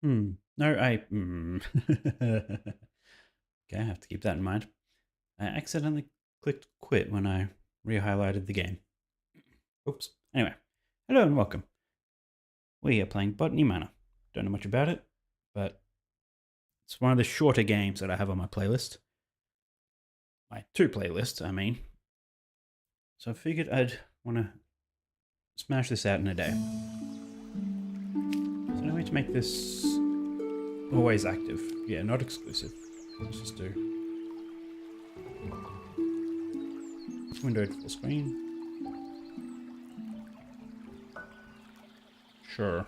No, Okay, I have to keep that in mind. I accidentally clicked quit when I re-highlighted the game. Oops. Anyway, hello and welcome. We are playing Botany Manor. Don't know much about it, but it's one of the shorter games that I have on my playlist. My two playlists, I mean. So I figured I'd want to smash this out in a day. So no way to make this always active. Yeah, not exclusive. Let's just do windowed full screen. Sure.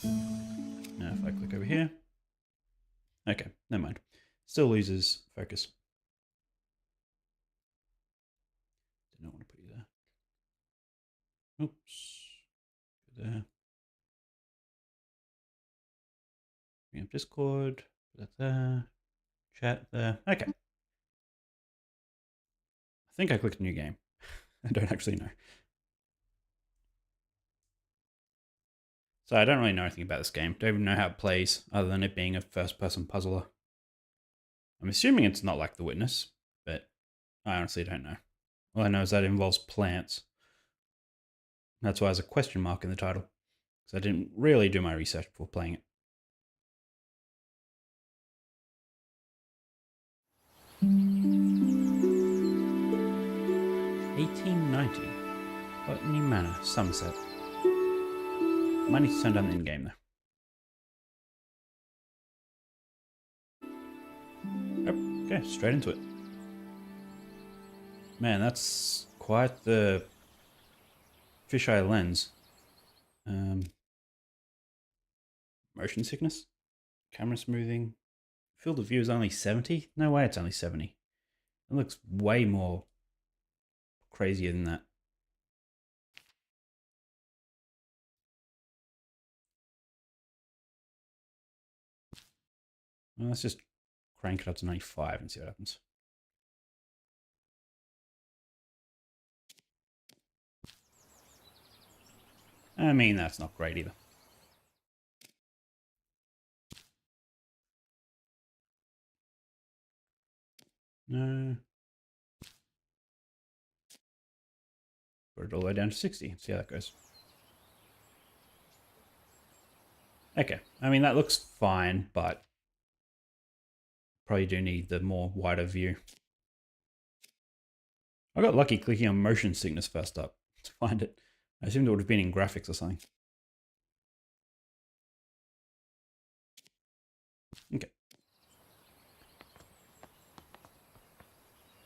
Now if I click over here. Okay, never mind. Still loses focus. Did not want to put you there. Oops. Go there. Bring up Discord. Put that there. Chat there. Okay. I think I clicked new game. I don't actually know. So I don't really know anything about this game. Don't even know how it plays, other than it being a first-person puzzler. I'm assuming it's not like The Witness, but I honestly don't know. All I know is that it involves plants. That's why there's a question mark in the title, because I didn't really do my research before playing it. 1890, Botany Manor, Somerset. Might need to turn down the in-game though. Okay, straight into it. Man, that's quite the fisheye lens. Motion sickness, camera smoothing. Field of view is only 70? No way it's only 70. It looks way more crazier than that. Well, let's just crank it up to 95 and see what happens. I mean, that's not great either. No. Put it all the way down to 60. See how that goes. Okay. I mean, that looks fine, but probably do need the more wider view. I got lucky clicking on motion sickness first up to find it. I assumed it would have been in graphics or something. Okay.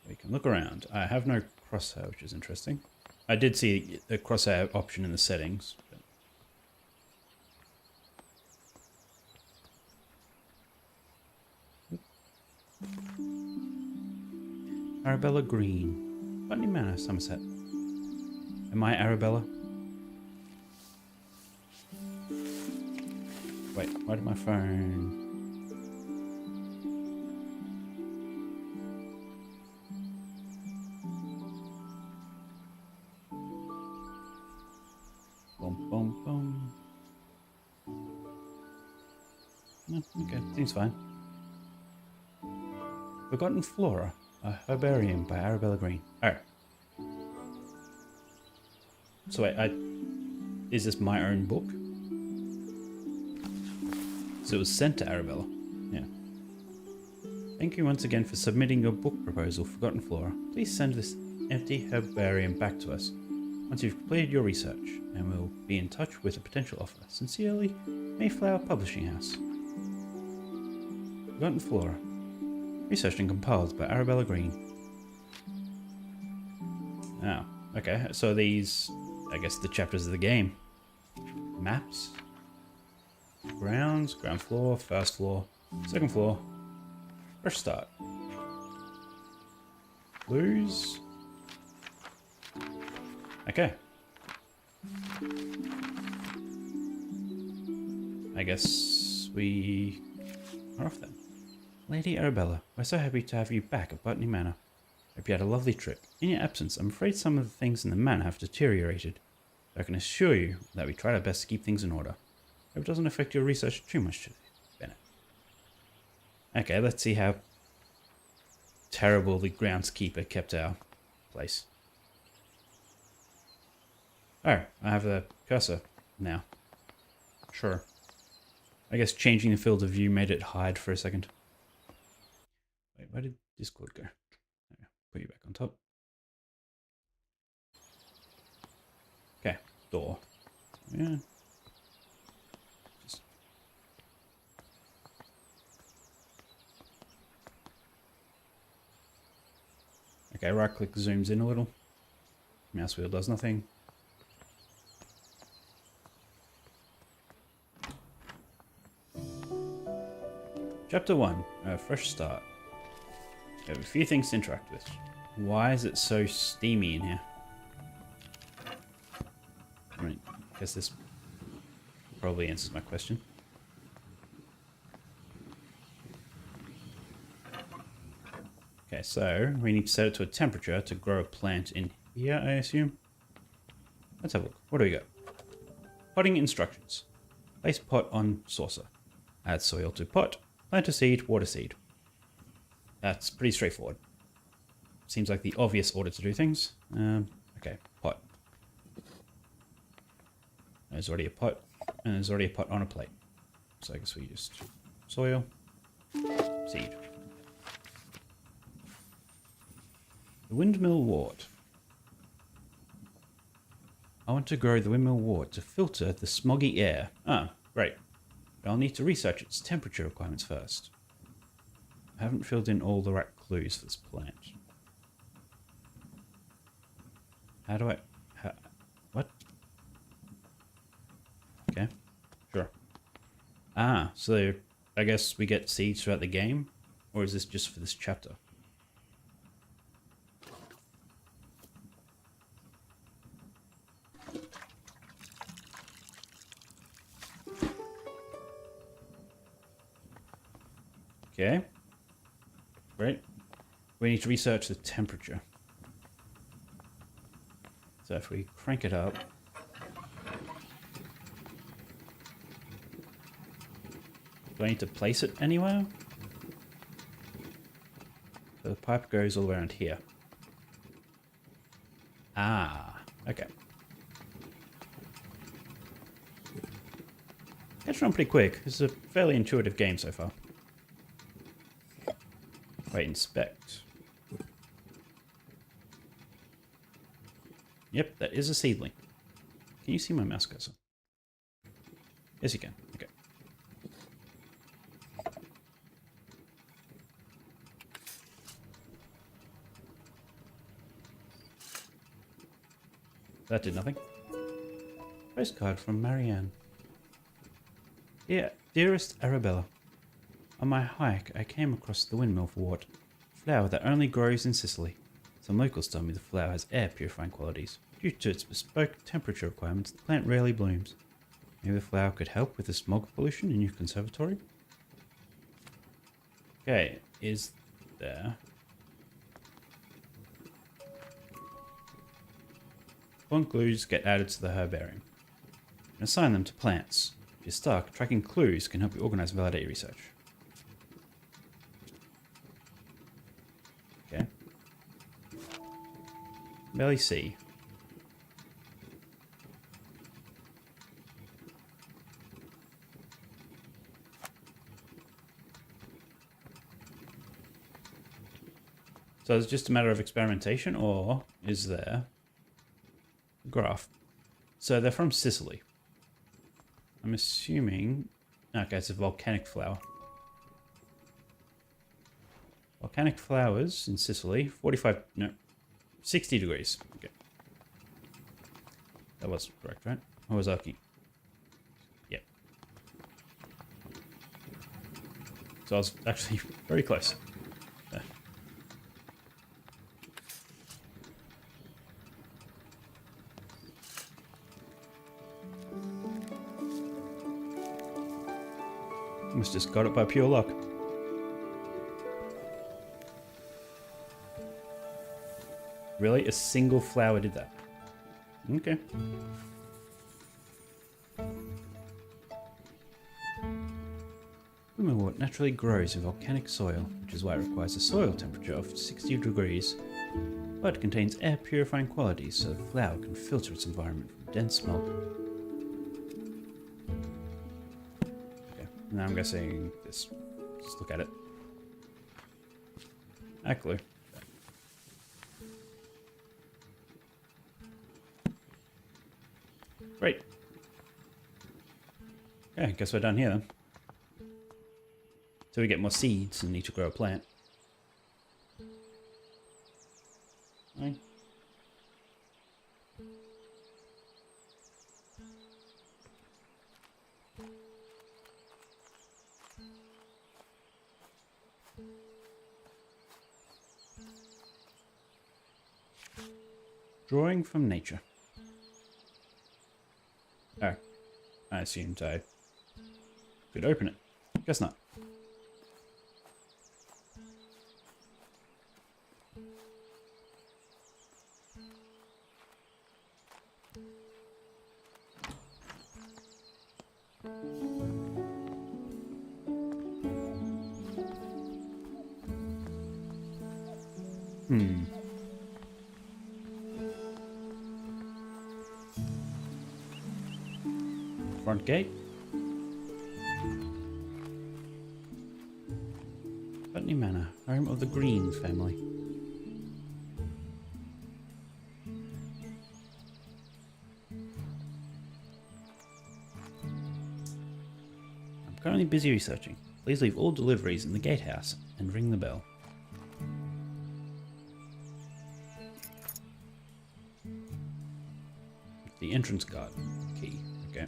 We can look around. I have no crosshair, which is interesting. I did see a crosshair option in the settings. Arabella Green. Botany Manor, Somerset. Am I Arabella? Wait, why did my phone... Boom, boom, boom. No, okay, seems fine. Forgotten Flora, a herbarium by Arabella Green. Oh. So wait, is this my own book? So it was sent to Arabella. Yeah. Thank you once again for submitting your book proposal, Forgotten Flora. Please send this empty herbarium back to us once you've completed your research, and we'll be in touch with a potential offer. Sincerely, Mayflower Publishing House. Forgotten Flora. Researched and compiled by Arabella Green. Oh, okay. So these, I guess, the chapters of the game. Maps. Grounds, ground floor, first floor, second floor. Fresh start. Clues. Okay. I guess we are off then. Lady Arabella, we're so happy to have you back at Botany Manor. Hope you had a lovely trip. In your absence, I'm afraid some of the things in the manor have deteriorated. I can assure you that we tried our best to keep things in order. Hope it doesn't affect your research too much today, Bennett. Okay, let's see how terrible the groundskeeper kept our place. Oh, I have the cursor now. Sure. I guess changing the field of view made it hide for a second. Wait, where did Discord go? Put you back on top. Okay, door. Yeah. Okay, right click zooms in a little. Mouse wheel does nothing. Chapter 1, a fresh start. We have a few things to interact with. Why is it so steamy in here? I mean, I guess this probably answers my question. Okay, so we need to set it to a temperature to grow a plant in here, I assume. Let's have a look. What do we got? Potting instructions. Place pot on saucer. Add soil to pot. Plant a seed, water seed. That's pretty straightforward. Seems like the obvious order to do things. Okay, pot. There's already a pot, and there's already a pot on a plate. So I guess we just soil, seed. The windmill wort. I want to grow the windmill wort to filter the smoggy air. Ah, great. But I'll need to research its temperature requirements first. I haven't filled in all the right clues for this plant. How do I... what? Okay, sure. Ah, so I guess we get seeds throughout the game? Or is this just for this chapter? Okay. Great. We need to research the temperature. So if we crank it up... do I need to place it anywhere? So the pipe goes all around here. Ah, okay. It's run pretty quick. This is a fairly intuitive game so far. Wait, inspect. Yep, that is a seedling. Can you see my mouse cursor? Yes, you can. Okay. That did nothing. Postcard from Marianne. Dearest Arabella, on my hike I came across the windmill wort, a flower that only grows in Sicily. Some locals tell me the flower has air purifying qualities. Due to its bespoke temperature requirements, the plant rarely blooms. Maybe the flower could help with the smog pollution in your conservatory? Okay, is there... Font clues get added to the herbarium. And assign them to plants. If you're stuck, tracking clues can help you organize and validate your research. Okay. Barely see. So it's just a matter of experimentation, or is there a graph? So they're from Sicily. I'm assuming... okay, it's a volcanic flower. Volcanic flowers in Sicily, 45... no, 60 degrees. Okay. That was correct, right? Or was Aki? Yep. So I was actually very close. There. Almost just got it by pure luck. Really? A single flower did that? Okay. Wort naturally grows in volcanic soil, which is why it requires a soil temperature of 60 degrees, but contains air purifying qualities so the flower can filter its environment from dense smoke. Okay, now I'm guessing this. Just look at it. Ah, clue. Great. Okay, guess we're done here then. So we get more seeds and need to grow a plant. Right. Drawing from nature. Oh, I assumed I could open it. Guess not. Front gate. Botany Manor, home of the Green family. I'm currently busy researching. Please leave all deliveries in the gatehouse and ring the bell. The entrance guard key. Okay.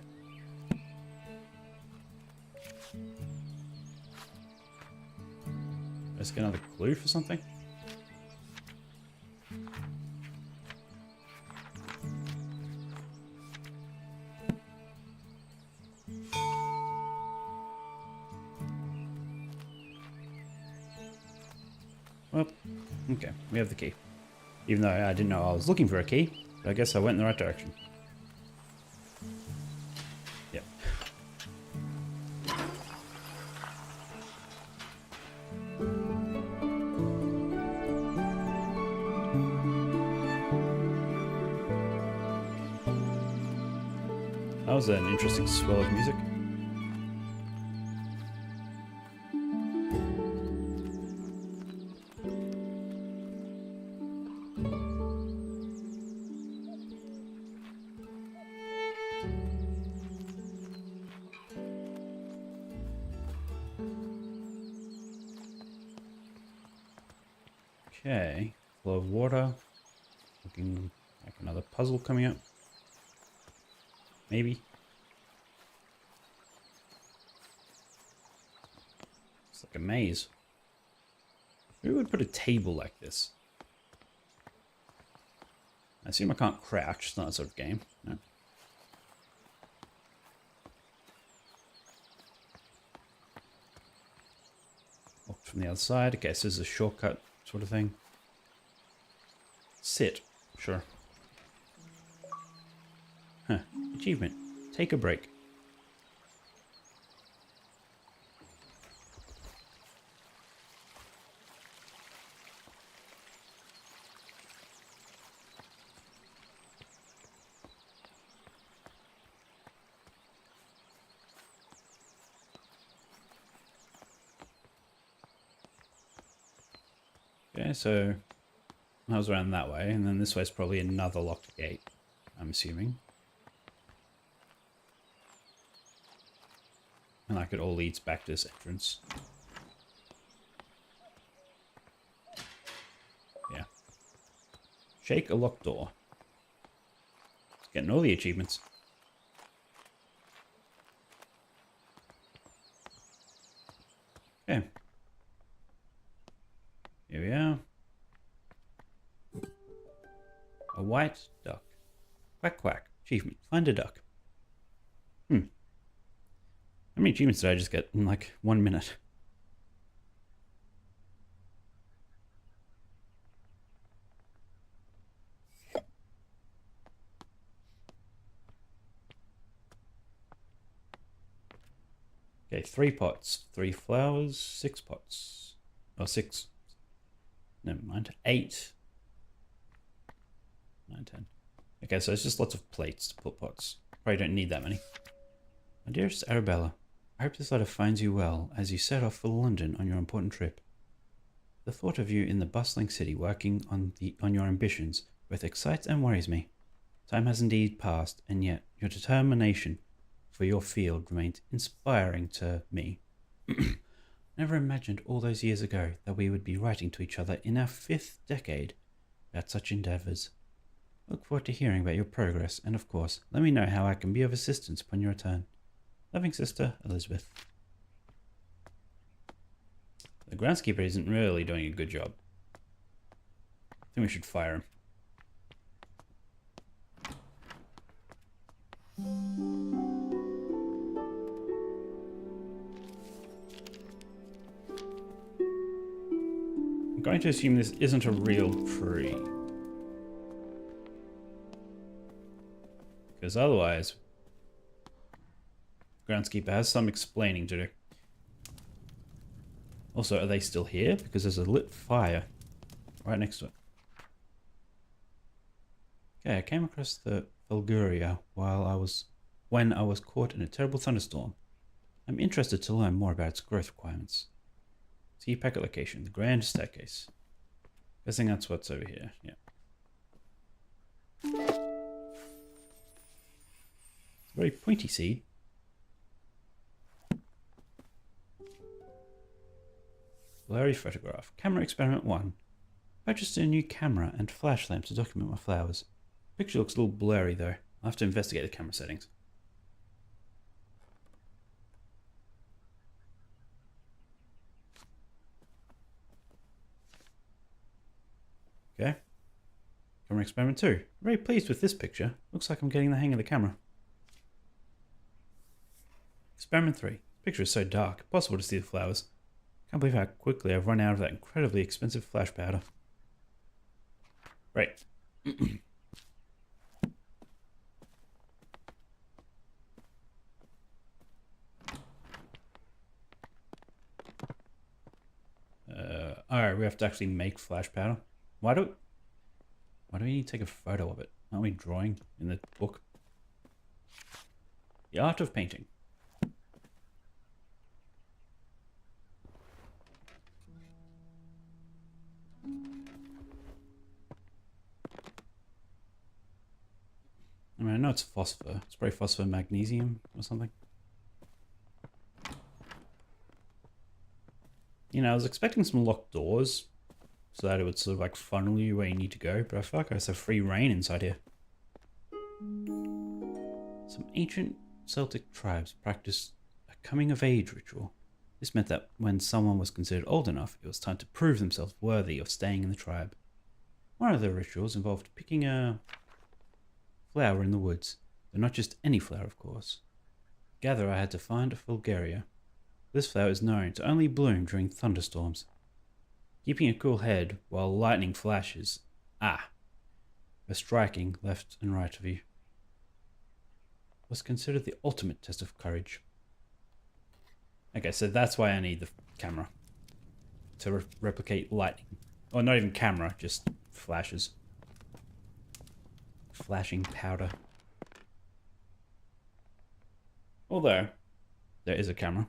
Let's get another clue for something. Well, okay, we have the key. Even though I didn't know I was looking for a key, but I guess I went in the right direction. Yep. That was an interesting swell of music. Okay, flow of water. Looking like another puzzle coming up. Maybe. It's like a maze. Who would put a table like this? I assume I can't crouch. It's not that sort of game. No. Locked from the other side. Okay, so this is a shortcut sort of thing. Sit. Sure. Huh. Achievement. Take a break. Okay, so I was around that way, and then this way is probably another locked gate, I'm assuming. And like it all leads back to this entrance. Yeah. Shake a locked door. Getting all the achievements. Okay. Here we are. A white duck. Quack quack. Achievement. Find a duck. How many achievements did I just get in like 1 minute? Okay, 3 pots, 3 flowers, 6 pots. Or 6. Never mind. 8. 9, 10. Okay, so it's just lots of plates to put pots. Probably don't need that many. My dearest Arabella, I hope this letter finds you well as you set off for London on your important trip. The thought of you in the bustling city working on your ambitions both excites and worries me. Time has indeed passed, and yet your determination for your field remains inspiring to me. Never imagined all those years ago that we would be writing to each other in our 5th decade about such endeavours. Look forward to hearing about your progress, and of course, let me know how I can be of assistance upon your return. Loving sister, Elizabeth. The groundskeeper isn't really doing a good job. I think we should fire him. I'm going to assume this isn't a real tree. Because otherwise, groundskeeper has some explaining to do. Also, are they still here? Because there's a lit fire right next to it. Okay, I came across the Fulguria when I was caught in a terrible thunderstorm. I'm interested to learn more about its growth requirements. See packet location, the grand staircase. Guessing that's what's over here, yeah. It's a very pointy seed. Blurry photograph. Camera experiment 1. Purchased a new camera and flash lamp to document my flowers. Picture looks a little blurry though. I'll have to investigate the camera settings. Okay. Camera experiment 2. Very pleased with this picture. Looks like I'm getting the hang of the camera. Experiment 3. Picture is so dark, impossible to see the flowers. Can't believe how quickly I've run out of that incredibly expensive flash powder. Right. Alright, we have to actually make flash powder. Why do we need to take a photo of it? Aren't we drawing in the book? The art of painting. I mean, I know it's phosphor. It's probably phosphor magnesium or something. You know, I was expecting some locked doors so that it would sort of like funnel you where you need to go, but I feel like I have free reign inside here. Some ancient Celtic tribes practiced a coming-of-age ritual. This meant that when someone was considered old enough, it was time to prove themselves worthy of staying in the tribe. One of the rituals involved picking a flower in the woods, though not just any flower, of course. Together I had to find a Fulgaria. This flower is known to only bloom during thunderstorms. Keeping a cool head while lightning flashes, for striking left and right of you, was considered the ultimate test of courage. Okay, so that's why I need the camera. To replicate lightning. Or not even camera, just flashes. Flashing powder. Although, there is a camera.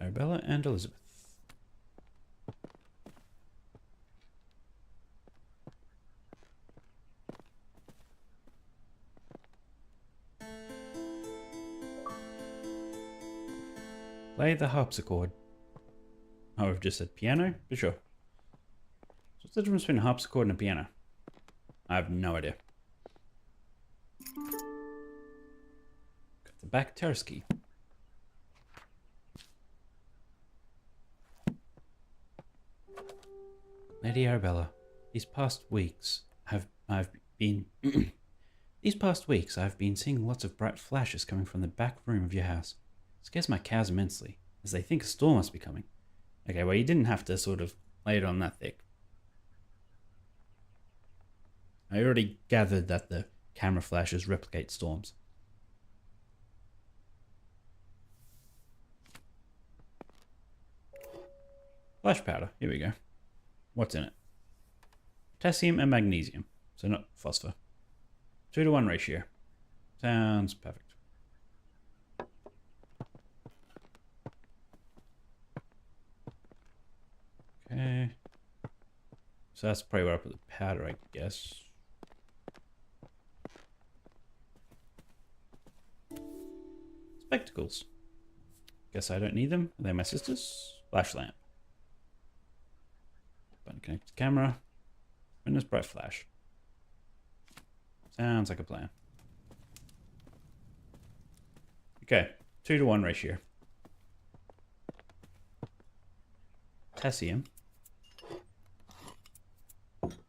Arabella and Elizabeth. Play the harpsichord. Oh, I've just said piano? But sure. So what's the difference between a harpsichord and a piano? I have no idea. Got the back terrace key. Lady Arabella, these past weeks I've been seeing lots of bright flashes coming from the back room of your house. It scares my cows immensely, as they think a storm must be coming. Okay, well, you didn't have to sort of lay it on that thick. I already gathered that the camera flashes replicate storms. Flash powder. Here we go. What's in it? Potassium and magnesium. So not phosphor. 2-to-1 ratio. Sounds perfect. Okay. So that's probably where I put the powder, I guess. Spectacles. Guess I don't need them. Are they my sisters? Flash lamp. Button connect to camera. Witness bright flash. Sounds like a plan. Okay, 2-to-1 ratio. Potassium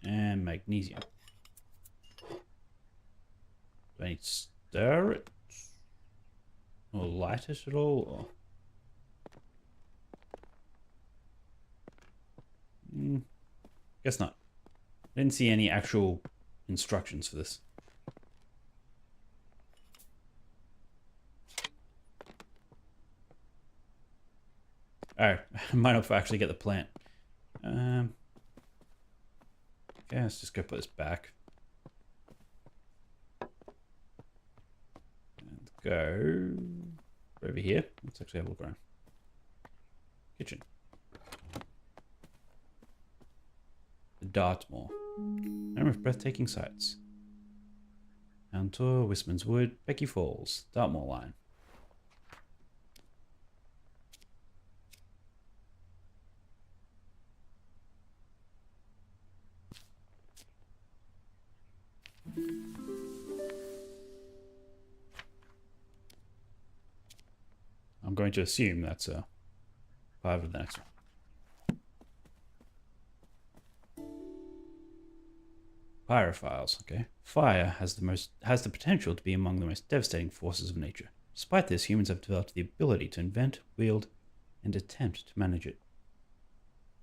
and magnesium. Do I need to stir it or light it at all? Or... guess not. I didn't see any actual instructions for this. Oh, I might not actually get the plant. Okay, let's just go put this back. And go over here. Let's actually have a look around. Kitchen. The Dartmoor. Home of breathtaking sights. Town Tour, Wistman's Wood, Becky Falls, Dartmoor Line. I'm going to assume that's part of the next one. Pyrophiles, okay. Fire has the potential to be among the most devastating forces of nature. Despite this, humans have developed the ability to invent, wield, and attempt to manage it.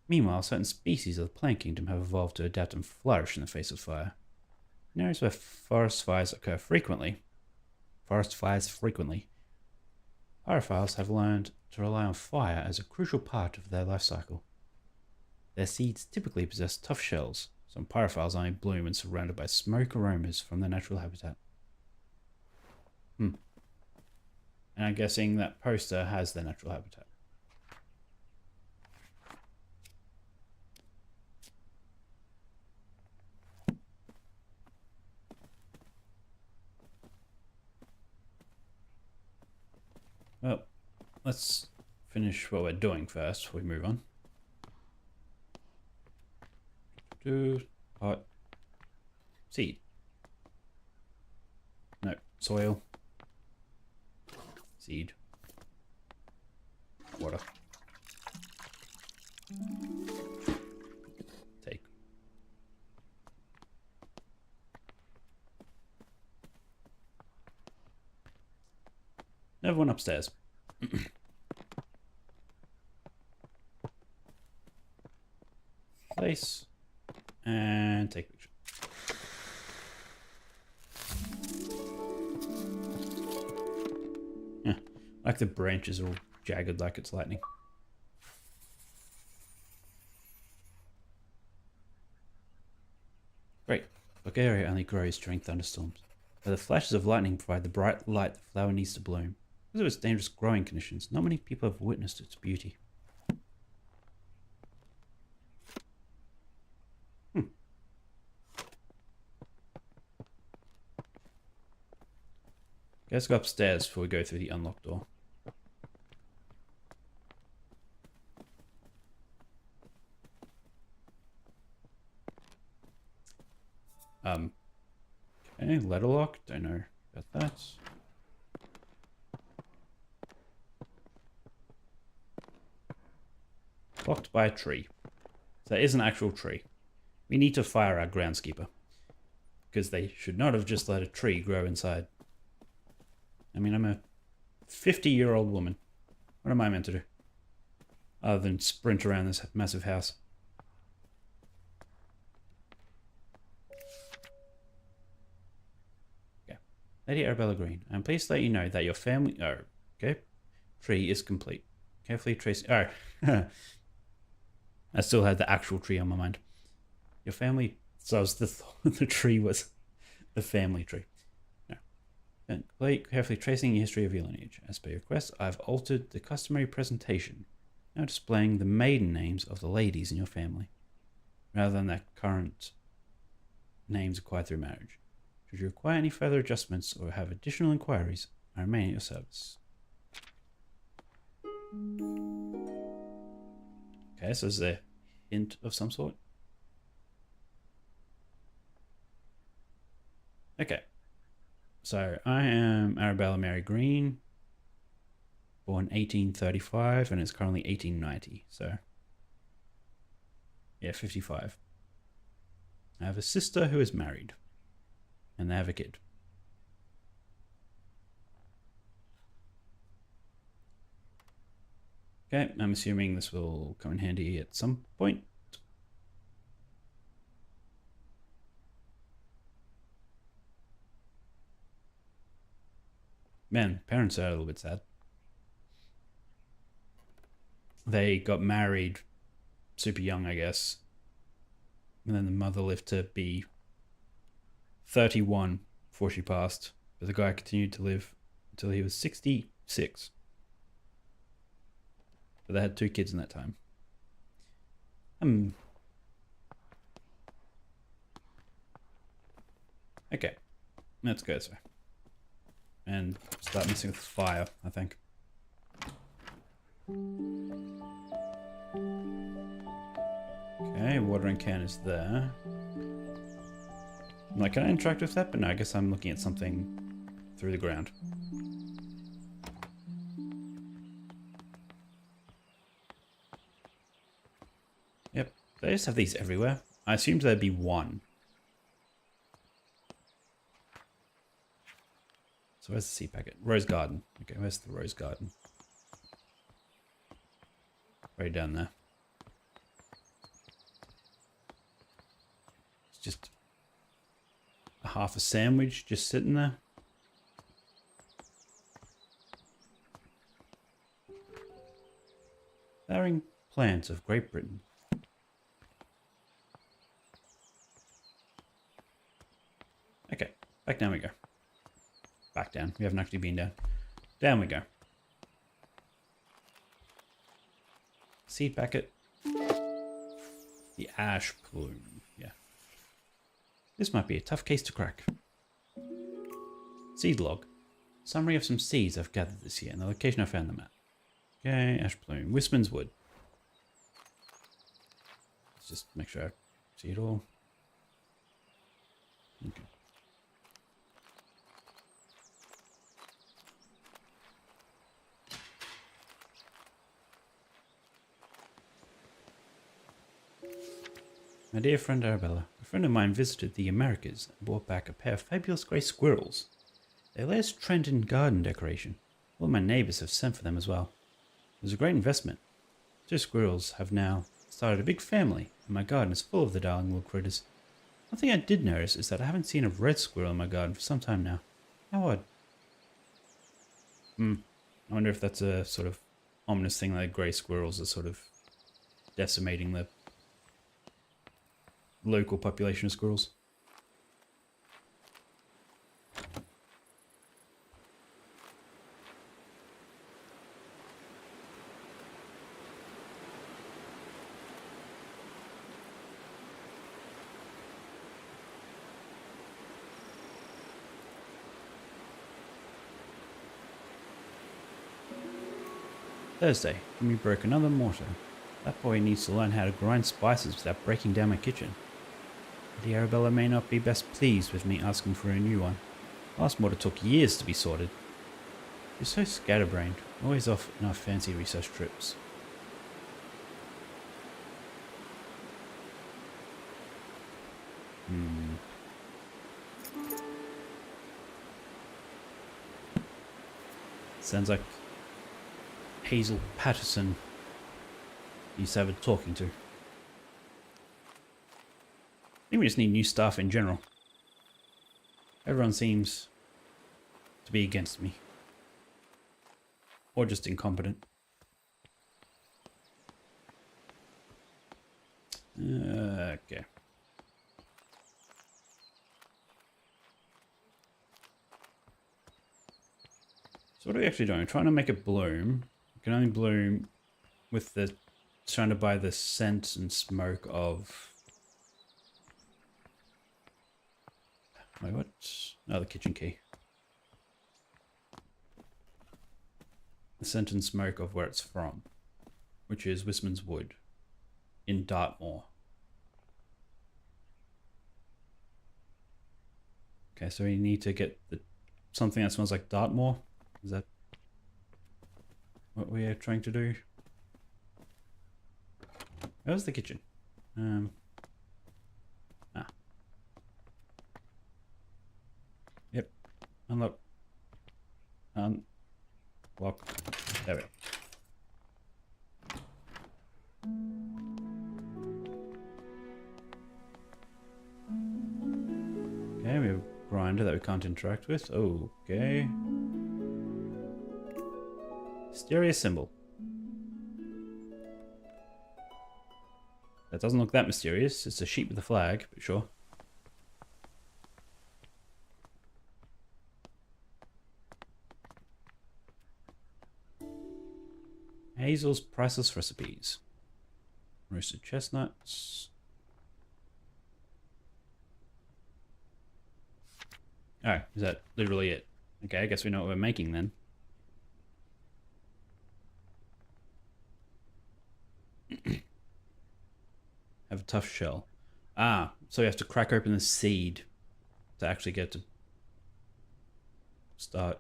Meanwhile, certain species of the plant kingdom have evolved to adapt and flourish in the face of fire. In areas where forest fires frequently, pyrophiles have learned to rely on fire as a crucial part of their life cycle. Their seeds typically possess tough shells. Some pyrophiles only bloom and surrounded by smoke aromas from their natural habitat. And I'm guessing that poster has their natural habitat. Well, let's finish what we're doing first before we move on. Pot. Seed. No, soil. Seed. Water. Take. Everyone upstairs. Place. And take a picture. Yeah, like the branches are all jagged like it's lightning. Great. Bulgaria only grows during thunderstorms. Where the flashes of lightning provide the bright light the flower needs to bloom. Because of its dangerous growing conditions, not many people have witnessed its beauty. Let's go upstairs before we go through the unlocked door. Okay, letter lock. Don't know about that. Blocked by a tree. So that is an actual tree. We need to fire our groundskeeper. Because they should not have just let a tree grow inside. I mean, I'm a 50-year-old woman. What am I meant to do? Other than sprint around this massive house. Lady Arabella Green, I'm pleased to let you know that your family tree is complete. Carefully trace. Oh, I still had the actual tree on my mind. Your family. So I was the tree was the family tree. No. And carefully tracing the history of your lineage. As per your request, I've altered the customary presentation, now displaying the maiden names of the ladies in your family, rather than their current names acquired through marriage. Should you require any further adjustments or have additional inquiries, I remain at your service. Okay, so is there a hint of some sort? Okay. So I am Arabella Mary Green, born 1835, and it's currently 1890. So, yeah, 55. I have a sister who is married, and they have a kid. Okay, I'm assuming this will come in handy at some point. Man, parents are a little bit sad. They got married super young, I guess. And then the mother lived to be 31 before she passed. But the guy continued to live until he was 66. But they had 2 kids in that time. Okay, let's go this way. And start messing with fire, I think. Okay, watering can is there. I'm like, can I interact with that? But no, I guess I'm looking at something through the ground. Yep, they just have these everywhere. I assumed there'd be one. So where's the seed packet? Rose garden. Okay, where's the rose garden? Right down there. It's just half a sandwich just sitting there. Flowering plants of Great Britain. Okay, back down we go. Back down. We haven't actually been down. Down we go. Seed packet. The ash plume. Yeah. This might be a tough case to crack. Seed log. Summary of some seeds I've gathered this year and the location I found them at. Okay, ash plume. Wisman's wood. Let's just make sure I see it all. Okay. My dear friend Arabella, a friend of mine visited the Americas and brought back a pair of fabulous grey squirrels. Their latest trend in garden decoration. All my neighbours have sent for them as well. It was a great investment. 2 squirrels have now started a big family, and my garden is full of the darling little critters. One thing I did notice is that I haven't seen a red squirrel in my garden for some time now. How odd. I wonder if that's a sort of ominous thing, like grey squirrels are sort of decimating the local population of squirrels. Thursday, Jimmy broke another mortar. That boy needs to learn how to grind spices without breaking down my kitchen. The Arabella may not be best pleased with me asking for a new one. Last mortar took years to be sorted. She's so scatterbrained, always off on our fancy research trips. Sounds like Hazel Patterson used to have a talking to. I think we just need new staff in general. Everyone seems to be against me. Or just incompetent. Okay. So what are we actually doing? We're trying to make it bloom. It can only bloom with the surrounded by the scent and smoke of... Wait, what? Oh, the kitchen key. The scent and smoke of where it's from, which is Wisman's Wood in Dartmoor. Okay, so we need to get something that smells like Dartmoor. Is that what we are trying to do? Where's the kitchen? Yep. Unlock. Unlock. There we go. Okay, we have a grinder that we can't interact with. Okay. Mysterious symbol. That doesn't look that mysterious. It's a sheep with a flag, but sure. Hazel's priceless recipes. Roasted chestnuts. Oh, is that literally it? Okay, I guess we know what we're making then. Have a tough shell. Ah, so we have to crack open the seed to actually get to start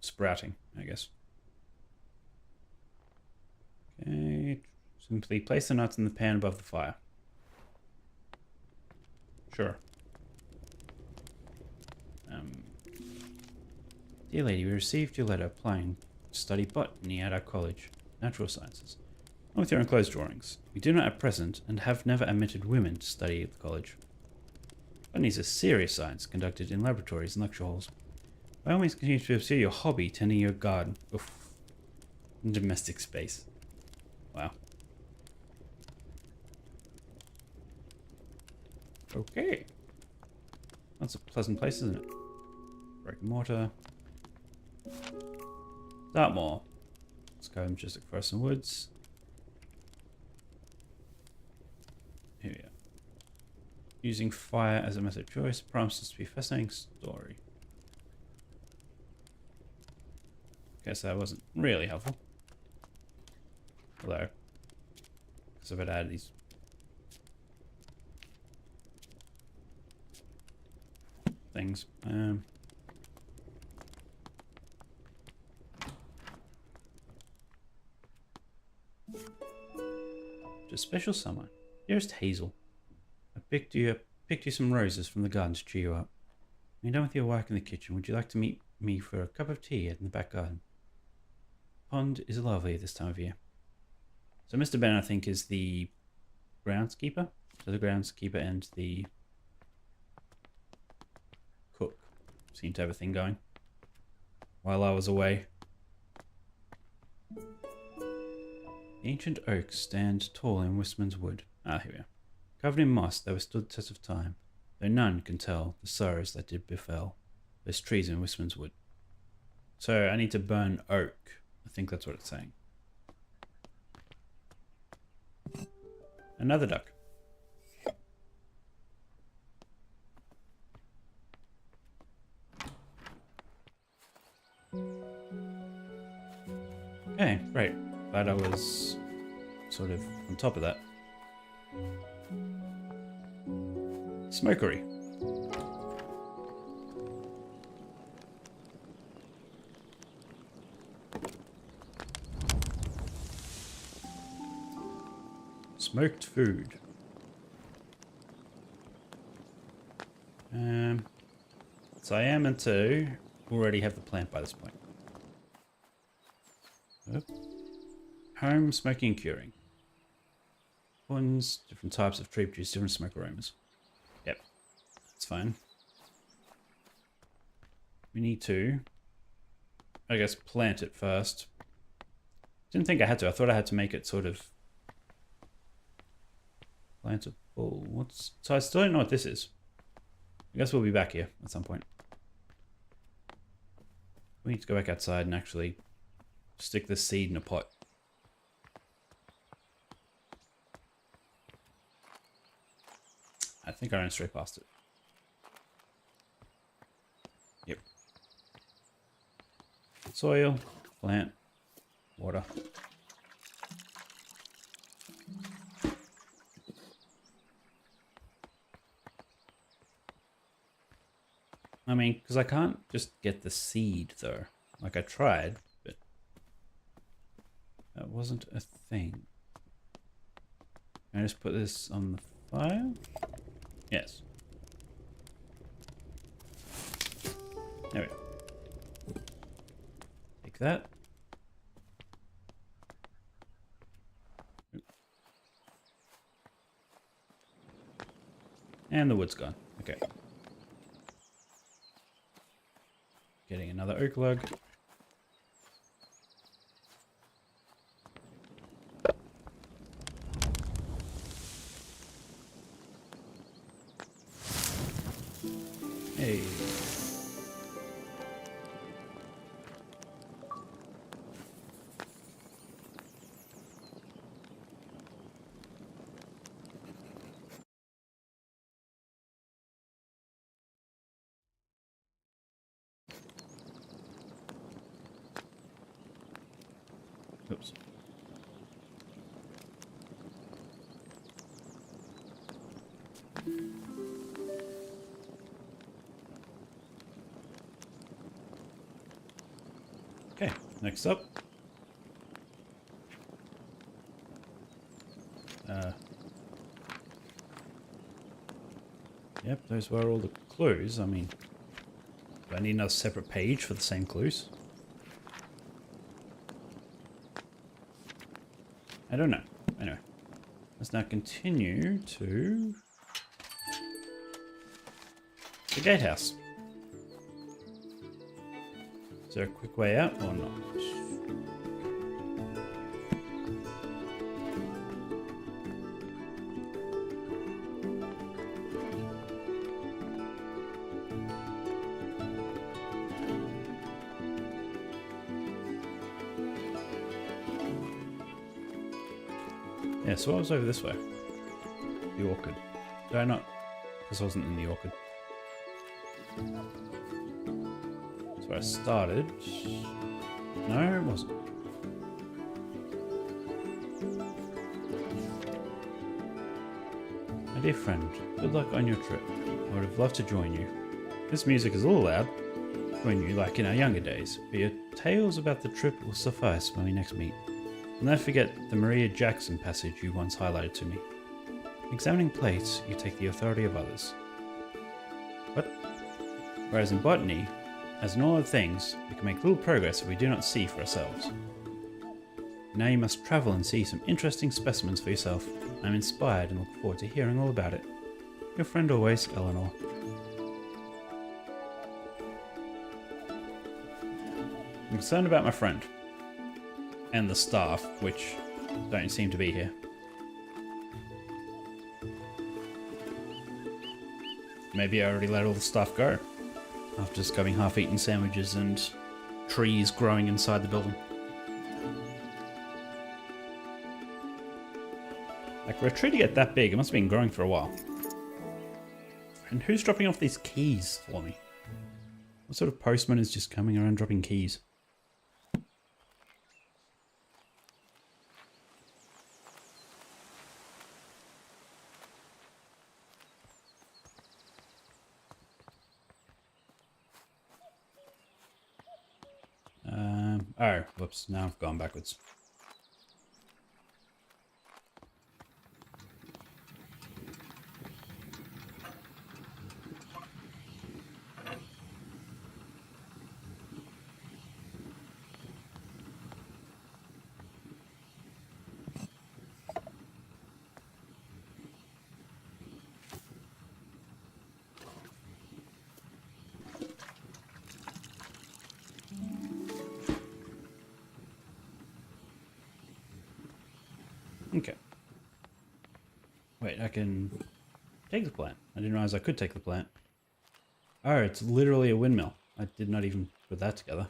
sprouting, I guess. Okay, simply place the nuts in the pan above the fire. Sure. Dear lady, we received your letter applying to study botany at our college, natural sciences. With your enclosed drawings. We do not at present, and have never admitted women to study at the college. Botany is a serious science conducted in laboratories and lecture halls. By all means continue to pursue your hobby, tending your garden. Oof. In domestic space. Wow. Okay. That's a pleasant place, isn't it? Brick and mortar. Dartmoor. Let's go and just across some woods. Here we are. Using fire as a method of choice promises to be a fascinating story. Guess that wasn't really helpful. Although, because I've added these things. Just special someone. Dearest Hazel, I picked you some roses from the garden to cheer you up. When you're done with your work in the kitchen, would you like to meet me for a cup of tea in the back garden? The pond is lovely this time of year. So Mr. Ben, I think, is the groundskeeper. So the groundskeeper and the cook seem to have a thing going while I was away. The ancient oaks stand tall in Wisman's Wood. Ah, here we are. Covered in moss, they withstood the test of time, though none can tell the sorrows that did befell those trees in Wisman's Wood. So I need to burn oak. I think that's what it's saying. Another duck. Okay, great. Glad I was sort of on top of that. Smokery. Smoked food. So I am meant to already have the plant by this point. Oop. Home smoking and curing. Ones, different types of tree produce different smoke aromas. Yep, that's fine. we need to, I guess, plant it first. Didn't think I had to. I thought I had to make it sort of plantable. So I still don't know what this is. I guess we'll be back here at some point. We need to go back outside and actually stick the seed in a pot. I think I ran straight past it. Yep. Soil, plant, water. I mean, because I can't just get the seed, though. Like, I tried, but that wasn't a thing. Can I just put this on the fire? Yes. There we go. Take that. And the wood's gone. Okay. Getting another oak log. Hey. Oops. Okay, next up. Yep, those were all the clues. I mean, do I need another separate page for the same clues? I don't know. Anyway, let's now continue to the gatehouse. Is there a quick way out or not? Yeah, so I was over this way. The orchard. Did I not? This wasn't in the orchard. That's where I started. No, it wasn't. My dear friend, good luck on your trip. I would have loved to join you. This music is all loud. Join you like in our younger days, but your tales about the trip will suffice when we next meet. And don't forget the Maria Jackson passage you once highlighted to me. Examining plates, you take the authority of others. But, whereas in botany, as in all other things, we can make little progress if we do not see for ourselves. Now you must travel and see some interesting specimens for yourself. I'm inspired and look forward to hearing all about it. Your friend always, Eleanor. I'm concerned about my friend. And the staff, which don't seem to be here. Maybe I already let all the staff go after discovering half-eaten sandwiches and trees growing inside the building. Like, for a tree to get that big, it must have been growing for a while. And who's dropping off these keys for me? What sort of postman is just coming around dropping keys? Oh, whoops, now I've gone backwards. Okay. Wait, I can take the plant. I didn't realize I could take the plant. Oh, it's literally a windmill. I did not even put that together.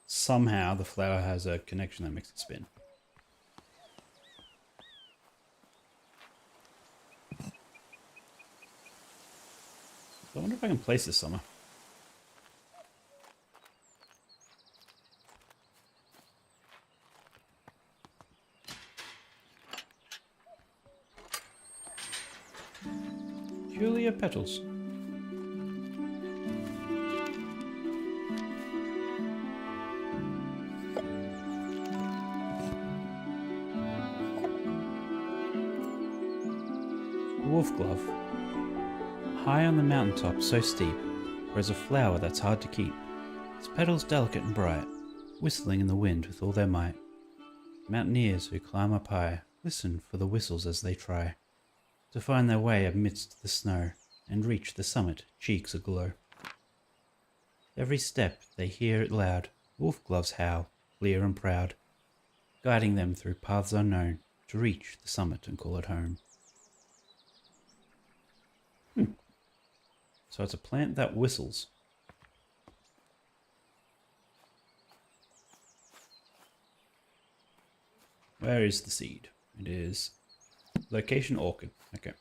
Somehow the flower has a connection that makes it spin. I wonder if I can place this somewhere. Julia petals. Wolf glove. High on the mountaintop, so steep, grows a flower that's hard to keep. Its petals delicate and bright, whistling in the wind with all their might. Mountaineers who climb up high listen for the whistles as they try to find their way amidst the snow and reach the summit, cheeks aglow. Every step they hear it loud, wolf gloves howl, clear and proud, guiding them through paths unknown to reach the summit and call it home. So it's a plant that whistles. Where is the seed? It is location orchid. Okay.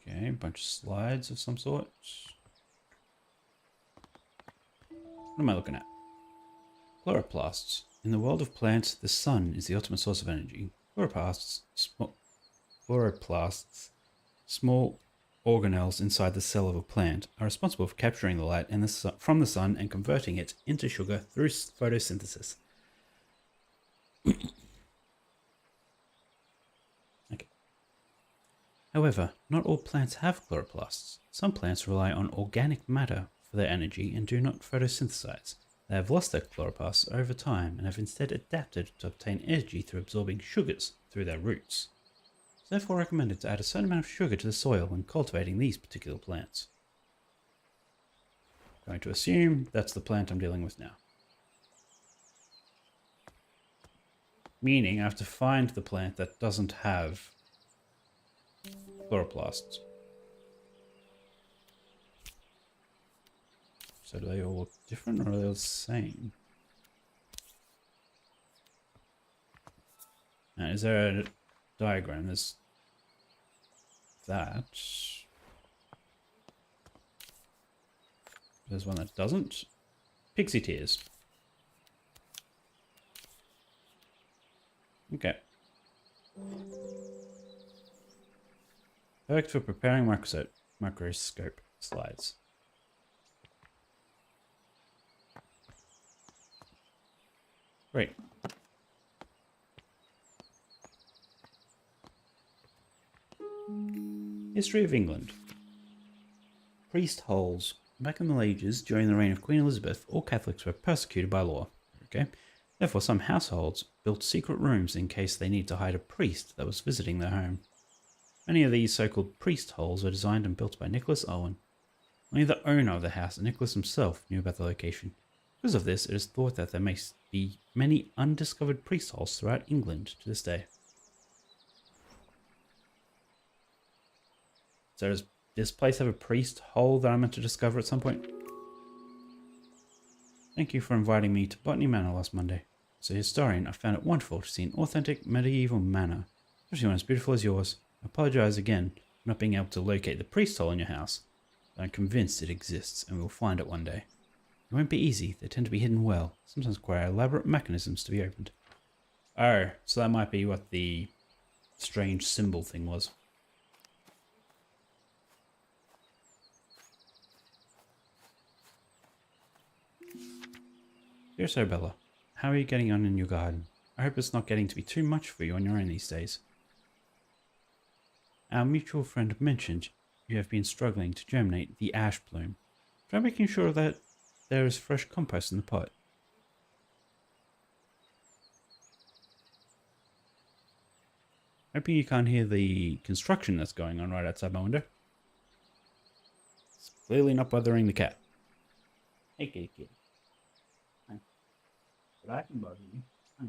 Okay, a bunch of slides of some sort. What am I looking at? Chloroplasts. In the world of plants, the sun is the ultimate source of energy. Chloroplasts, small organelles inside the cell of a plant, are responsible for capturing the light from the sun and converting it into sugar through photosynthesis. Okay. However, not all plants have chloroplasts. Some plants rely on organic matter for their energy and do not photosynthesize. They have lost their chloroplasts over time and have instead adapted to obtain energy through absorbing sugars through their roots. It's therefore recommended to add a certain amount of sugar to the soil when cultivating these particular plants. I'm going to assume that's the plant I'm dealing with now. Meaning I have to find the plant that doesn't have chloroplasts. So do they all look different or are they all the same? Now, is there a diagram? There's that. There's one that doesn't. Pixie tears. Okay. Perfect for preparing microscope slides. Great. History of England. Priest holes. Back in the Middle Ages, during the reign of Queen Elizabeth, all Catholics were persecuted by law. Okay? Therefore, some households built secret rooms in case they needed to hide a priest that was visiting their home. Many of these so-called priest holes were designed and built by Nicholas Owen. Only the owner of the house and Nicholas himself knew about the location. Because of this, it is thought that there may be many undiscovered priest holes throughout England to this day. So does this place have a priest hole that I'm meant to discover at some point? Thank you for inviting me to Botany Manor last Monday. As a historian, I found it wonderful to see an authentic medieval manor, especially one as beautiful as yours. I apologize again for not being able to locate the priest hole in your house, but I'm convinced it exists and we will find it one day. It won't be easy, they tend to be hidden well, sometimes require elaborate mechanisms to be opened. Oh, so that might be what the strange symbol thing was. Dear Sobella, how are you getting on in your garden? I hope it's not getting to be too much for you on your own these days. Our mutual friend mentioned you have been struggling to germinate the ash bloom. Try making sure that there is fresh compost in the pot. Hoping you can't hear the construction that's going on right outside my window. It's clearly not bothering the cat. Hey, kitty, kitty. Hi. But I can bother you. Hi.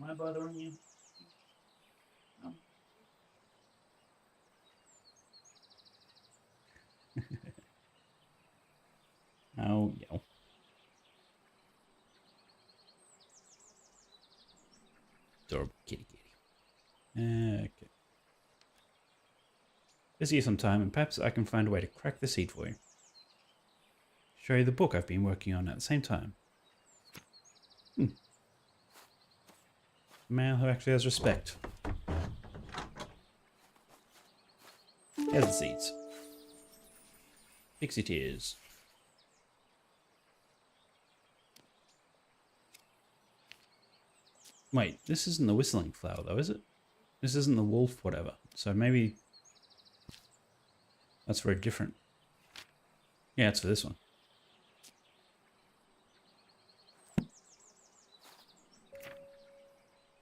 Am I bothering you? No. Oh, yeah. Adorable kitty, kitty. Okay. Busy some time, and perhaps I can find a way to crack the seed for you. Show you the book I've been working on at the same time. A male who actually has respect. Here's the seeds. Pixie tears. Wait, this isn't the whistling flower though, is it? This isn't the wolf whatever. So maybe that's for a different... Yeah, it's for this one.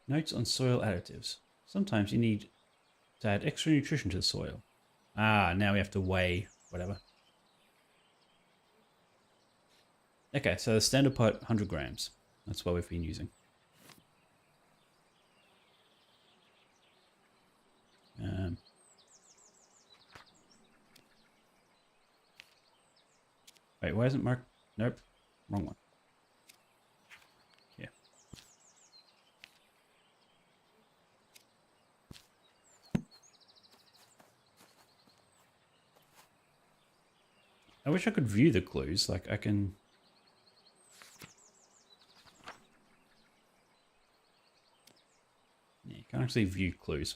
Notes on soil additives. Sometimes you need to add extra nutrition to the soil. Ah, now we have to weigh whatever. Okay, so the standard pot, 100 grams. That's what we've been using. Wait, why isn't marked? Nope, wrong one. Yeah. I wish I could view the clues. Like I can... Yeah, you can't actually view clues.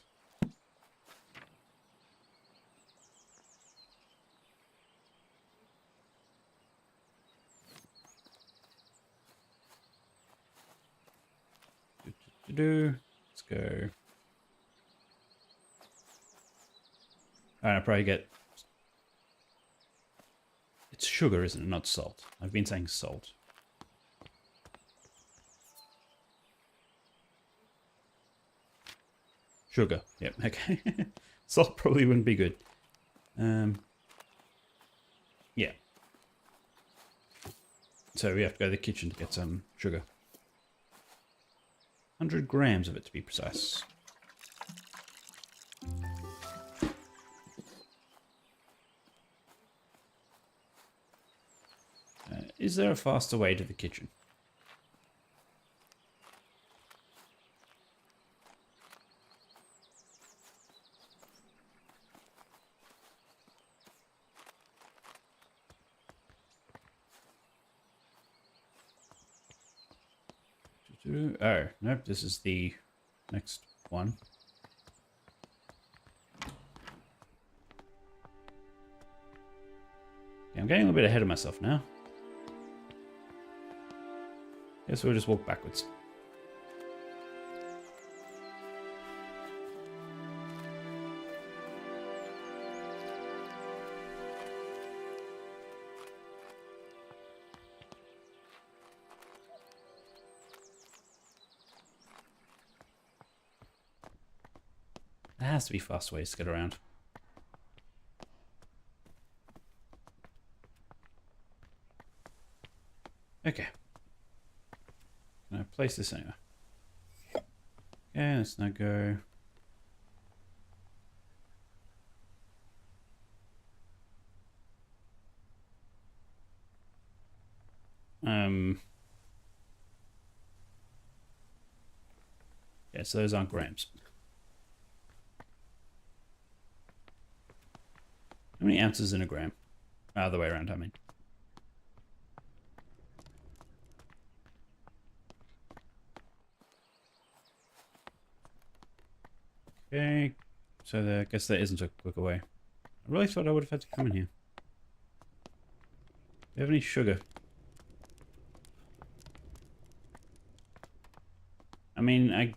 Let's go. Alright, I'll probably get... It's sugar, isn't it? Not salt. I've been saying salt. Sugar. Yep, okay. Salt probably wouldn't be good. Yeah. So we have to go to the kitchen to get some sugar. 100 grams of it to be precise. Is there a faster way to the kitchen? Oh, nope, this is the next one. Yeah, I'm getting a little bit ahead of myself now. Guess we'll just walk backwards. There has to be fast ways to get around. Okay. Can I place this anywhere? Okay, let's now go. Yeah, so those aren't grams. How many ounces in a gram? Other way around, I mean. Okay, so I guess there isn't a quicker way. I really thought I would have had to come in here. Do you have any sugar? I mean, I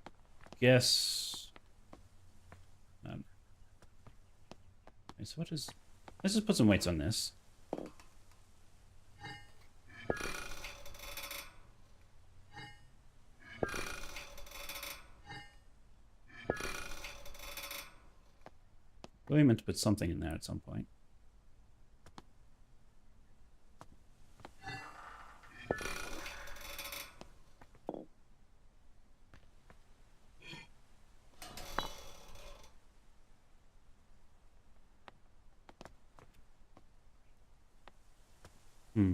guess... so what is... Let's just put some weights on this. Really meant to put something in there at some point. Hmm.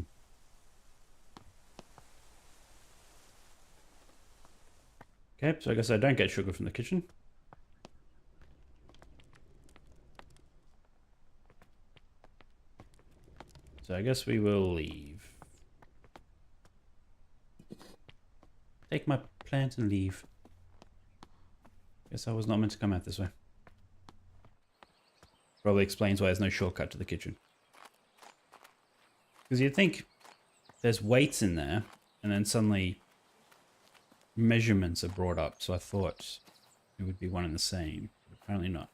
Okay, so I guess I don't get sugar from the kitchen. So I guess we will leave. Take my plant and leave. Guess I was not meant to come out this way. Probably explains why there's no shortcut to the kitchen. Because you'd think there's weights in there, and then suddenly measurements are brought up. So I thought it would be one and the same. But apparently not.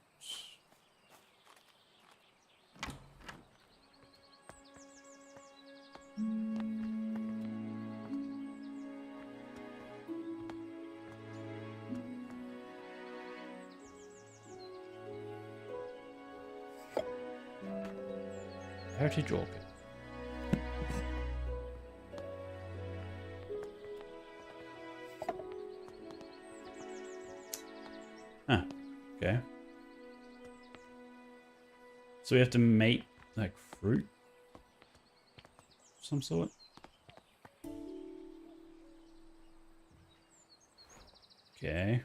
Heritage Orchid. Ah, okay. So we have to make, like, fruit? Of some sort? Okay.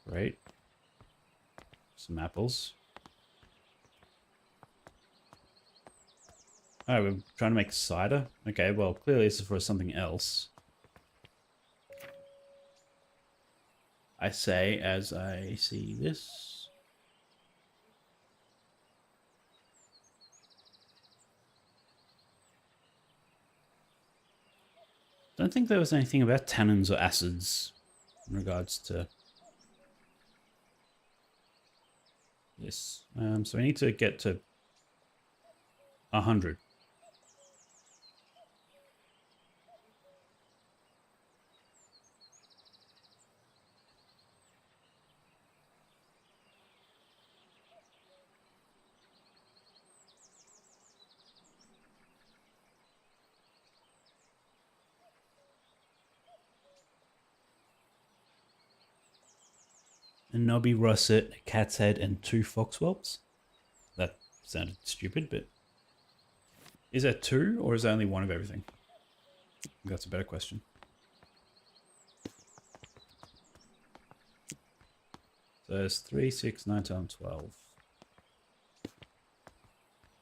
Great. Some apples. Oh, we're trying to make cider? Okay, well, clearly this is for something else. I say as I see this. Don't think there was anything about tannins or acids in regards to this. So we need to get to 100. A knobby russet, a cat's head, and 2 foxwhelps. That sounded stupid, but is there 2 or is there only 1 of everything? That's a better question. So there's 3, 6, 9, 10, 12.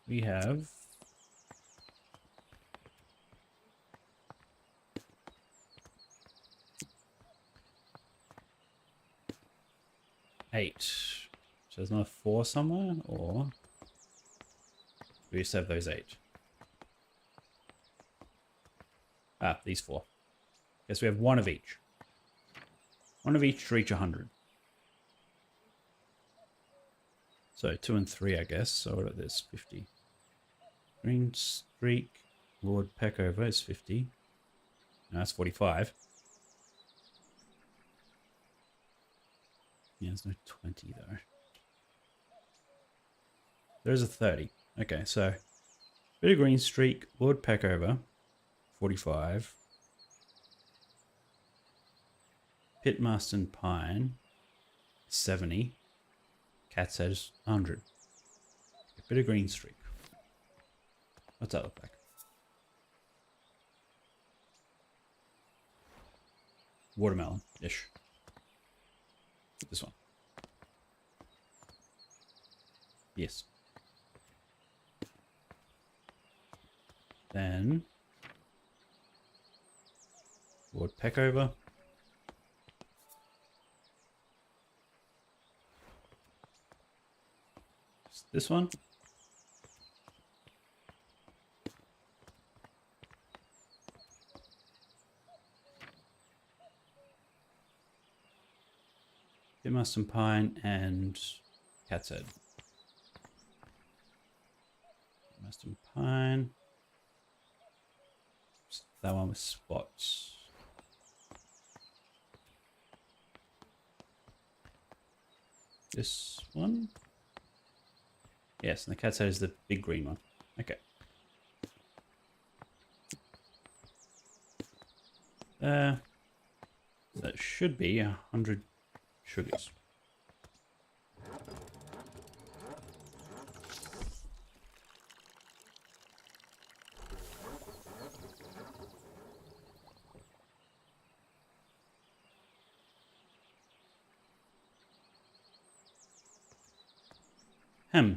We have 8. So there's another 4 somewhere, or we just have those 8? Ah, these 4. Guess we have 1 of each. 1 of each to reach 100. So 2 and 3, I guess. So what are this? 50. Green Streak, Lord Peckover is 50. No, that's 45. Yeah, there's no 20 though. There's a 30. Okay, so bit of Green Streak, Lord Peckover, 45. Pitmarston Pine, 70. Cat's Head, 100. A bit of Green Streak. What's that look like? Watermelon-ish. This one. Yes. Then Lord Peckover. This one. Pitmarston Pine and Cat's Head. Pitmarston Pine. That one with spots. This one. Yes, and the Cat's Head is the big green one. Okay. That should be 100 sugars. Hmm.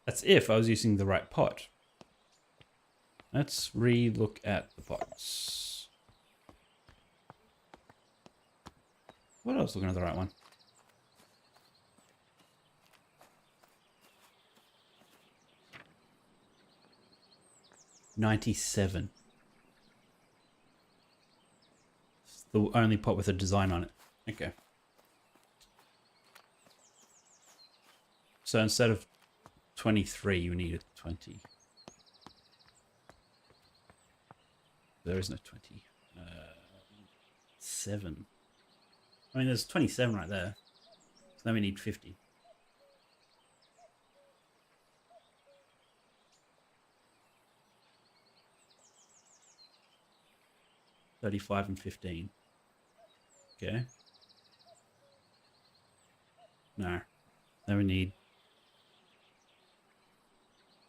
That's if I was using the right pot. Let's re-look at the pots. What else? Looking at the right one. $97. It's the only pot with a design on it. Okay. So instead of 23, you needed 20. There is no 20. 7. I mean, there's 27 right there. So then we need 50. $35 and 15. Okay. No. Then we need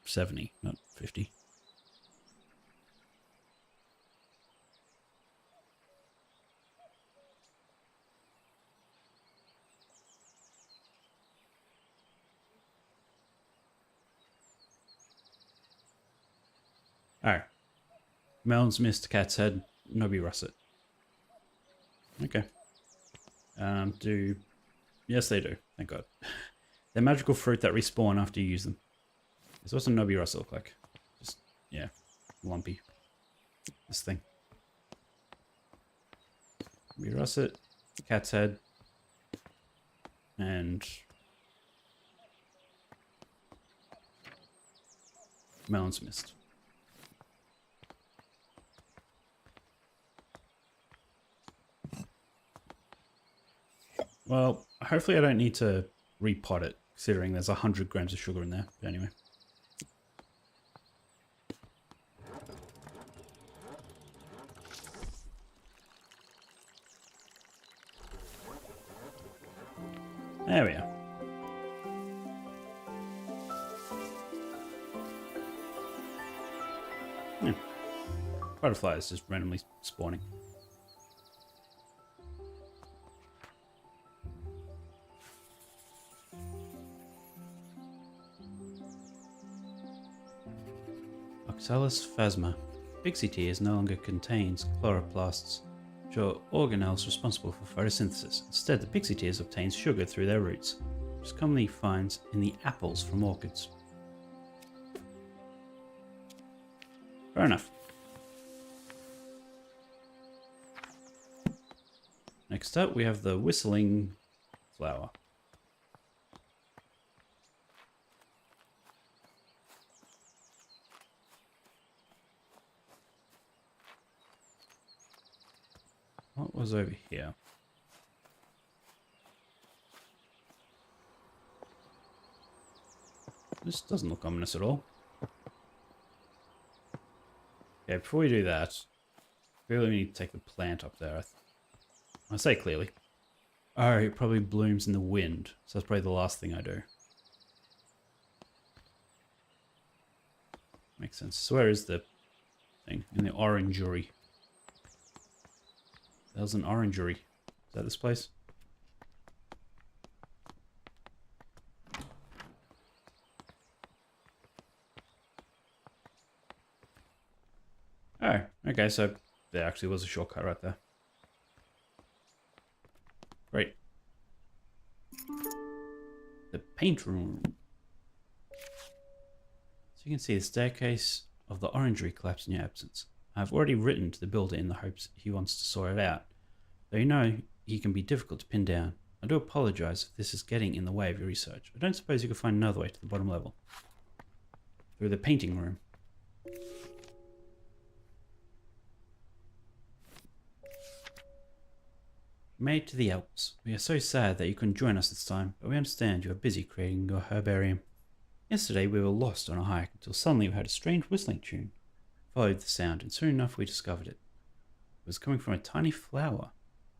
70, not 50. Alright. Melons missed, cat's head, Nobby russet. Okay. Yes, they do. Thank God. They're magical fruit that respawn after you use them. So what's a Nobby russet look like? Just, yeah, lumpy. This thing. Nobby russet, cat's head, and melons missed. Well, hopefully I don't need to repot it, considering there's 100 grams of sugar in there. But anyway. There we are. Yeah. Butterflies just randomly spawning. Oxalis phasma. Pixie tears no longer contains chloroplasts, which are organelles responsible for photosynthesis. Instead, the pixie tears obtains sugar through their roots, which is commonly finds in the apples from orchids. Fair enough. Next up, we have the whistling flower. What was over here? This doesn't look ominous at all. Okay, before we do that, clearly we need to take the plant up there. I say clearly. Oh, it probably blooms in the wind, so that's probably the last thing I do. Makes sense. So where is the thing? In the orangery. There's an orangery. Is that this place? Oh, okay, so there actually was a shortcut right there. Great. The paint room. So you can see the staircase of the orangery collapsed in your absence. I've already written to the builder in the hopes he wants to sort it out. Though you know he can be difficult to pin down. I do apologize if this is getting in the way of your research. I don't suppose you could find another way to the bottom level. Through the painting room. Made to the Alps. We are so sad that you couldn't join us this time, but we understand you are busy creating your herbarium. Yesterday we were lost on a hike until suddenly we heard a strange whistling tune. Followed the sound, and soon enough we discovered it. It was coming from a tiny flower.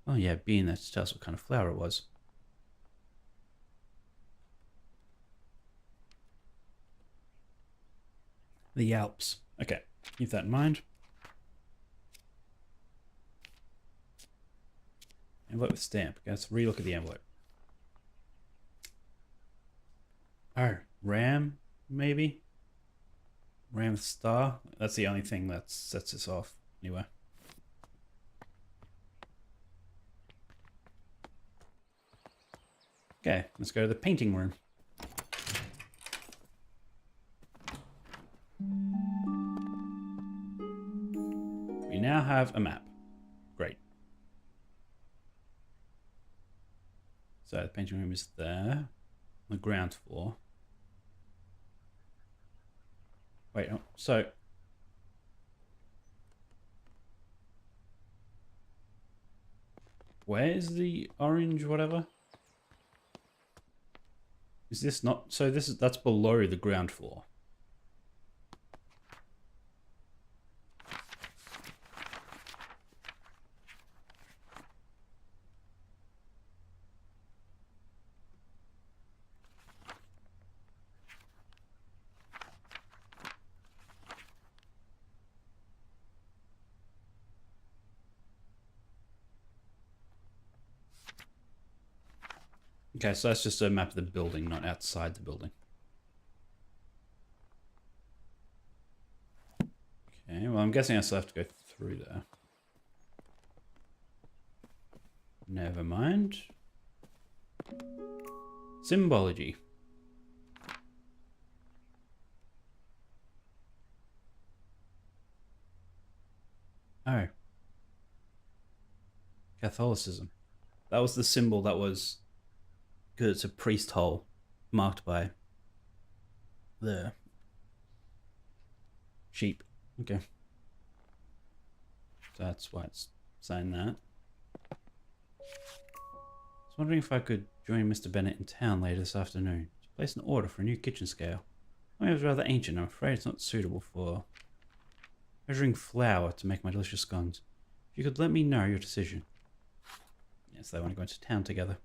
Oh yeah, being there to tell us what kind of flower it was. The Alps. Okay, keep that in mind. Envelope with stamp. Okay, let's relook at the envelope. Oh, Ram, maybe? Ram with star? That's the only thing that sets us off, anyway. Okay, let's go to the painting room. We now have a map. Great. So the painting room is there, on the ground floor. Wait, oh, so... Where's the orange whatever? Is this not... So that's below the ground floor. Okay, so that's just a map of the building, not outside the building. Okay, well I'm guessing I still have to go through there. Never mind. Symbology. Oh. Catholicism. That was the symbol that was... Because it's a priest hole marked by the sheep. Okay. So that's why it's saying that. I was wondering if I could join Mr. Bennett in town later this afternoon to place an order for a new kitchen scale. Mine was rather ancient. I'm afraid it's not suitable for measuring flour to make my delicious scones. If you could let me know your decision. Yes, they want to go into town together.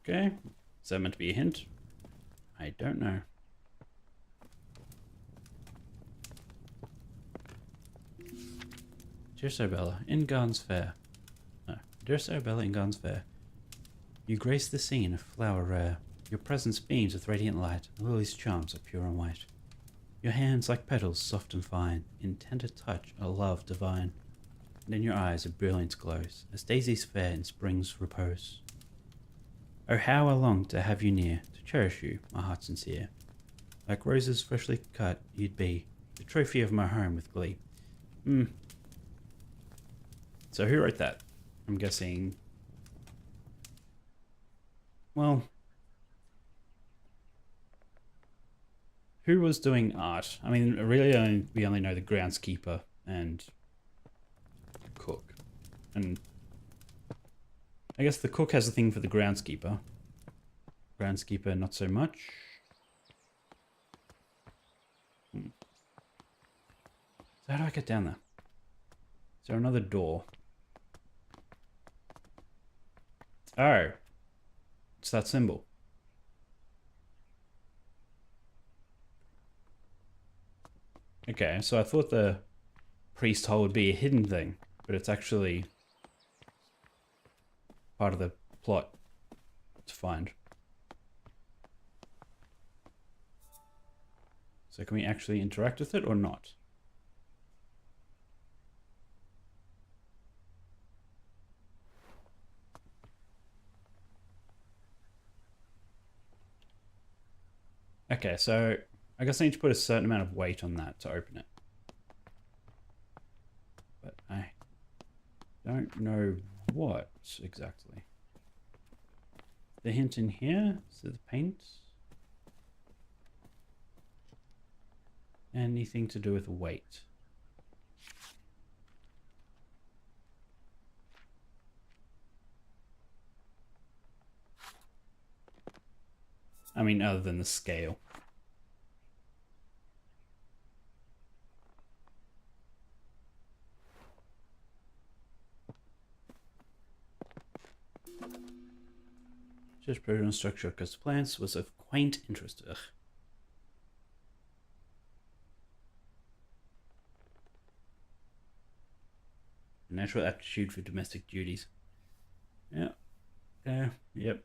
Okay. Is that meant to be a hint? I don't know. Dear Sobella, in Garden's Fair. No. Dear Sobella, in Garden's Fair. You grace the scene, a flower rare. Your presence beams with radiant light. The lily's charms are pure and white. Your hands like petals, soft and fine. In tender touch, a love divine. And in your eyes a brilliance glows, as daisies fair in spring's repose. Oh, how I long to have you near, to cherish you, my heart sincere. Like roses freshly cut, you'd be the trophy of my home with glee. So who wrote that? I'm guessing... Well... Who was doing art? I mean, really we only know the groundskeeper and cook. And... I guess the cook has a thing for the groundskeeper. Groundskeeper, not so much. So how do I get down there? Is there another door? Oh. It's that symbol. Okay, so I thought the priest hole would be a hidden thing, but it's actually... part of the plot to find. So can we actually interact with it or not? Okay, so I guess I need to put a certain amount of weight on that to open it. But I don't know what exactly. The hint in here, so the paint. Anything to do with weight. I mean, other than the scale. Just program structure because the plants was of quaint interest. Ugh. A natural aptitude for domestic duties. Yeah. Yep.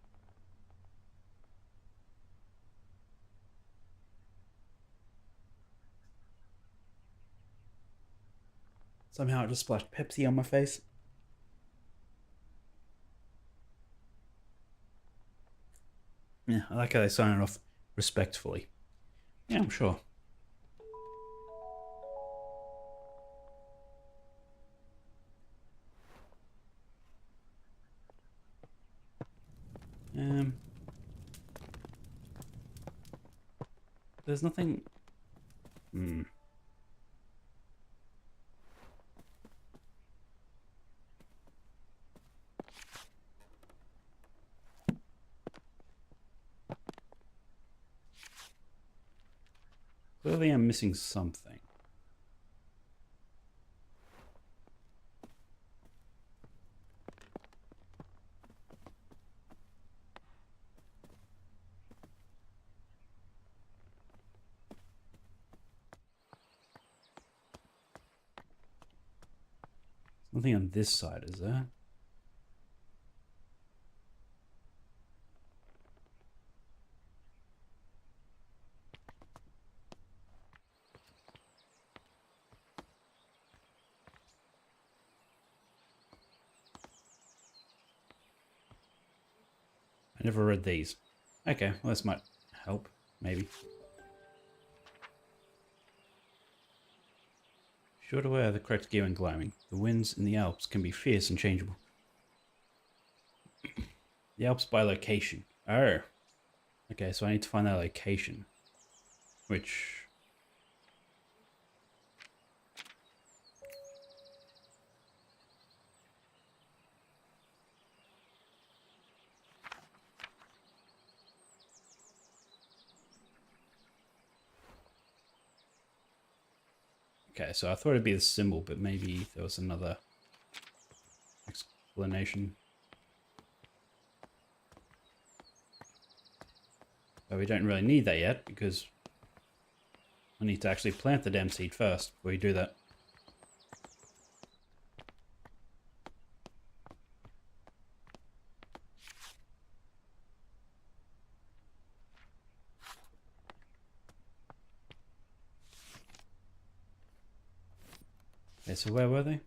Somehow it just splashed Pepsi on my face. Yeah, I like how they sign it off respectfully. Yeah, I'm sure. There's nothing. Hmm. Clearly, I'm missing something. Nothing on this side, is there? I never read these. Okay, well, this might help, maybe. Sure to wear the correct gear when climbing. The winds in the Alps can be fierce and changeable. The Alps by location. Oh. Okay, so I need to find that location. Which... Okay, so I thought it'd be the symbol, but maybe there was another explanation. But we don't really need that yet, because I need to actually plant the damn seed first before we do that. Okay, so where were they?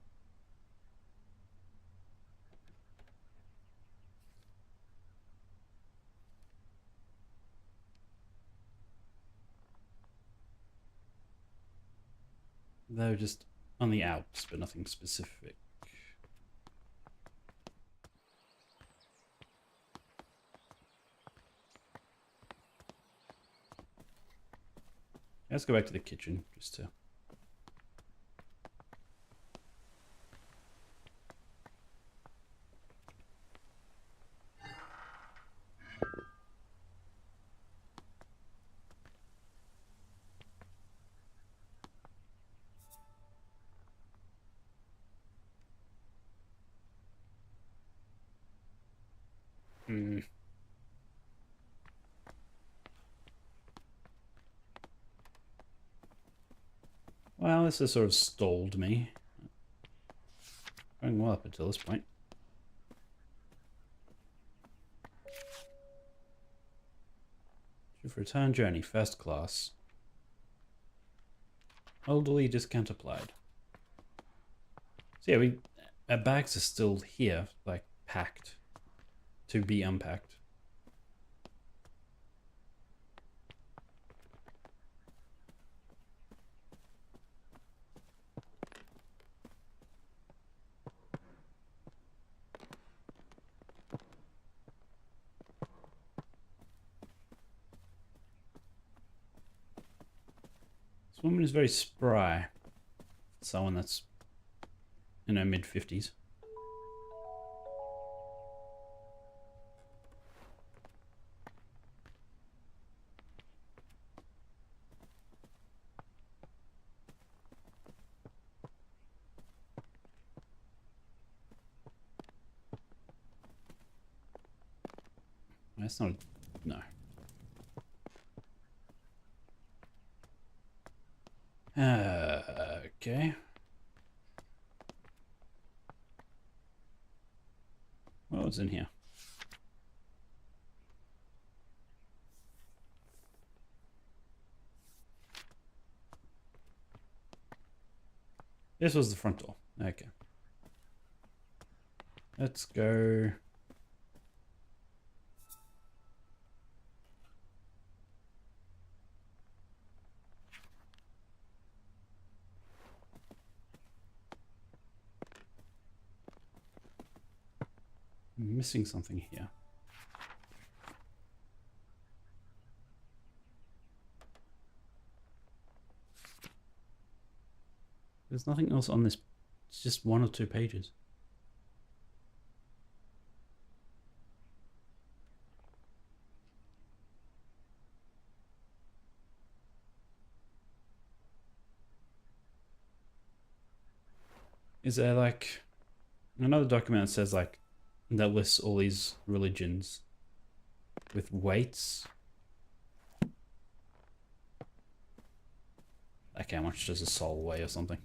They were just on the Alps, but nothing specific. Let's go back to the kitchen, just to... Well, this has sort of stalled me. Going well up until this point. Should return journey, first class. Elderly discount applied. So yeah, our bags are still here, like packed, to be unpacked. This woman is very spry. Someone that's in her mid-50s. That's not... no. Okay. What's in here? This was the front door. Okay. Let's go. I'm missing something here. There's nothing else on this. It's just 1 or 2 pages. Is there like another document that says like that lists all these religions with weights? Like how much does a soul weigh or something?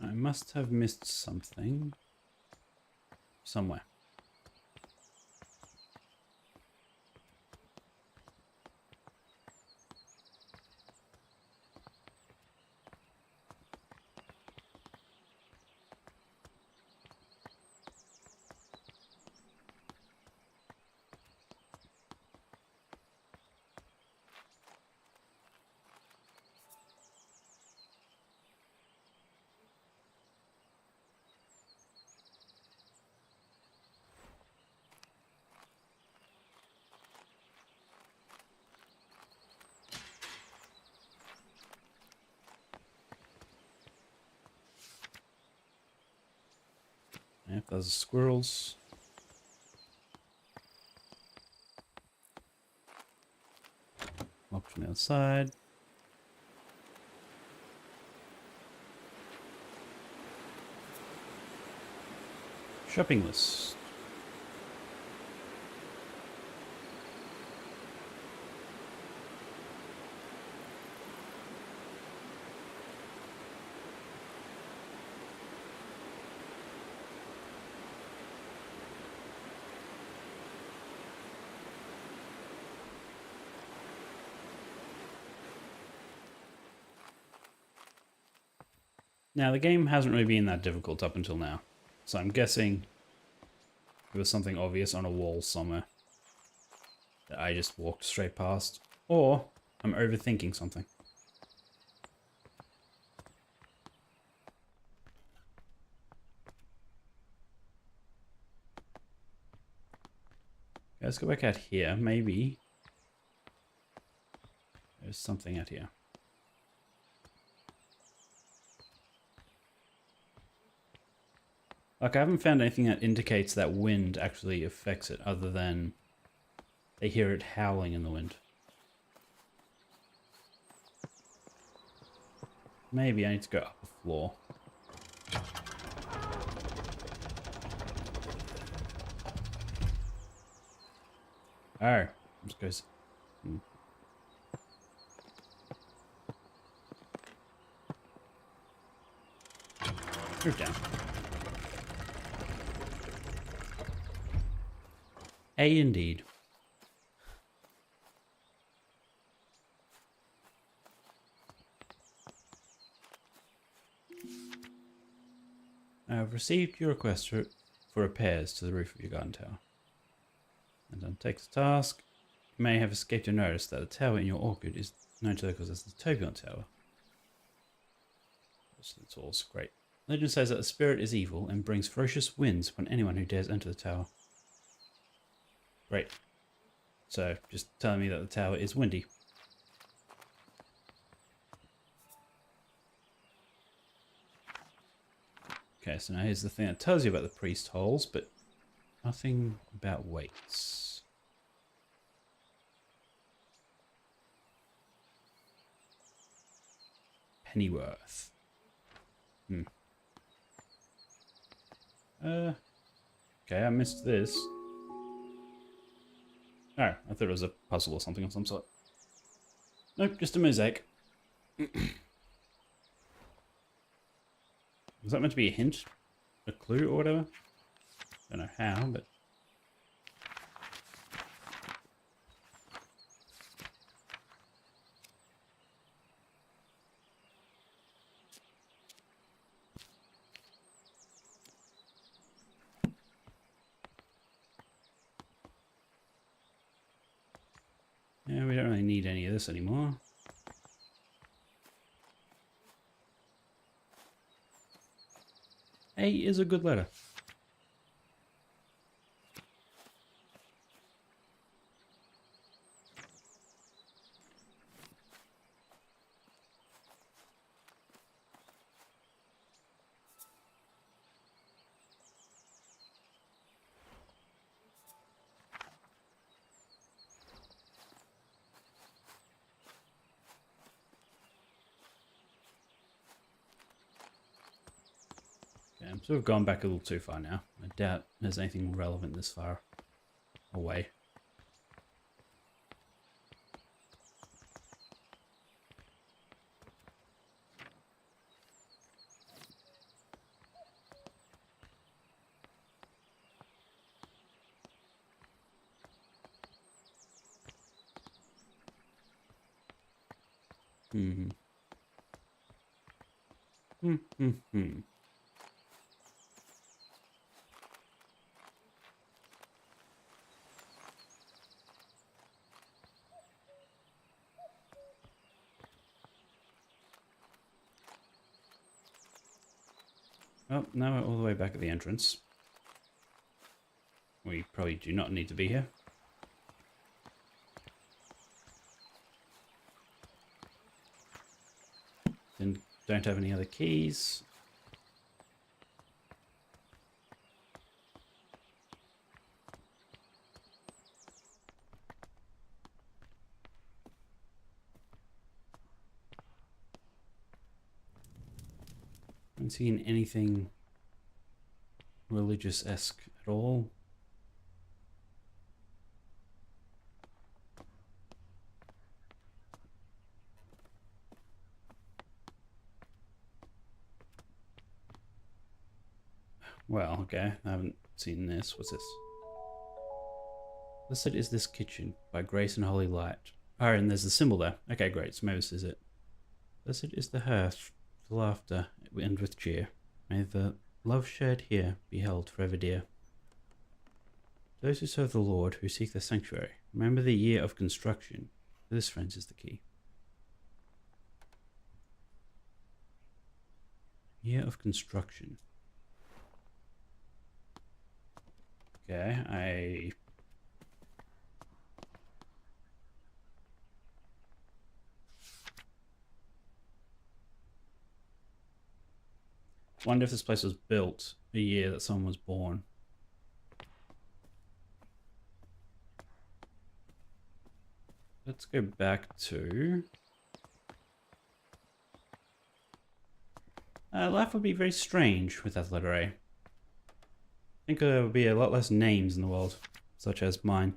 I must have missed something somewhere. Yep, those are squirrels. Locked from the outside. Shopping list. Now, the game hasn't really been that difficult up until now, so I'm guessing there was something obvious on a wall somewhere that I just walked straight past, or I'm overthinking something. Okay, let's go back out here. Maybe there's something out here. Like, I haven't found anything that indicates that wind actually affects it, other than they hear it howling in the wind. Maybe I need to go up a floor. Oh, just goes. Move down. A indeed. I've received your request for repairs to the roof of your garden tower. And undertakes the task. You may have escaped your notice that the tower in your orchard is known to locals as the Turbulent Tower. That's also great. Legend says that the spirit is evil and brings ferocious winds upon anyone who dares enter the tower. Great. So, just telling me that the tower is windy. Okay, so now here's the thing that tells you about the priest holes, but nothing about weights. pennyworth. Okay, I missed this. Oh, I thought it was a puzzle or something of some sort. Nope, just a mosaic. Was that meant to be a hint? A clue or whatever? Don't know how, but... Yeah, we don't really need any of this anymore. A is a good letter. Okay, I'm sort of gone back a little too far now. I doubt there's anything relevant this far away. Hmm. Well, now we're all the way back at the entrance. We probably do not need to be here. Then don't have any other keys. Haven't seen anything religious-esque at all. Well, okay, I haven't seen this. What's this? Blessed is this kitchen, by grace and holy light. Oh, and there's the symbol there. Okay, great, so maybe this is it. Blessed is the hearth, the laughter, and with cheer. May the love shared here be held forever dear. Those who serve the Lord, who seek the sanctuary, remember the year of construction. This, friends, is the key. Year of construction. Okay, I wonder if this place was built the year that someone was born. Let's go back to... life would be very strange with that letter A. I think there would be a lot less names in the world, such as mine.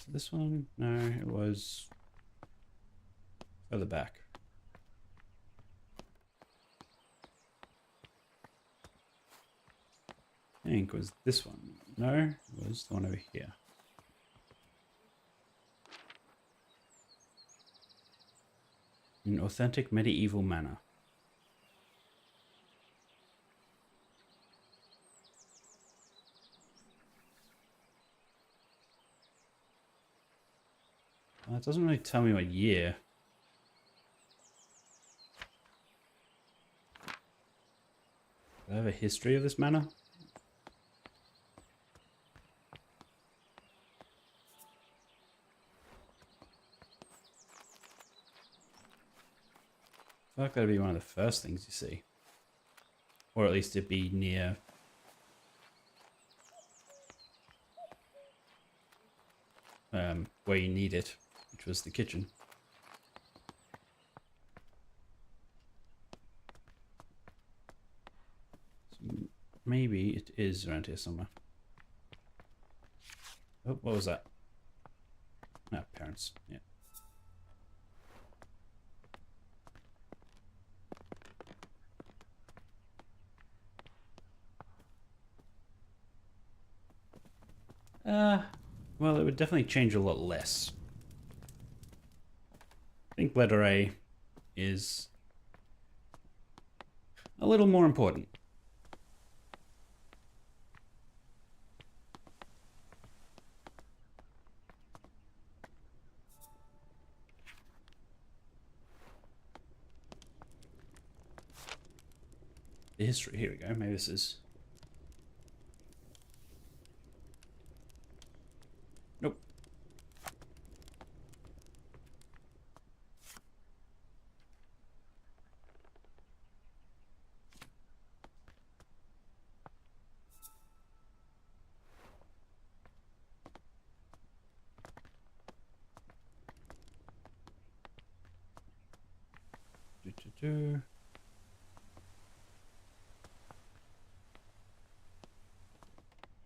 This one? No, it was further back. I think it was this one. No, it was the one over here. An authentic medieval manor. Well, it doesn't really tell me what year. Do I have a history of this manor? I feel like that'd be one of the first things you see. Or at least it'd be near where you need it. which was the kitchen. So maybe it is around here somewhere. Oh, what was that? No, parents. Yeah. Well, it would definitely change a lot less. I think letter A is a little more important. The history, here we go. Maybe this is... Nope.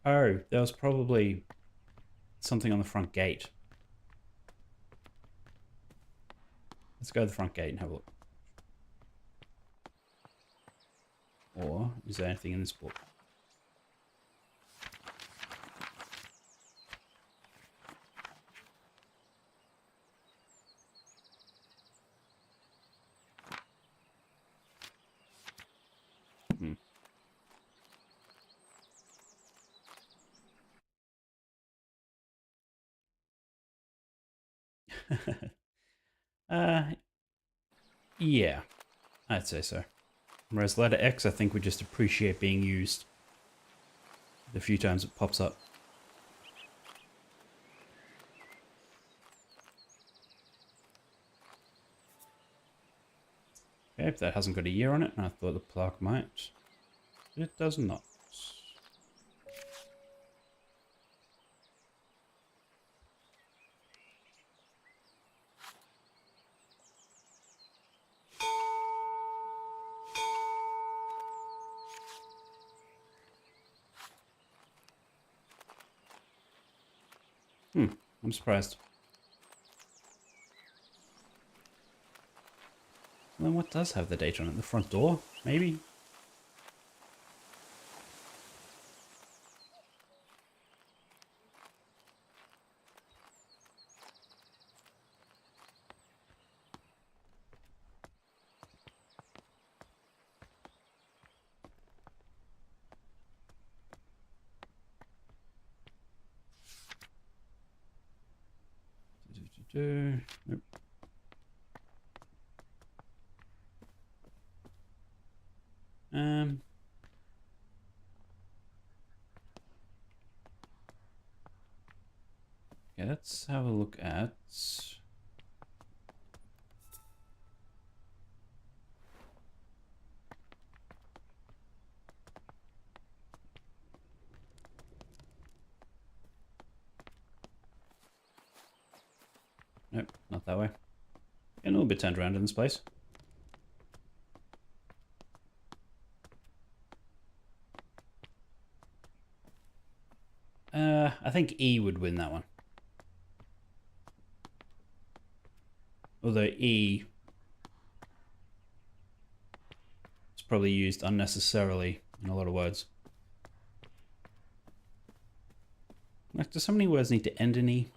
Oh, there was probably something on the front gate. Let's go to the front gate and have a look. Or is there anything in this book? Hmm. uh, yeah, I'd say so. Whereas letter X, I think, would just appreciate being used the few times it pops up. Okay, if that hasn't got a year on it, and I thought the plaque might. It does not. I'm surprised. Well, then what does have the date on it? The front door, maybe? Nope. Okay, let's have a look at... Nope, not that way. Getting a little bit turned around in this place. I think E would win that one. Although E is probably used unnecessarily in a lot of words. Like, do so many words need to end in E?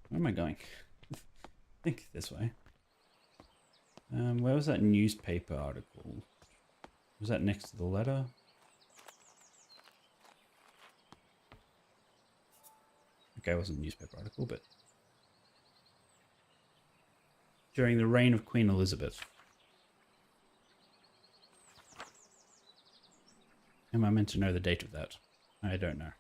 Where am I going? I think this way. Where was that newspaper article? Was that next to the letter? Okay, it wasn't a newspaper article, but... During the reign of Queen Elizabeth. Am I meant to know the date of that? I don't know.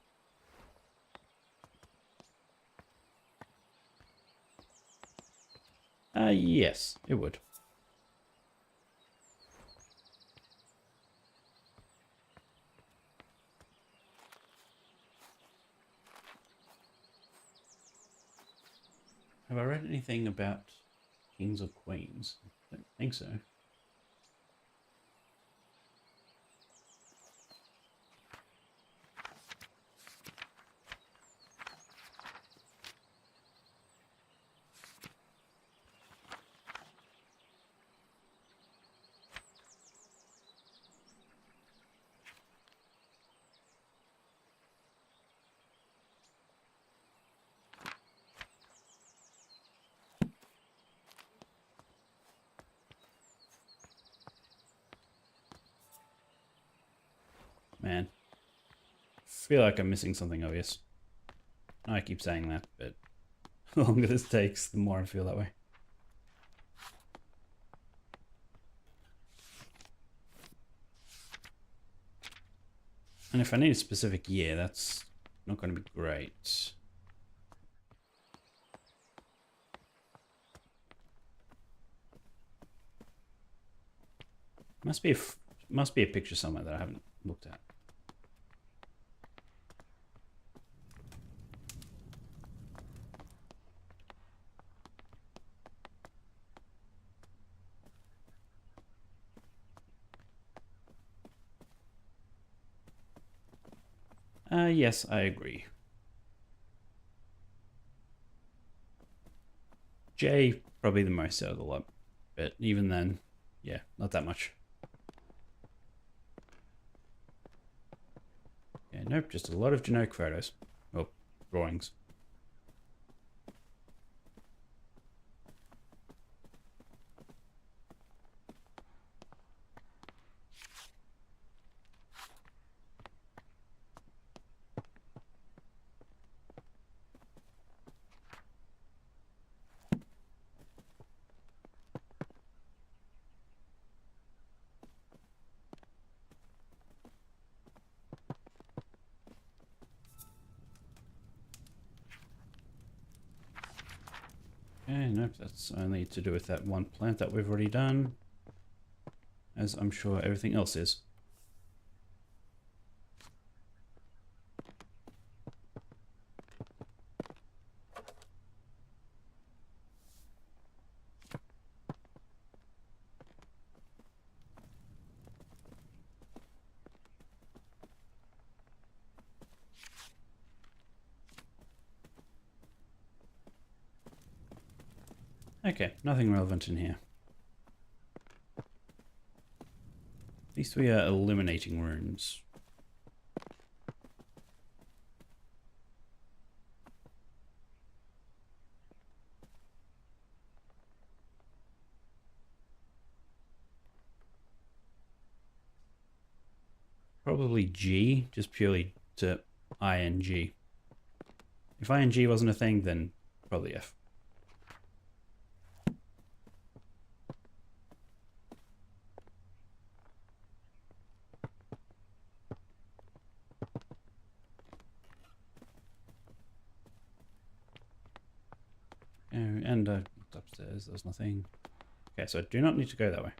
Yes, it would. I read anything about kings or queens? I don't think so. Man, I feel like I'm missing something obvious. I keep saying that, but the longer this takes, the more I feel that way. And if I need a specific year, that's not going to be great. Must be a picture somewhere that I haven't looked at. Yes, I agree. J, probably the most out of the lot. But even then, yeah, not that much. Yeah, nope, just a lot of generic photos. Or drawings. Okay, nope, that's only to do with that one plant that we've already done. As I'm sure everything else is. Okay, nothing relevant in here. At least we are eliminating runes. Probably G, just purely to ING. If ING wasn't a thing, then probably F. Oh, and upstairs, there's nothing. Okay, so I do not need to go that way.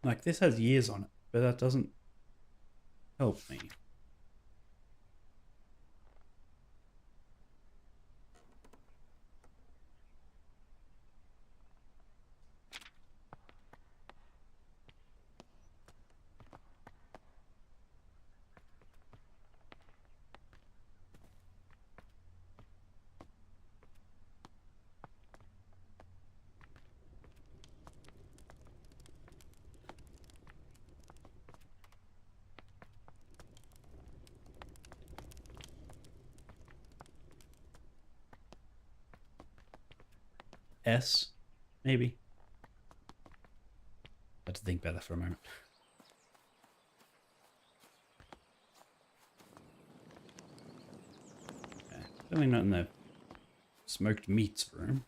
Like, this has years on it, but that doesn't help me. S, maybe. I had to think about that for a moment. Okay, certainly not in the smoked meats room.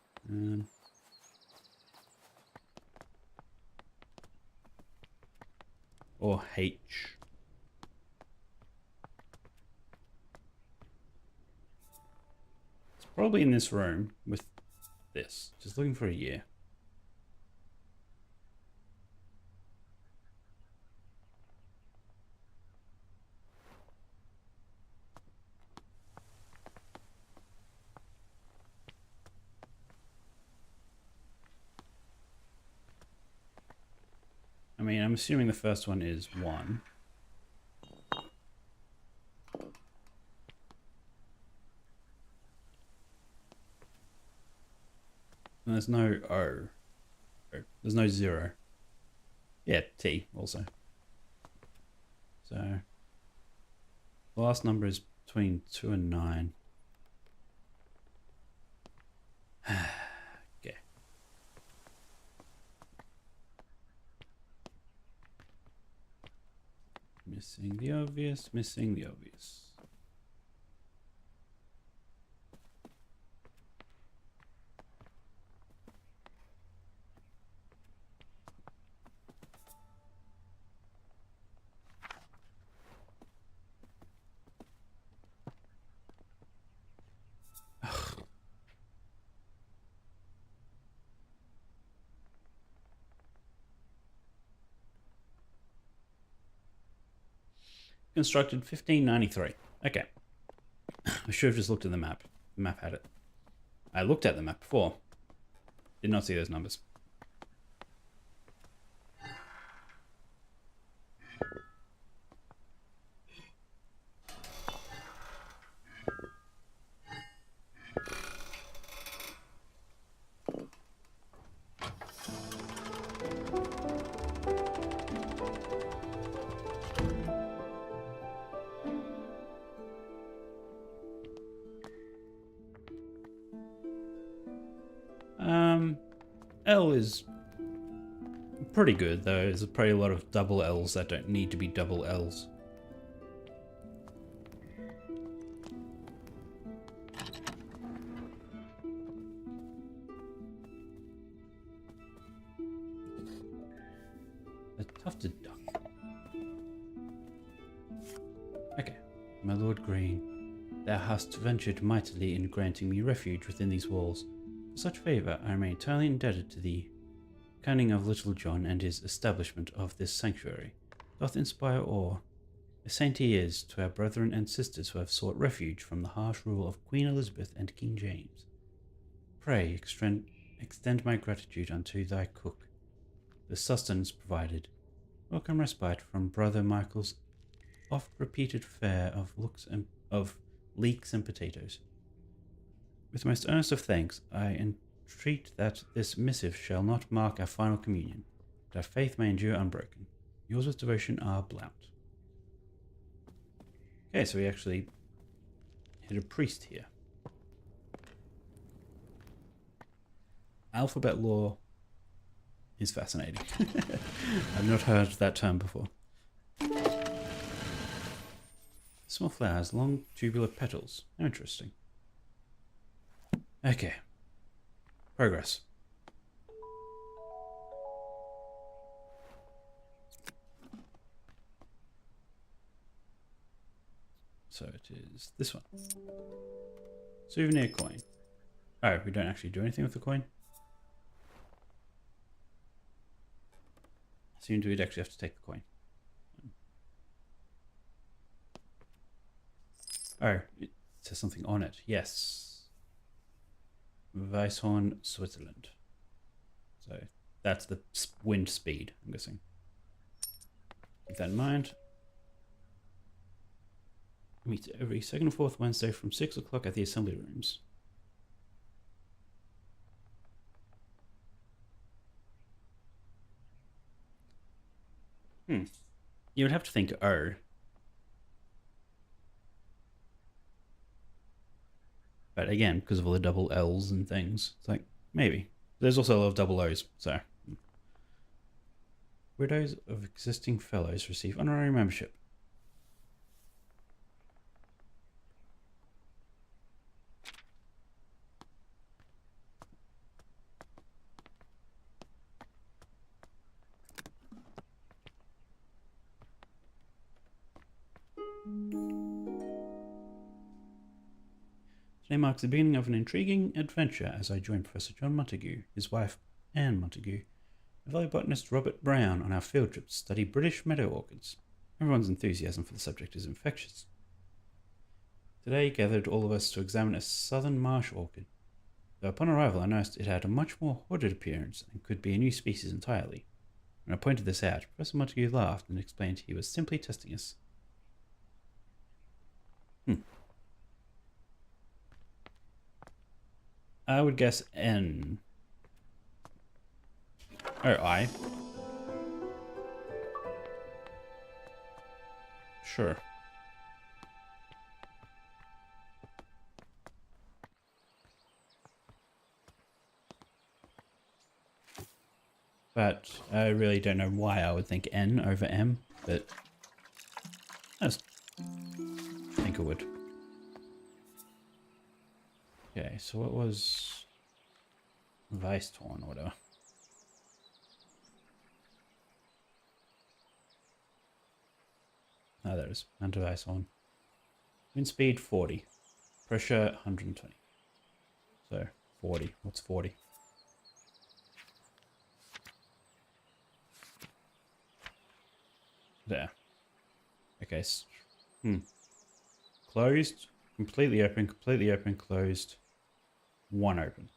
Or H. probably in this room with this. Just looking for a year. I mean, I'm assuming the first one is 1. And there's no O. There's no 0. Yeah, T also. So the last number is between 2 and 9. Okay. Missing the obvious, missing the obvious. Constructed 1593. Okay. I should have just looked at the map. The map had it. I looked at the map before. Did not see those numbers. L is pretty good, though. There's probably a lot of double L's that don't need to be double L's. A tufted duck. Okay. My Lord Green, thou hast ventured mightily in granting me refuge within these walls. For such favour I remain eternally indebted to thee. Cunning of Little John and his establishment of this sanctuary doth inspire awe. A saint he is to our brethren and sisters who have sought refuge from the harsh rule of Queen Elizabeth and King James. Pray extend my gratitude unto thy cook, the sustenance provided. Welcome respite from Brother Michael's oft-repeated fare of leeks and potatoes. With most earnest of thanks, I entreat that this missive shall not mark our final communion, that our faith may endure unbroken. Yours with devotion, R. Blount. Okay, so we actually hit a priest here. Alphabet law is fascinating. I've not heard that term before. Small flowers, long tubular petals. Interesting. Okay. Progress. So it is this one. Souvenir coin. Oh, we don't actually do anything with the coin? Assumed we'd actually have to take the coin. Oh, it says something on it. Yes. Weisshorn, Switzerland. So that's the wind speed, I'm guessing. Keep that in mind. Meet every second and fourth Wednesday from 6 o'clock at the assembly rooms. You would have to think O. But again, because of all the double L's and things, it's like, maybe. There's also a lot of double O's, so. Widows of existing fellows receive honorary membership. Today marks the beginning of an intriguing adventure as I join Professor John Montague, his wife Anne Montague, and fellow botanist Robert Brown on our field trip to study British meadow orchids. Everyone's enthusiasm for the subject is infectious. Today gathered all of us to examine a southern marsh orchid. Though upon arrival I noticed it had a much more hooded appearance and could be a new species entirely. When I pointed this out, Professor Montague laughed and explained he was simply testing us. I would guess N. Or I. Sure. But I really don't know why I would think N over M, but I just think it would. Okay, so what was Weisthorn or whatever? Oh, there it is. Hunter Weisthorn. Wind speed 40. Pressure 120. So 40. What's 40? There. Okay. Closed. Completely open, closed. One open.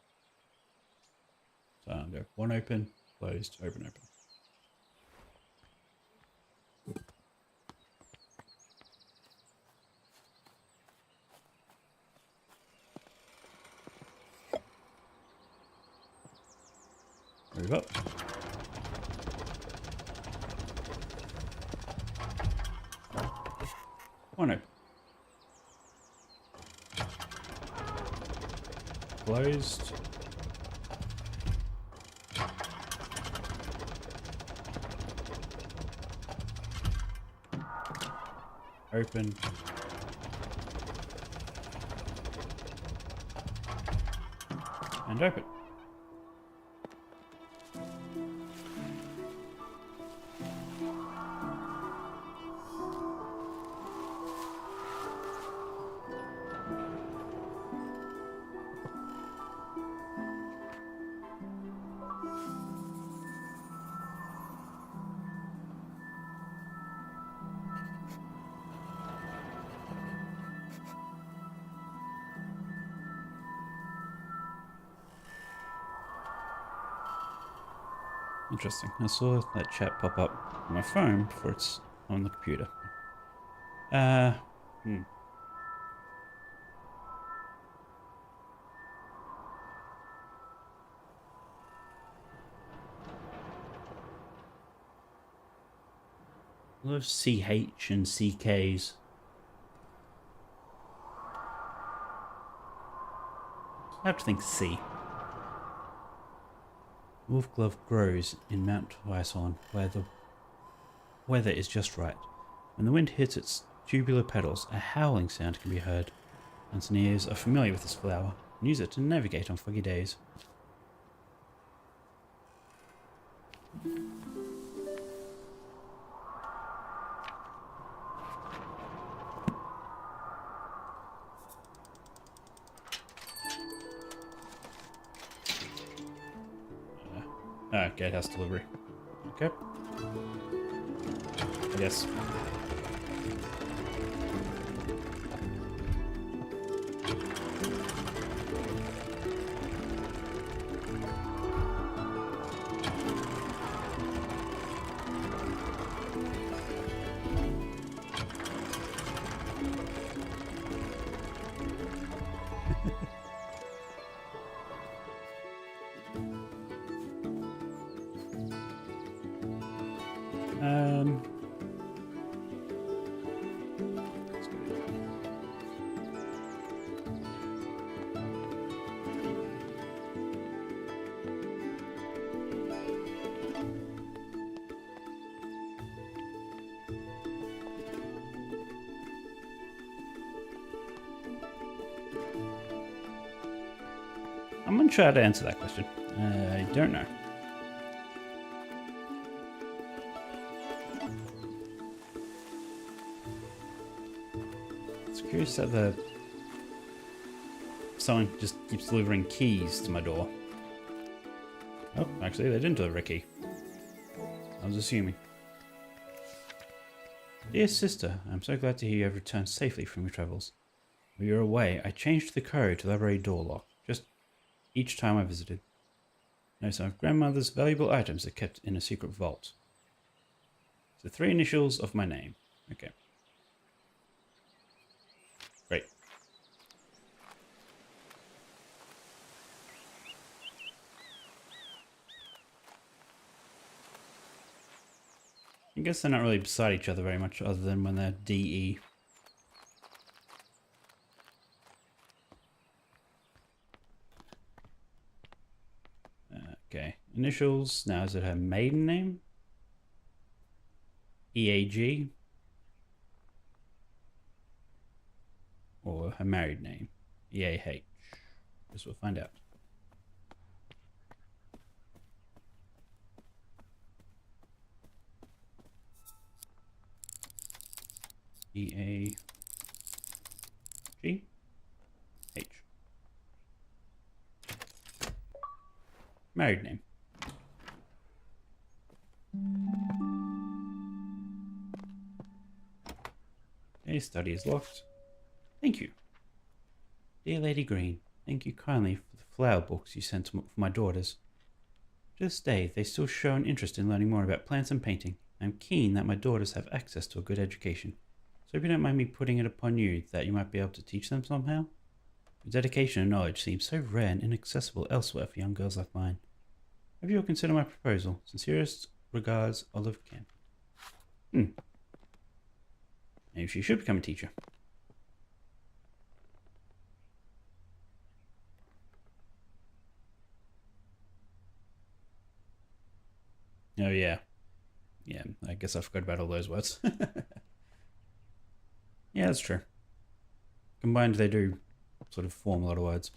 So I'll go one open, closed, open, open. Move up. One open. Closed. Open. And open. Interesting. I saw that chat pop up on my phone before it's on the computer. A lot of CH and CKs. I have to think C. Wolfglove grows in Mount Weisshorn, where the weather is just right. When the wind hits its tubular petals, a howling sound can be heard. Mountaineers are familiar with this flower and use it to navigate on foggy days. Gatehouse delivery. Okay. I guess. I'm going to try to answer that question. I don't know. It's curious that the someone just keeps delivering keys to my door. Oh, actually, they didn't deliver a key. I was assuming. Dear sister, I'm so glad to hear you have returned safely from your travels. While you were away, I changed the code to the library door lock, just each time I visited. Now some of grandmother's valuable items are kept in a secret vault. The 3 initials of my name. Okay. Great. I guess they're not really beside each other very much other than when they're DE. Okay. Initials. Now, is it her maiden name? EAG? Or her married name? EAH? Guess we'll find out. EAG? H. Married name. Okay, study is locked. Thank you. Dear Lady Green, thank you kindly for the flower books you sent for my daughters. To this day, they still show an interest in learning more about plants and painting. I am keen that my daughters have access to a good education. So if you don't mind me putting it upon you that you might be able to teach them somehow? Your dedication and knowledge seems so rare and inaccessible elsewhere for young girls like mine. Have you all considered my proposal? Sincerest regards, Olive Camp. Maybe she should become a teacher. Oh, yeah. Yeah, I guess I forgot about all those words. Yeah, that's true. Combined, they do sort of form a lot of words.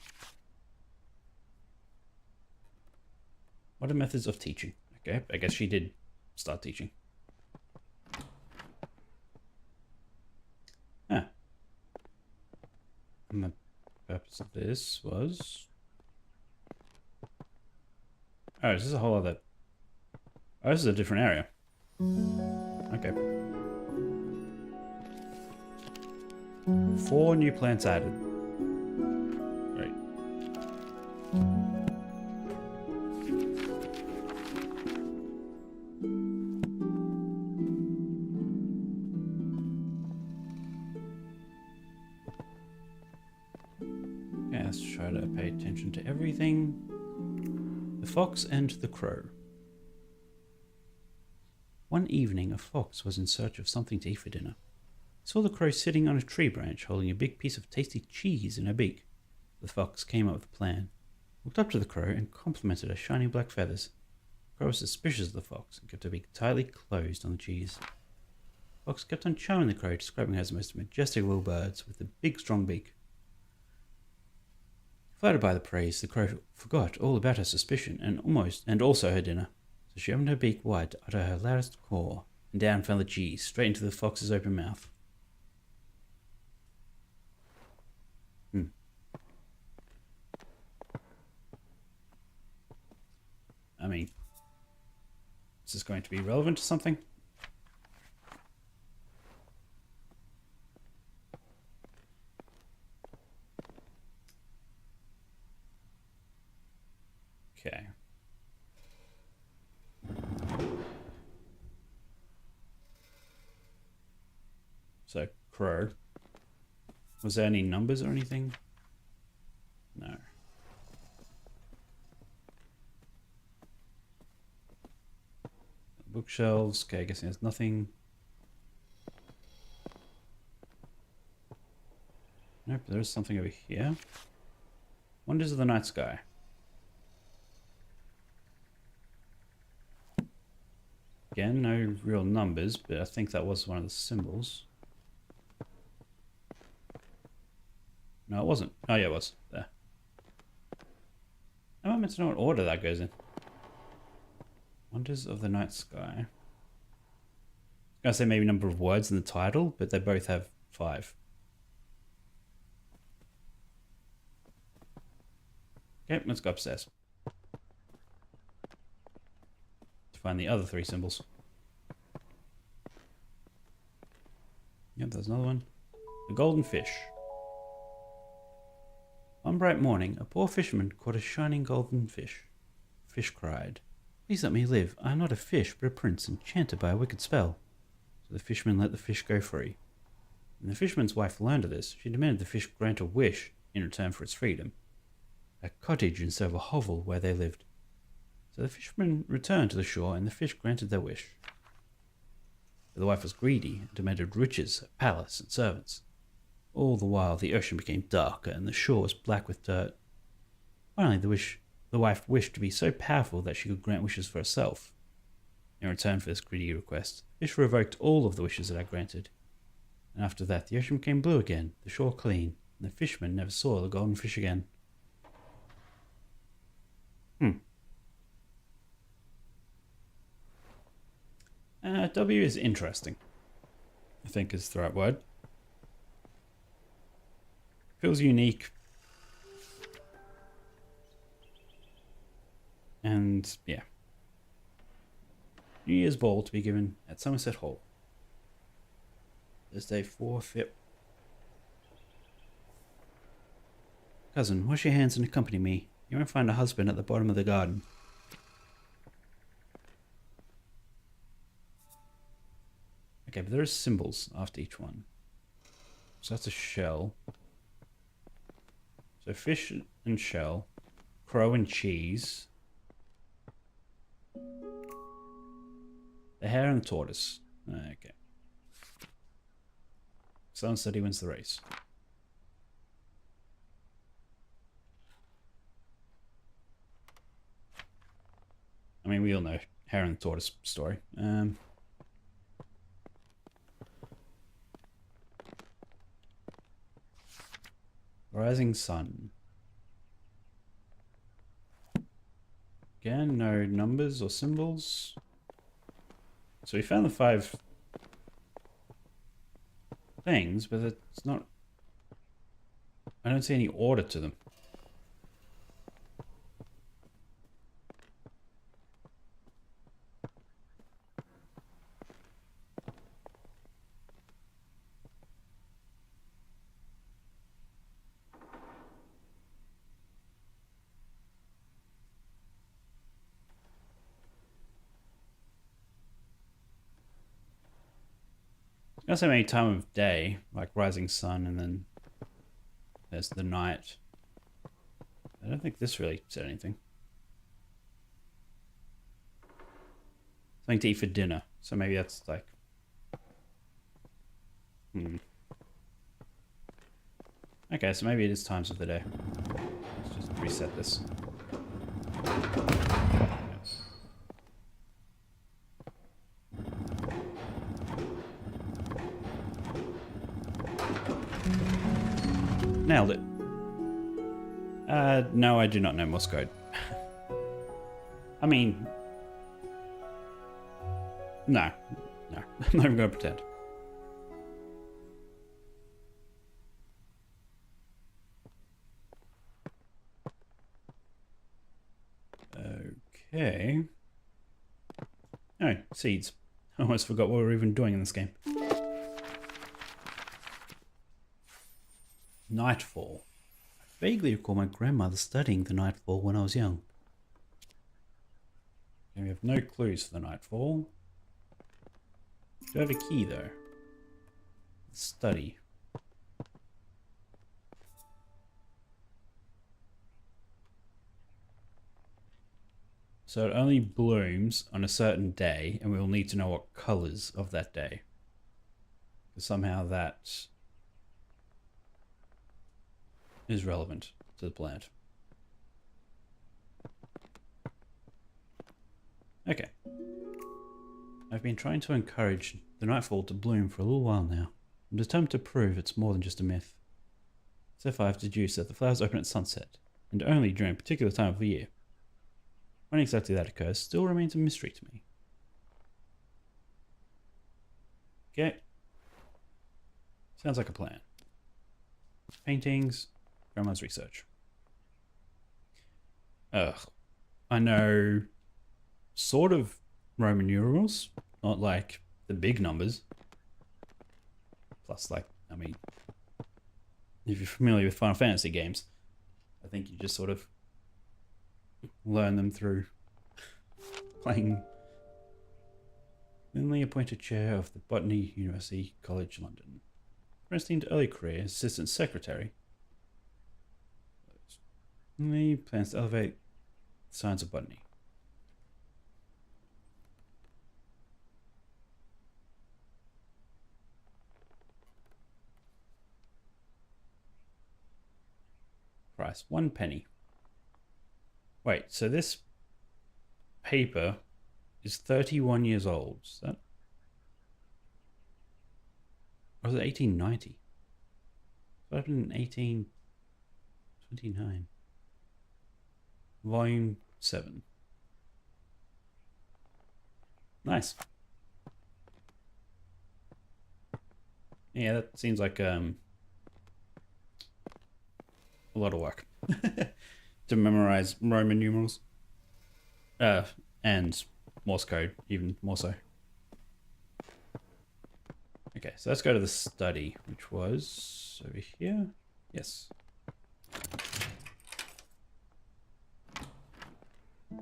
What are methods of teaching? Okay, I guess she did start teaching. Ah. And the purpose of this was... Oh, this is a whole other... Oh, this is a different area. Okay. 4 new plants added. Right. Okay, let's try to pay attention to everything. The Fox and the Crow. One evening, a fox was in search of something to eat for dinner. He saw the crow sitting on a tree branch holding a big piece of tasty cheese in her beak. The fox came up with a plan, walked up to the crow and complimented her shining black feathers. The crow was suspicious of the fox and kept her beak tightly closed on the cheese. The fox kept on charming the crow, describing her as the most majestic of little birds with a big strong beak. Flattered by the praise, the crow forgot all about her suspicion and also her dinner. So she opened her beak wide to utter her loudest caw, and down fell the cheese, straight into the fox's open mouth. I mean, is this going to be relevant to something? Okay. So, crow. Was there any numbers or anything? No. Bookshelves. Okay, I guess there's nothing. Nope, there's something over here. Wonders of the night sky. Again, no real numbers, but I think that was one of the symbols. No, it wasn't. Oh, yeah, it was. There. Am I meant to know what order that goes in? Wonders of the night sky. I was going to say maybe number of words in the title, but they both have 5. Okay, let's go upstairs. To find the other 3 symbols. Yep, there's another one. The golden fish. One bright morning, a poor fisherman caught a shining golden fish. The fish cried, "Please let me live. I am not a fish, but a prince enchanted by a wicked spell." So the fisherman let the fish go free. When the fisherman's wife learned of this, she demanded the fish grant a wish in return for its freedom. A cottage instead of a hovel where they lived. So the fisherman returned to the shore, and the fish granted their wish. But the wife was greedy and demanded riches, a palace, and servants. All the while the ocean became darker and the shore was black with dirt. Finally the wife wished to be so powerful that she could grant wishes for herself. In return for this greedy request, the fish revoked all of the wishes that I granted. And after that the ocean became blue again, the shore clean, and the fisherman never saw the golden fish again. W is interesting, I think is the right word. Feels unique. And, yeah. New Year's Ball to be given at Somerset Hall. Thursday 4th, yep. Cousin, wash your hands and accompany me. You won't find a husband at the bottom of the garden. Okay, but there are symbols after each one. So that's a shell. So fish and shell. Crow and cheese. The hare and the tortoise. Okay. Someone said he wins the race. I mean, we all know hare and the tortoise story. Rising sun. Again, no numbers or symbols. So we found the 5 things, but it's not... I don't see any order to them. I don't say any time of day, like rising sun, and then there's the night. I don't think this really said anything. Something to eat for dinner. So maybe that's like... Okay, so maybe it is times of the day. Let's just reset this. Nailed it. No, I do not know Morse code. I mean... No. I'm not even going to pretend. Okay. Oh, seeds. I almost forgot what we were even doing in this game. Nightfall. I vaguely recall my grandmother studying the Nightfall when I was young. Okay, we have no clues for the Nightfall. Do I have a key though? Study. So it only blooms on a certain day, and we will need to know what colors of that day. Because somehow that is relevant to the plant. Okay. I've been trying to encourage the Nightfall to bloom for a little while now. I'm determined to prove it's more than just a myth. So far I've deduced that the flowers open at sunset, and only during a particular time of the year. When exactly that occurs still remains a mystery to me. Okay. Sounds like a plan. Paintings, grandma's research. I know sort of Roman numerals, not like the big numbers. Plus, like, I mean, if you're familiar with Final Fantasy games, I think you just sort of learn them through playing. Newly appointed chair of the Botany University College London. Resting to early career as assistant secretary. He plans to elevate the science of botany. Price, 1 penny. Wait, so this paper is 31 years old. Is that? Or was it 1890? What happened in 1829? Volume 7. Nice. Yeah, that seems like a lot of work to memorize Roman numerals. And Morse code, even more so. Okay, so let's go to the study, which was over here. Yes. And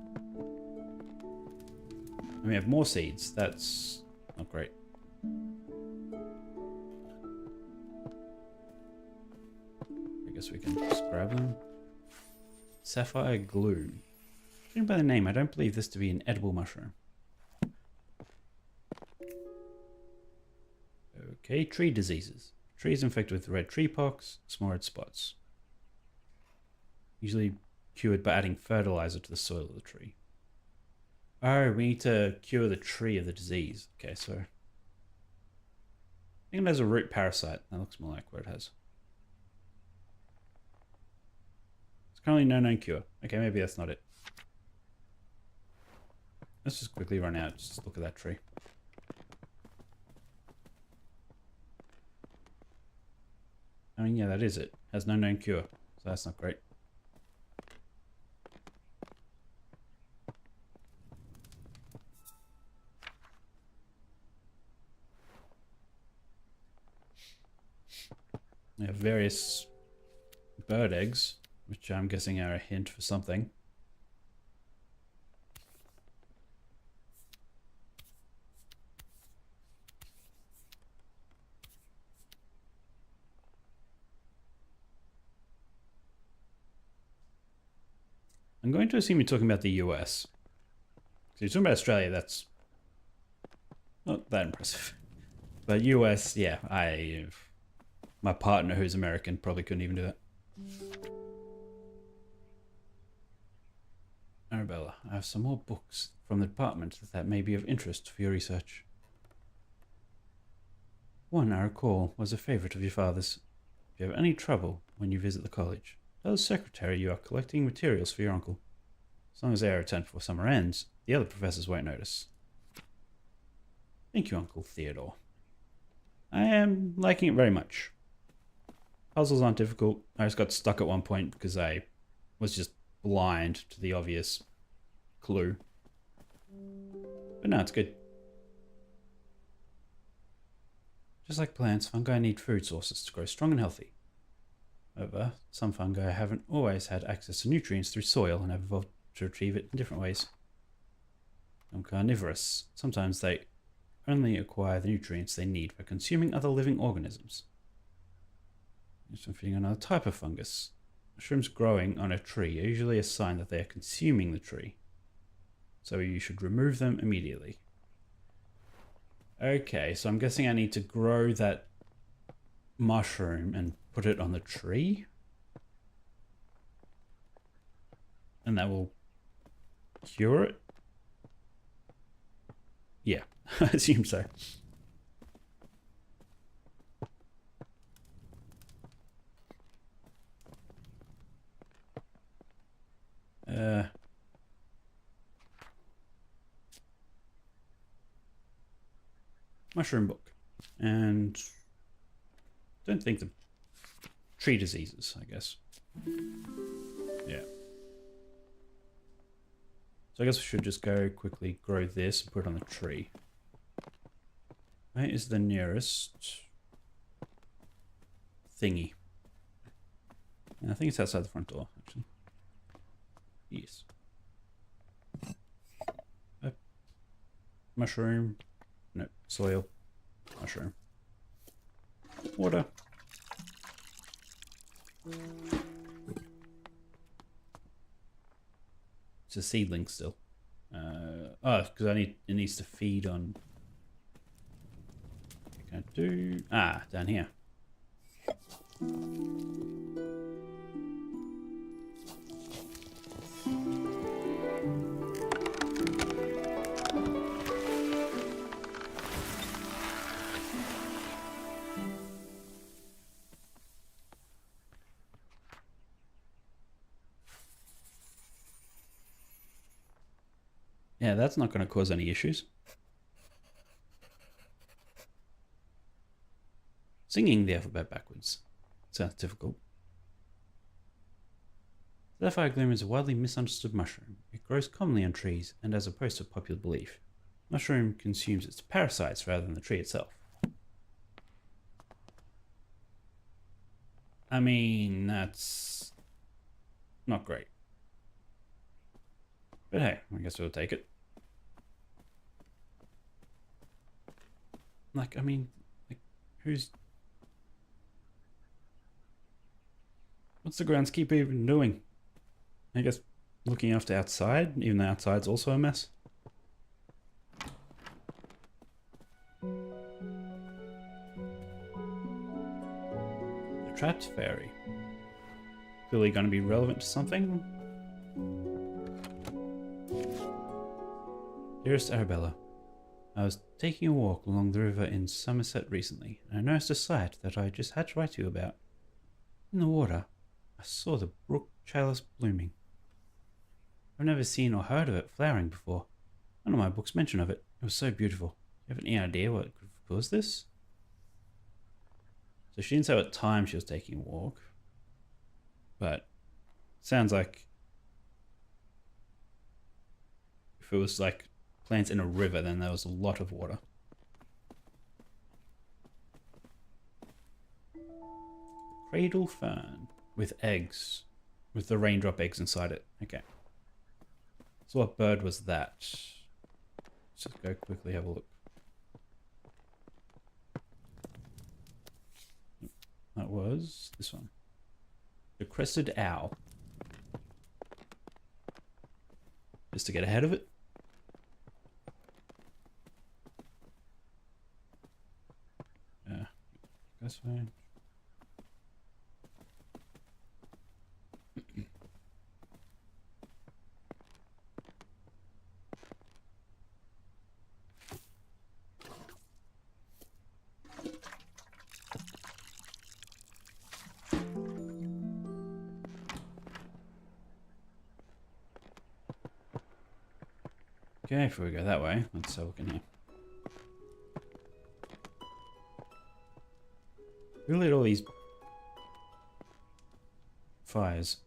we have more seeds. That's not great. I guess we can just grab them. Sapphire glue. Judging by the name, I don't believe this to be an edible mushroom. Okay, tree diseases. Trees infected with red tree pox, small red spots. Usually cured by adding fertilizer to the soil of the tree. Oh, we need to cure the tree of the disease. Okay, so I think it has a root parasite. That looks more like what it has. There's currently no known cure. Okay, maybe that's not it. Let's just quickly run out. Just look at that tree. I mean, yeah, that is it. Has no known cure. So that's not great. We have various bird eggs, which I'm guessing are a hint for something. I'm going to assume you're talking about the US. So you're talking about Australia, that's not that impressive. But US, yeah, my partner who's American probably couldn't even do that. Arabella, I have some more books from the department that may be of interest for your research. One, I recall, was a favorite of your father's. If you have any trouble when you visit the college, tell the secretary you are collecting materials for your uncle. As long as they are returned before summer ends, the other professors won't notice. Thank you, Uncle Theodore. I am liking it very much. Puzzles aren't difficult. I just got stuck at one point because I was just blind to the obvious clue. But no, it's good. Just like plants, fungi need food sources to grow strong and healthy. However, some fungi haven't always had access to nutrients through soil and have evolved to retrieve it in different ways. Some carnivorous. Sometimes they only acquire the nutrients they need by consuming other living organisms. Some feeding on another type of fungus. Mushrooms growing on a tree are usually a sign that they are consuming the tree. So you should remove them immediately. Okay, so I'm guessing I need to grow that mushroom and put it on the tree. And that will cure it? Yeah, I assume so. Mushroom book. And don't think the tree diseases, I guess. Yeah. So I guess we should just go quickly grow this and put it on the tree. Where is the nearest thingy? And I think it's outside the front door, actually. Yes. Mushroom. No, soil. Mushroom. Water. It's a seedling still. Oh, because it needs to feed on. What can I do? Ah, down here. Yeah, that's not going to cause any issues. Singing the alphabet backwards sounds difficult. Sapphire Gloom is a widely misunderstood mushroom. It grows commonly on trees, and as opposed to popular belief, mushroom consumes its parasites rather than the tree itself. I mean, that's not great. But hey, I guess we'll take it. Like, I mean, like, what's the groundskeeper even doing? I guess looking after outside, even though outside's also a mess. The trapped fairy. Clearly going to be relevant to something. Dearest Arabella, I was taking a walk along the river in Somerset recently, and I noticed a sight that I just had to write to you about. In the water, I saw the brook chalice blooming. I've never seen or heard of it flowering before. None of my books mention of it. It was so beautiful. Do you have any idea what could have caused this? So she didn't say what time she was taking a walk, but it sounds like if it was like plants in a river, then there was a lot of water. Cradle fern with eggs, with the raindrop eggs inside it. Okay. So what bird was that? Let's just go quickly have a look. That was this one. The crested owl. Just to get ahead of it. Yeah, that's fine. Okay, before we go that way, let's have a look in here. Who lit all these fires?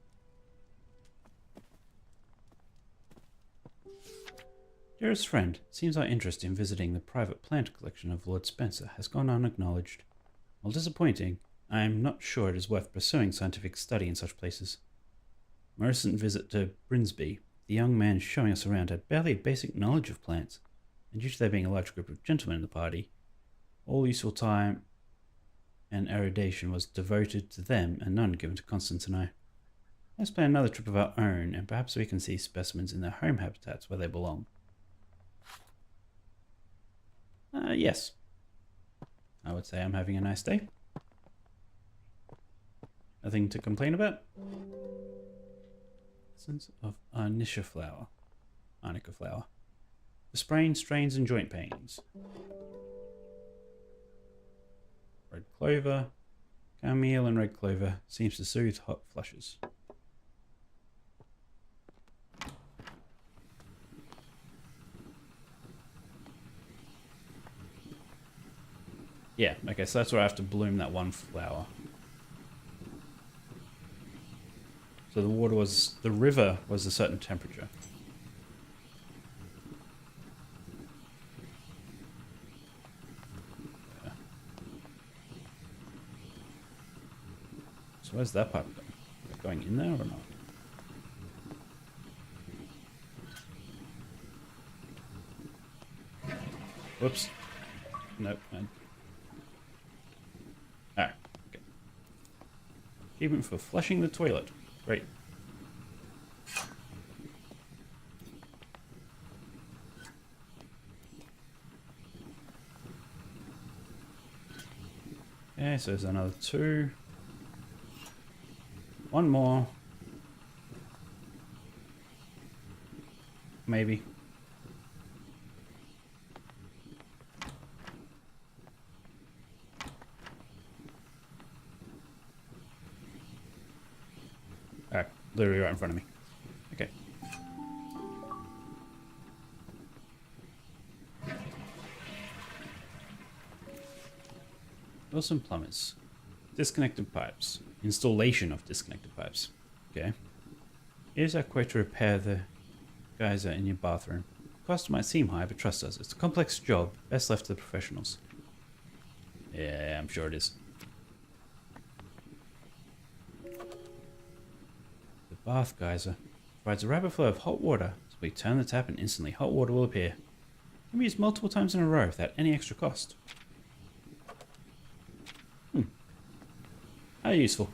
Dearest friend, seems our interest in visiting the private plant collection of Lord Spencer has gone unacknowledged. While disappointing, I am not sure it is worth pursuing scientific study in such places. My recent visit to Brinsby, the young man showing us around had barely a basic knowledge of plants, and due to there being a large group of gentlemen in the party, all useful time and erudition was devoted to them and none given to Constance and I. Let's plan another trip of our own, and perhaps we can see specimens in their home habitats where they belong. Yes. I would say I'm having a nice day. Nothing to complain about. Essence of arnica flower. For sprains, strains, and joint pains. Red clover. Chamomile and red clover seems to soothe hot flushes. Yeah, okay, so that's where I have to bloom that one flower. So the river was a certain temperature. So where's that pipe going? Is it going in there or not? Whoops. Nope. Alright. Okay. Achievement for flushing the toilet. Great. Okay, so there's another 2. One more. Maybe. Alright, literally right in front of me. Okay. Wilson plumbers. Disconnected pipes. Installation of disconnected pipes. Okay. Here's our quote to repair the geyser in your bathroom. Cost might seem high, but trust us, it's a complex job. Best left to the professionals. Yeah, I'm sure it is. The bath geyser provides a rapid flow of hot water. So we turn the tap and instantly hot water will appear. It can be used multiple times in a row without any extra cost. How useful.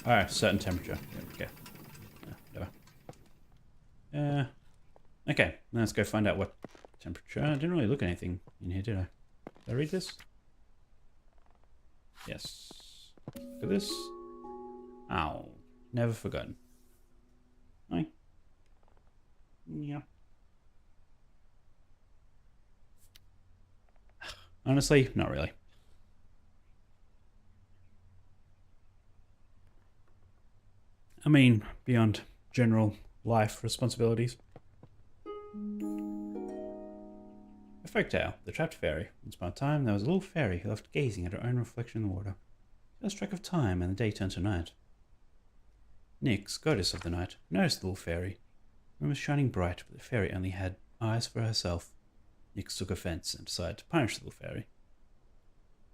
Alright, certain temperature. Okay. Okay, now let's go find out what temperature. I didn't really look at anything in here, did I? Did I read this? Yes. Look at this. Ow. Never forgotten. Hi. Yeah. Honestly, not really. I mean, beyond general life responsibilities. A folktale. The trapped fairy. Once upon a time, there was a little fairy who loved gazing at her own reflection in the water. She lost track of time, and the day turned to night. Nyx, goddess of the night, noticed the little fairy. The room was shining bright, but the fairy only had eyes for herself. Nyx took offense and decided to punish the little fairy.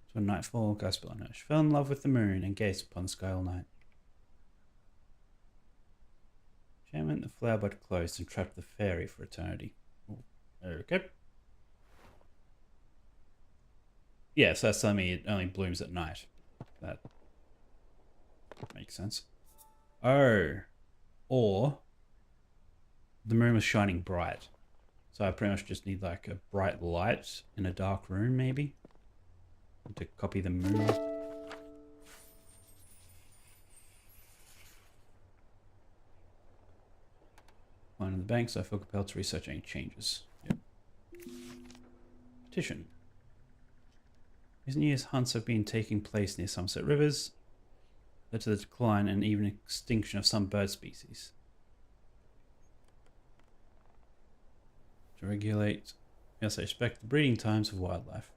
So when nightfall gasped on her, she fell in love with the moon and gazed upon the sky all night. Enchantment, the flower bud closed and trapped the fairy for eternity. Okay. Yeah, so that's telling me it only blooms at night. That makes sense. Oh. Or the moon was shining bright. So I pretty much just need like a bright light in a dark room, maybe? To copy the moon. Line in the bank, so I feel compelled to research any changes. Yep. Petition. Recent years, hunts have been taking place near Somerset rivers, led to the decline and even extinction of some bird species. To regulate, yes, I respect the breeding times of wildlife.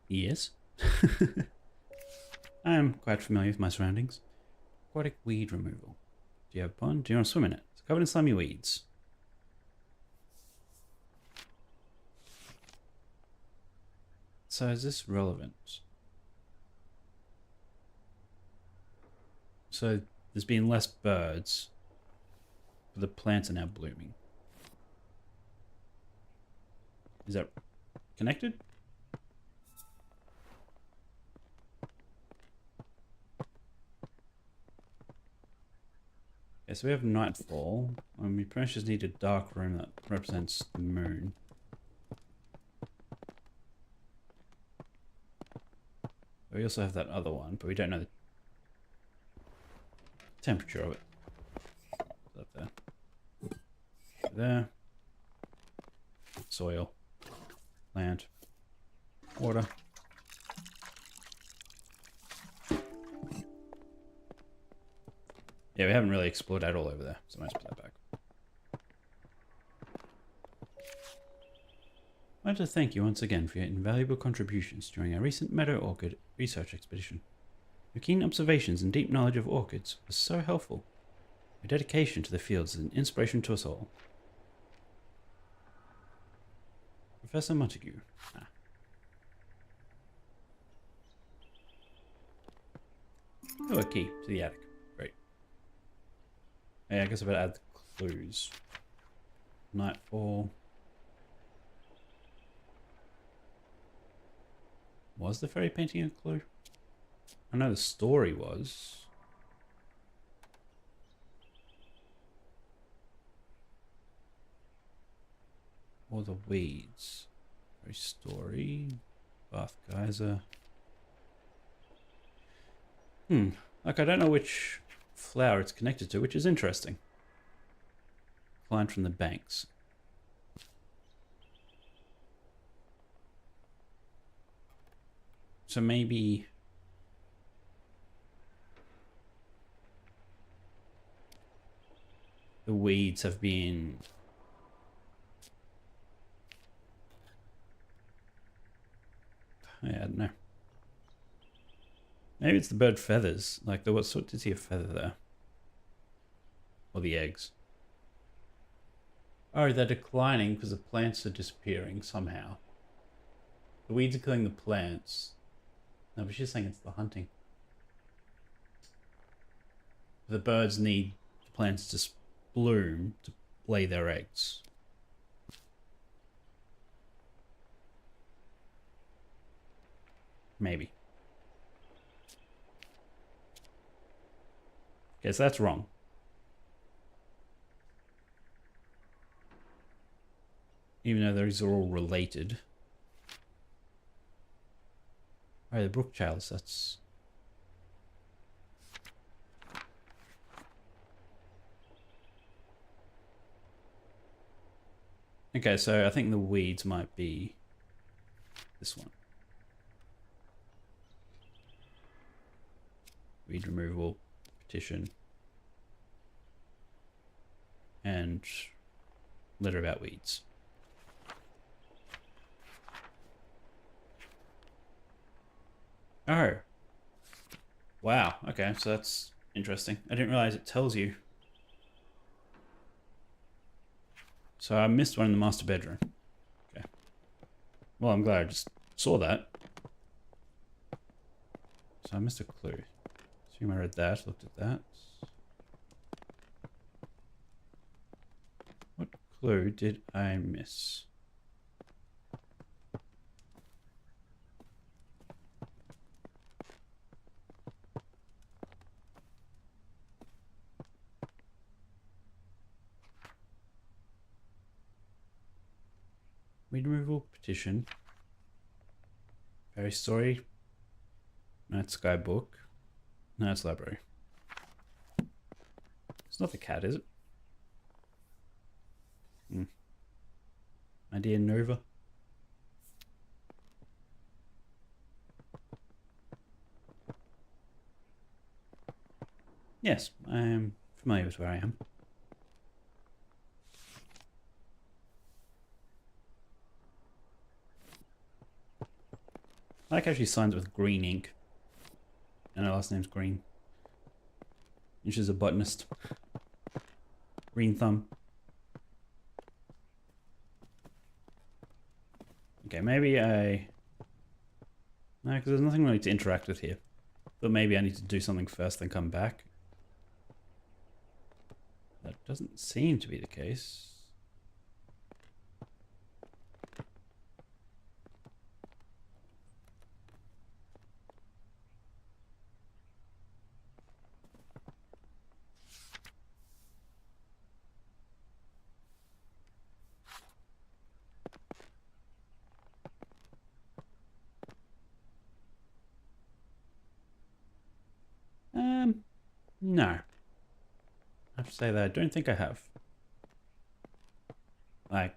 Yes. I am quite familiar with my surroundings. Aquatic weed removal. Do you have a pond? Do you want to swim in it? It's covered in slimy weeds. So is this relevant? So there's been less birds, but the plants are now blooming. Is that connected? Okay, so we have nightfall, and we pretty much just need a dark room that represents the moon. We also have that other one, but we don't know the temperature of it. Up there. There. Soil. Land. Water. Yeah, we haven't really explored that all over there, so let's put that back. I want to thank you once again for your invaluable contributions during our recent meadow orchid research expedition. Your keen observations and deep knowledge of orchids was so helpful. Your dedication to the fields is an inspiration to us all. Professor Montague. Ah. Oh, a key to the attic. Great. Yeah, I guess I better add the clues. Nightfall. Was the fairy painting a clue? I know the story was. Or the weeds. Fairy story. Bath geyser. Like, I don't know which flower it's connected to, which is interesting. Climbed from the banks. So maybe... the weeds have been... I don't know. Maybe it's the bird feathers. Like, there was sort of see a feather there. Or the eggs. Oh, they're declining because the plants are disappearing somehow. The weeds are killing the plants. No, but she's saying it's the hunting. The birds need the plants to bloom to lay their eggs. Maybe. Guess that's wrong. Even though these are all related. Oh, the brook childs, that's... Okay, so I think the weeds might be this one. Weed removal, petition, and letter about weeds. Oh. Wow, okay, so that's interesting. I didn't realize it tells you. So I missed one in the master bedroom. Okay. Well, I'm glad I just saw that. So I missed a clue. Assume I read that, looked at that. What clue did I miss? Weed removal, petition. Fairy story. Night sky book. No, it's library. It's not the cat, is it? My dear Nova. Yes, I am familiar with where I am. I like how she signs with green ink. And her last name's Green. And she's a botanist. Green thumb. Okay, maybe I... No, because there's nothing really to interact with here. But maybe I need to do something first, then come back. That doesn't seem to be the case. No. I have to say that I don't think I have. Like,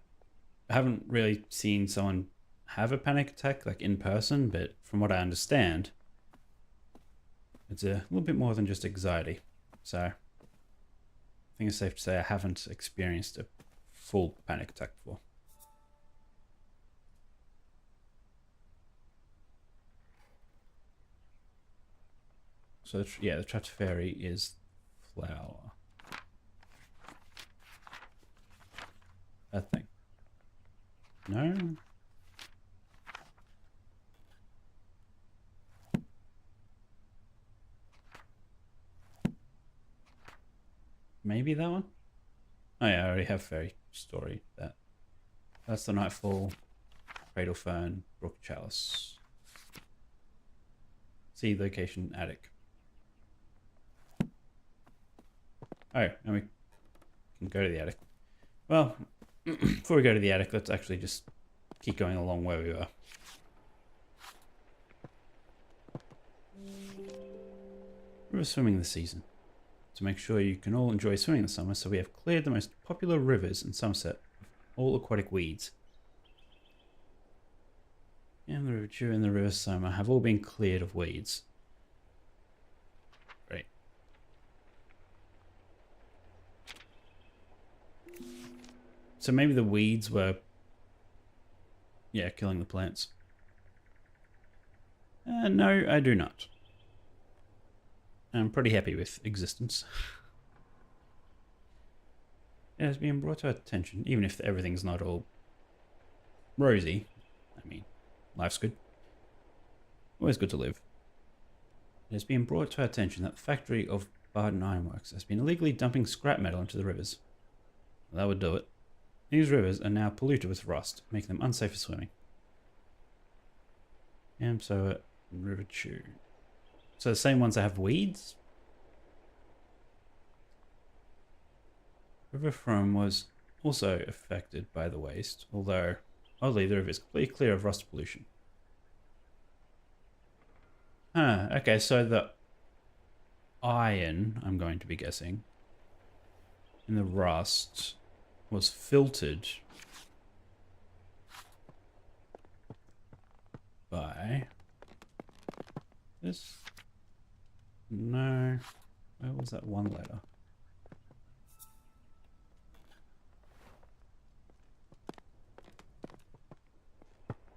I haven't really seen someone have a panic attack, like, in person, but from what I understand, it's a little bit more than just anxiety. So, think it's safe to say I haven't experienced a full panic attack before. So yeah, the trapped fairy is flower. That thing. No? Maybe that one? Oh yeah, I already have fairy story. That's the Nightfall, Cradle Fern, Brook Chalice. See location attic. Oh, and we can go to the attic. Well, before we go to the attic, let's actually just keep going along where we were. River swimming this season. To make sure you can all enjoy swimming this summer, so we have cleared the most popular rivers in Somerset of all aquatic weeds. And the River Chew and the River Soma have all been cleared of weeds. Great. So maybe the weeds were, yeah, killing the plants. No, I do not. I'm pretty happy with existence. It has been brought to our attention, even if everything's not all rosy. I mean, life's good. Always good to live. It has been brought to our attention that the factory of Botany Ironworks has been illegally dumping scrap metal into the rivers. Well, that would do it. These rivers are now polluted with rust, making them unsafe for swimming. And so, River Chew. So the same ones that have weeds? River Frome was also affected by the waste, although oddly the river is completely clear of rust pollution. Okay, so the iron, I'm going to be guessing, in the rust was filtered by this. No, where was that one letter?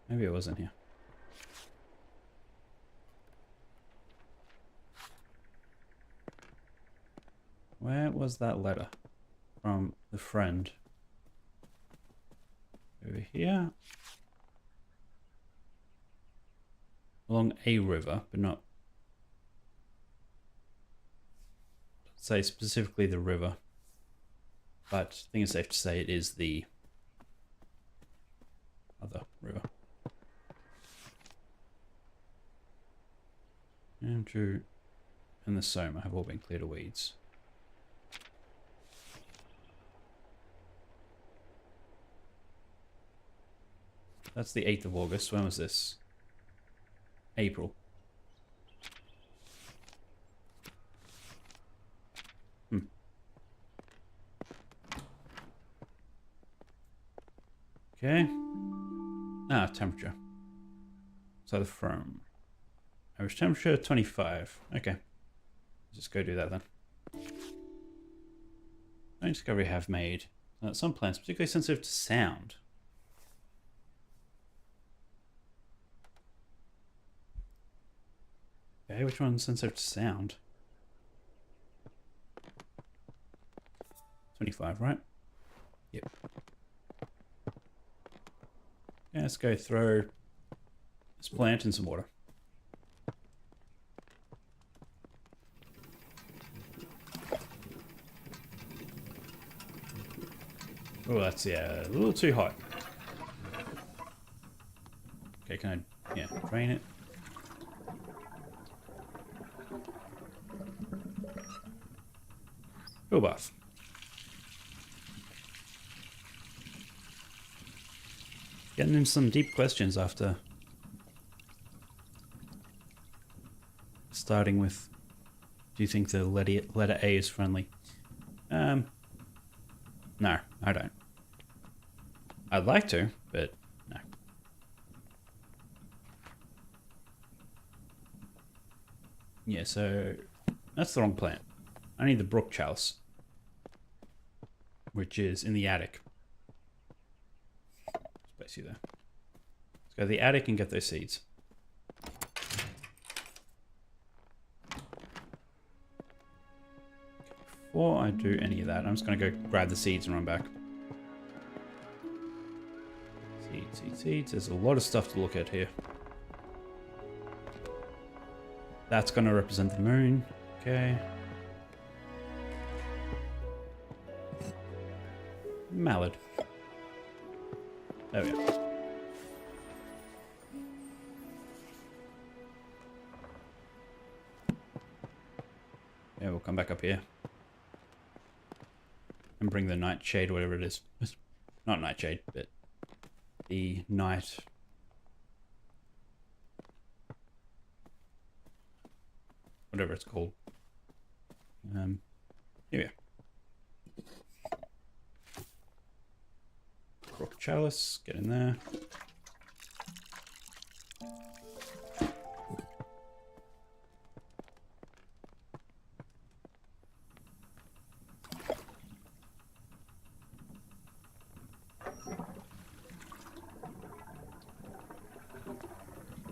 Maybe it wasn't here. Where was that letter from the friend? Over here. Along a river, but not, say specifically the river. But I think it's safe to say it is the other river. Andrew and the Soma have all been cleared of weeds. That's the 8th of August. When was this? April. Okay. Temperature. So the firm. Average temperature 25. Okay. Just go do that then. No discovery have made that some plants particularly sensitive to sound. Okay, which one's sensitive to sound? 25, right? Yep. Yeah, let's go throw this plant in some water. Oh, that's, yeah, a little too hot. Okay, can I, yeah, drain it? Go bath. Getting into some deep questions after starting with, do you think the letter A is friendly? No, I don't. I'd like to, but no. Yeah, so that's the wrong plant. I need the brook chalice. which is in the attic. Let's place you there. Let's go to the attic and get those seeds. Before I do any of that, I'm just going to go grab the seeds and run back. Seeds, seeds, seeds. There's a lot of stuff to look at here. That's going to represent the moon. Okay. Mallard. There we go. Yeah, we'll come back up here. And bring the nightshade, whatever it is. Not nightshade, but the night. Whatever it's called. Here we are. Crook chalice, get in there.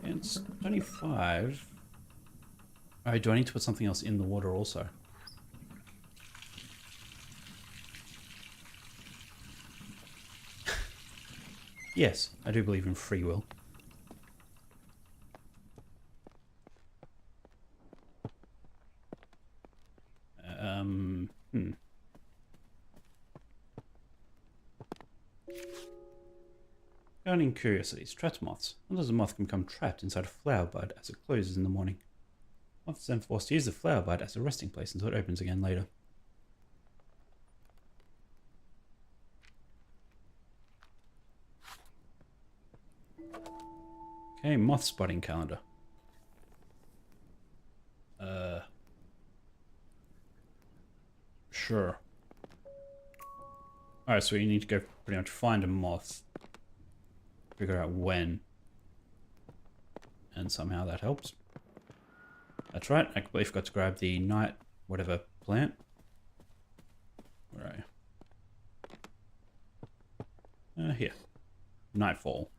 It's 25. Oh, do I need to put something else in the water also? Yes, I do believe in free will. Burning curiosities. Trapped moths. Sometimes a moth can become trapped inside a flower bud as it closes in the morning. Moths then forced to use the flower bud as a resting place until it opens again later. Okay, moth spotting calendar. Sure. Alright, so you need to go pretty much find a moth. Figure out when. And somehow that helps. That's right, I completely forgot to grab the night whatever plant. Where are you? Here. Nightfall.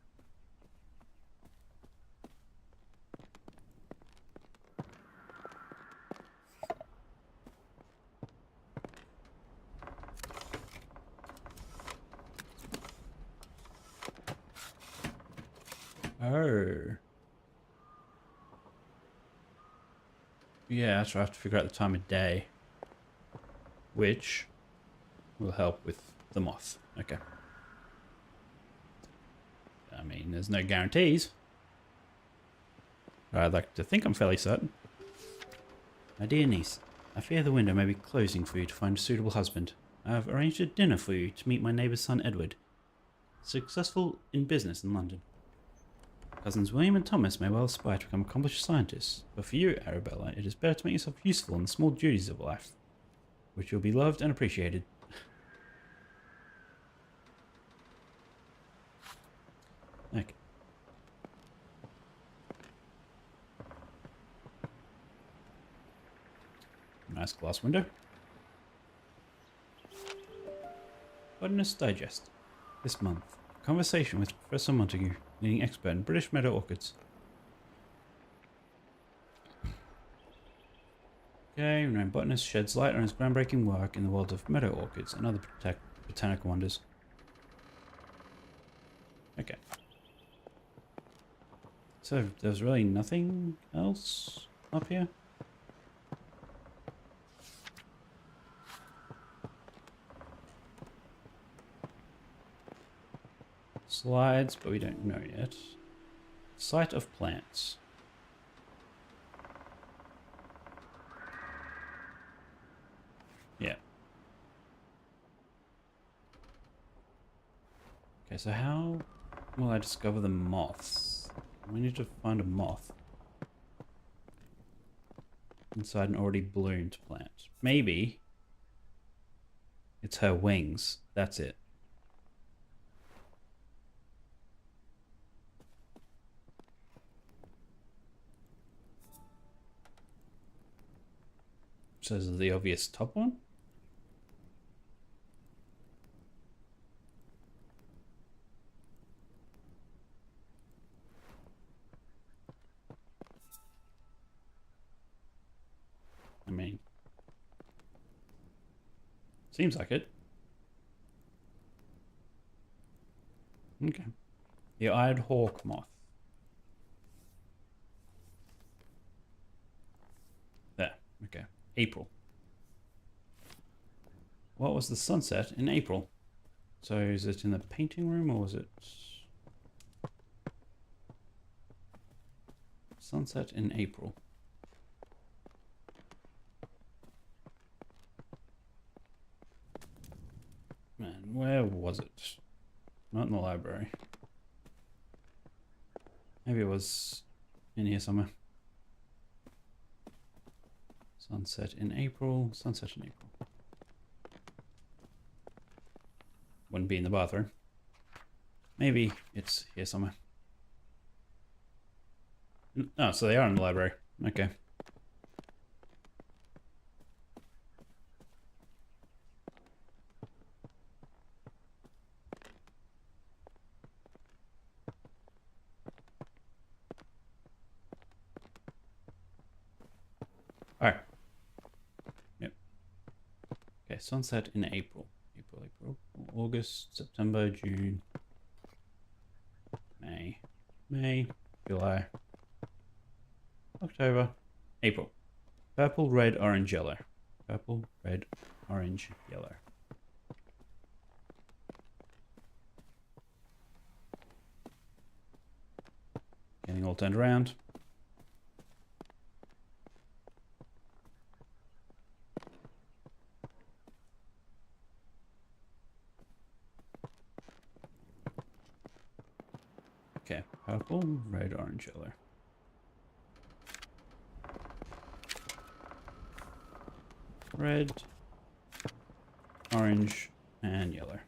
Oh. Yeah, that's right. I have to figure out the time of day. Which will help with the moth. Okay. I mean, there's no guarantees. But I'd like to think I'm fairly certain. My dear niece, I fear the window may be closing for you to find a suitable husband. I have arranged a dinner for you to meet my neighbour's son Edward. Successful in business in London. Cousins William and Thomas may well aspire to become accomplished scientists, but for you, Arabella, it is better to make yourself useful in the small duties of life, which you'll be loved and appreciated. Okay. Nice glass window. Botanist Digest. This month, conversation with Professor Montague, leading expert in British meadow orchids. Okay, renowned botanist sheds light on his groundbreaking work in the world of meadow orchids and other botanical wonders. Okay. So, there's really nothing else up here? Slides, but we don't know yet. Site of plants. Yeah. Okay, so how will I discover the moths? We need to find a moth inside an already bloomed plant. Maybe it's her wings. That's it. So this is the obvious top one. I mean, seems like it. Okay. The eyed hawk moth. There. Okay. April. What was the sunset in April? So is it in the painting room or was it sunset in April? Man, where was it? Not in the library. Maybe it was in here somewhere. Sunset in April. Sunset in April. Wouldn't be in the bathroom. Maybe it's here somewhere. Oh, so they are in the library. Okay. Alright. Yep. Okay, sunset in April. April. August, September, June. May, July, October, April. Purple, red, orange, yellow. Purple, red, orange, yellow. Getting all turned around. Okay, purple, red, orange, yellow. Red, orange, and yellow.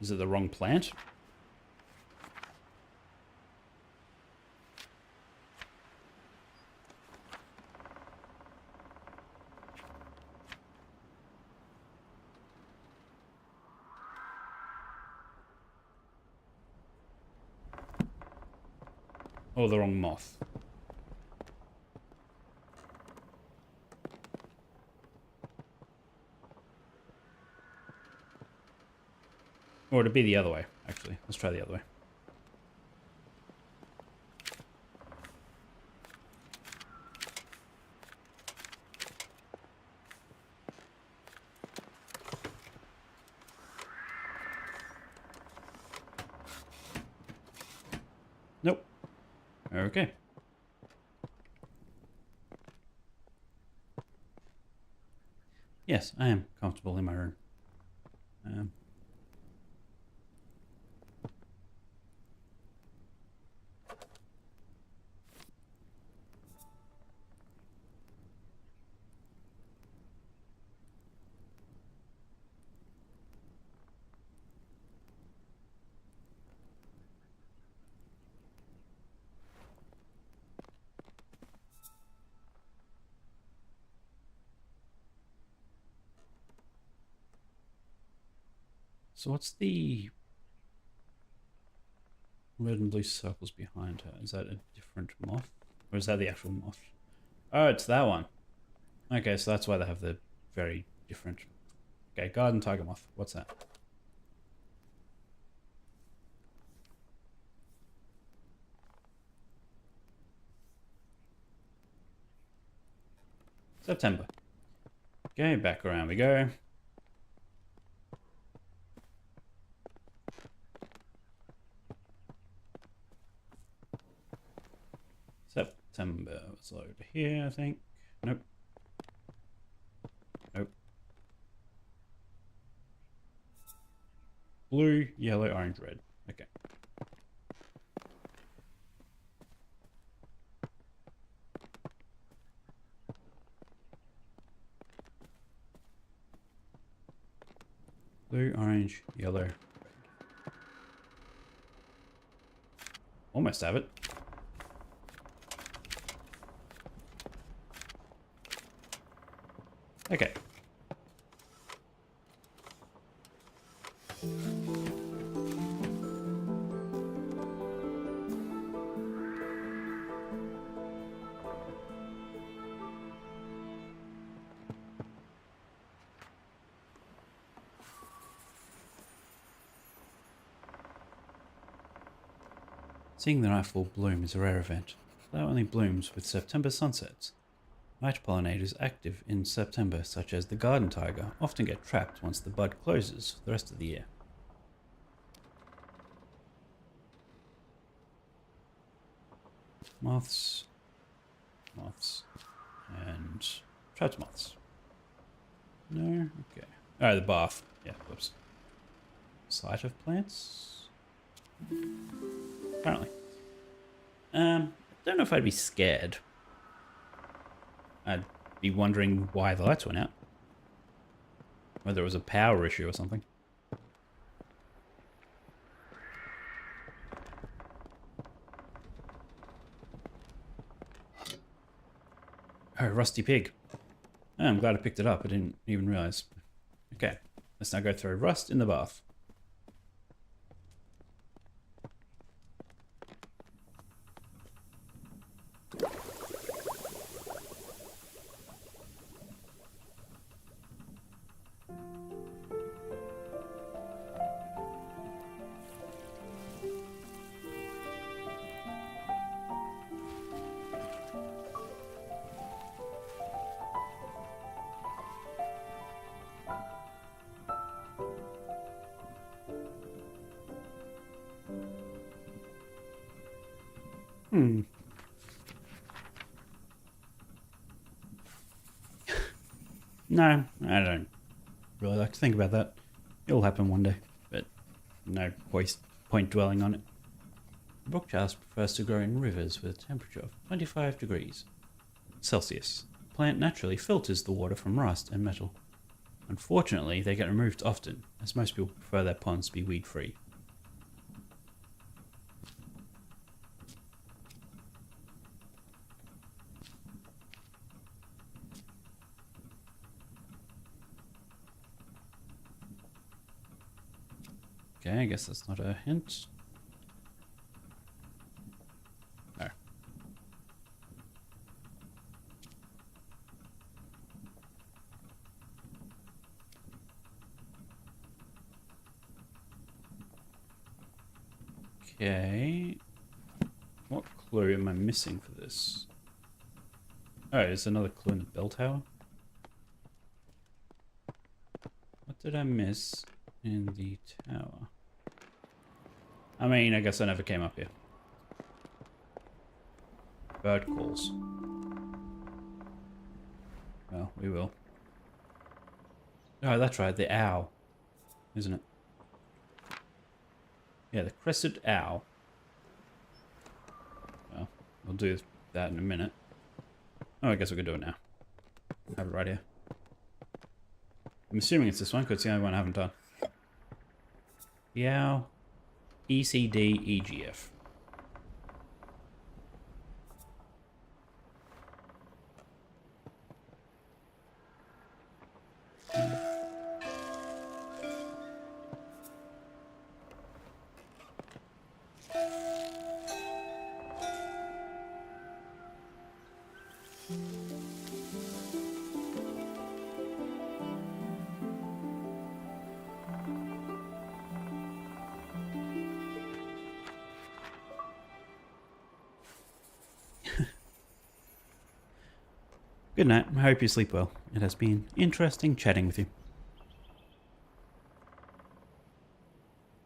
Is it the wrong plant? Or the wrong moth? Or it'd be the other way, actually. Let's try the other way. Nope. Okay. Yes, I am comfortable in my room. So what's the red and blue circles behind her? Is that a different moth? Or is that the actual moth? Oh, it's that one. Okay, so that's why they have the very different... Okay, garden tiger moth. What's that? September. Okay, back around we go. September was over here, I think. Nope. Nope. Blue, yellow, orange, red. Okay. Blue, orange, yellow, red. Almost have it. Okay. Seeing the nightfall bloom is a rare event. Flower only blooms with September sunsets. Night pollinators active in September, such as the garden tiger, often get trapped once the bud closes for the rest of the year. Moths, and trapped moths. No? Okay. Oh, the bath. Yeah, whoops. Sight of plants? Apparently. I don't know if I'd be scared. I'd be wondering why the lights went out. Whether it was a power issue or something. Oh, rusty pig. Oh, I'm glad I picked it up. I didn't even realize. Okay, let's now go throw rust in the bath. No, I don't really like to think about that. It'll happen one day, but no point dwelling on it. The brookcharst prefers to grow in rivers with a temperature of 25 degrees Celsius. The plant naturally filters the water from rust and metal. Unfortunately, they get removed often, as most people prefer their ponds to be weed-free. Okay, I guess that's not a hint. Oh. Okay. What clue am I missing for this? Oh, there's another clue in the bell tower. What did I miss in the tower? I mean, I guess I never came up here. Bird calls. Well, we will. Oh, that's right, the owl. Isn't it? Yeah, the crested owl. Well, we'll do that in a minute. Oh, I guess we can do it now. I have it right here. I'm assuming it's this one, because it's the only one I haven't done. The owl. ECDEGF. Good night. I hope you sleep well. It has been interesting chatting with you.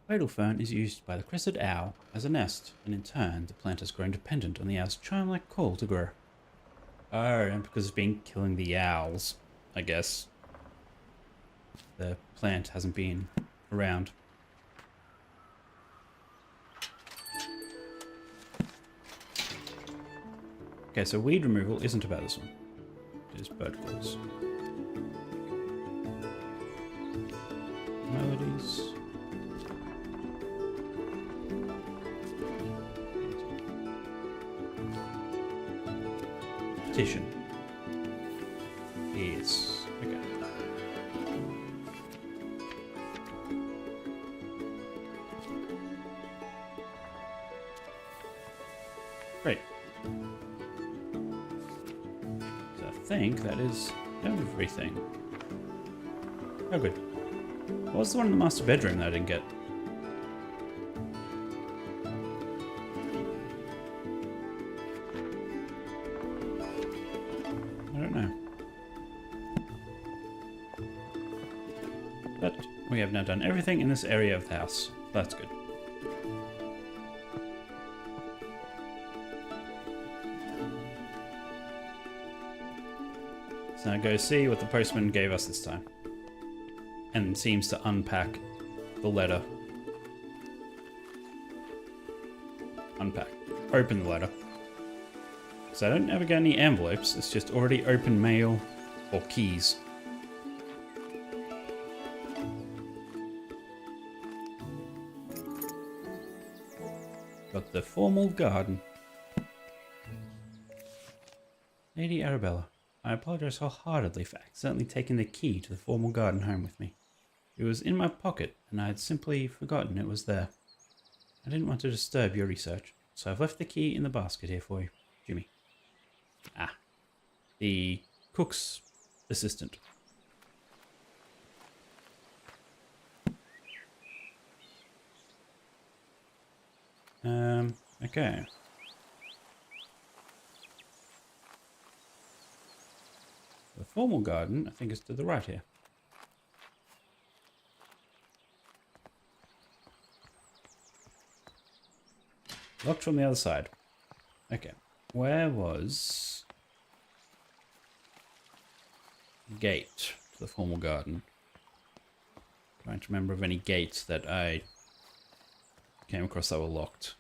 Cradle fern is used by the crested owl as a nest, and in turn, the plant has grown dependent on the owl's charm-like call to grow. Oh, and because it's been killing the owls, I guess. The plant hasn't been around. Okay, so weed removal isn't about this one. It is bird calls. Melodies. Petition. Yes. Okay. think that is everything. Oh, good. What was the one in the master bedroom that I didn't get? I don't know. But we have now done everything in this area of the house. That's good. So now go see what the postman gave us this time. And seems to unpack the letter. Unpack. Open the letter. So I don't ever get any envelopes, it's just already open mail or keys. Got the formal garden. Lady Arabella, I apologize wholeheartedly for accidentally taking the key to the formal garden home with me. It was in my pocket, and I had simply forgotten it was there. I didn't want to disturb your research, so I've left the key in the basket here for you, Jimmy. Ah, the cook's assistant. Okay. The formal garden, I think, is to the right here. Locked from the other side. Okay. Where was gate to the formal garden? Trying to remember of any gates that I came across that were locked.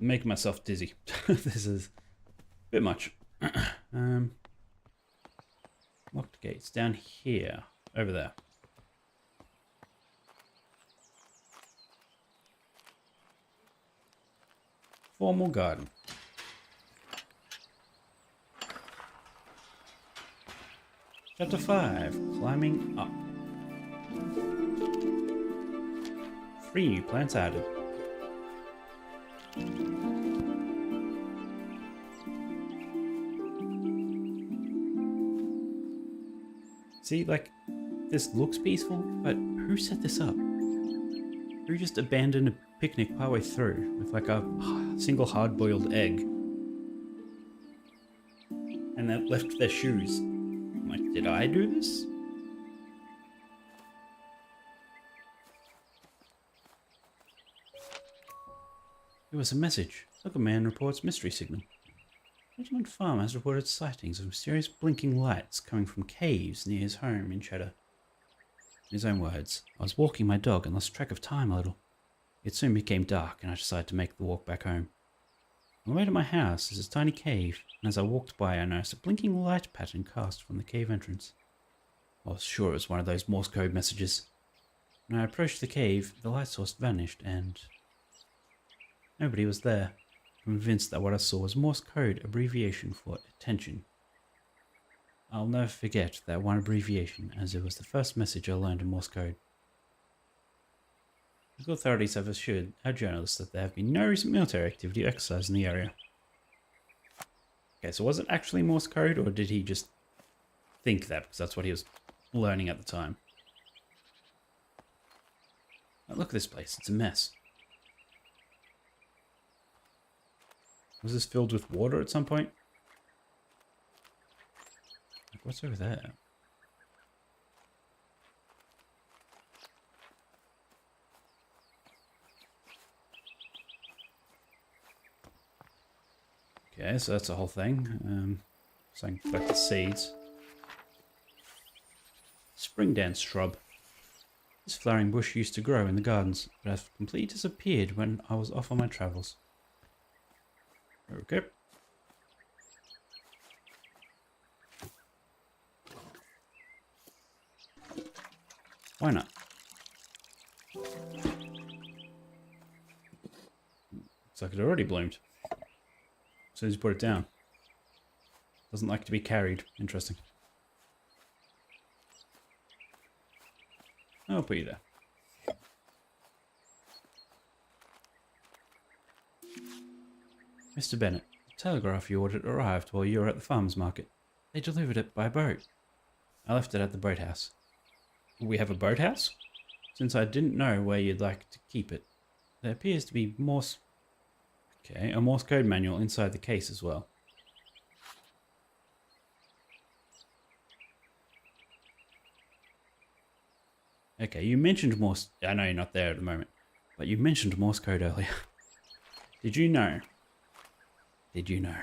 Making myself dizzy. This is a bit much. Locked gates down here, over there. Formal garden. Chapter 5, climbing up. 3 new plants added. See, like, this looks peaceful, but who set this up? Who just abandoned a picnic partway through with like a single hard-boiled egg? And then left their shoes. I'm like, did I do this? It was a message. Look, a man reports mystery signal. Edgemont Farm has reported sightings of mysterious blinking lights coming from caves near his home in Cheddar. In his own words, I was walking my dog and lost track of time a little. It soon became dark and I decided to make the walk back home. On the way to my house is a tiny cave, and as I walked by I noticed a blinking light pattern cast from the cave entrance. I was sure it was one of those Morse code messages. When I approached the cave, the light source vanished and nobody was there. Convinced that what I saw was Morse code abbreviation for attention. I'll never forget that one abbreviation, as it was the first message I learned in Morse code. Local authorities have assured our journalists that there have been no recent military activity or exercise in the area. Okay, so was it actually Morse code, or did he just think that because that's what he was learning at the time? Oh, look at this place, it's a mess. Was this filled with water at some point? Like, what's over there? Okay, so that's the whole thing. So I can collect the seeds. Spring dance shrub. This flowering bush used to grow in the gardens, but has completely disappeared when I was off on my travels. Okay. Why not? Looks like it already bloomed. soon as you put it down. Doesn't like to be carried. Interesting. I'll put you there. Mr. Bennett, the telegraph you ordered arrived while you were at the farmer's market. They delivered it by boat. I left it at the boathouse. We have a boathouse? Since I didn't know where you'd like to keep it, there appears to be Morse... Okay, a Morse code manual inside the case as well. Okay, you mentioned Morse... I know you're not there at the moment, but you mentioned Morse code earlier. Did you know? Did you know?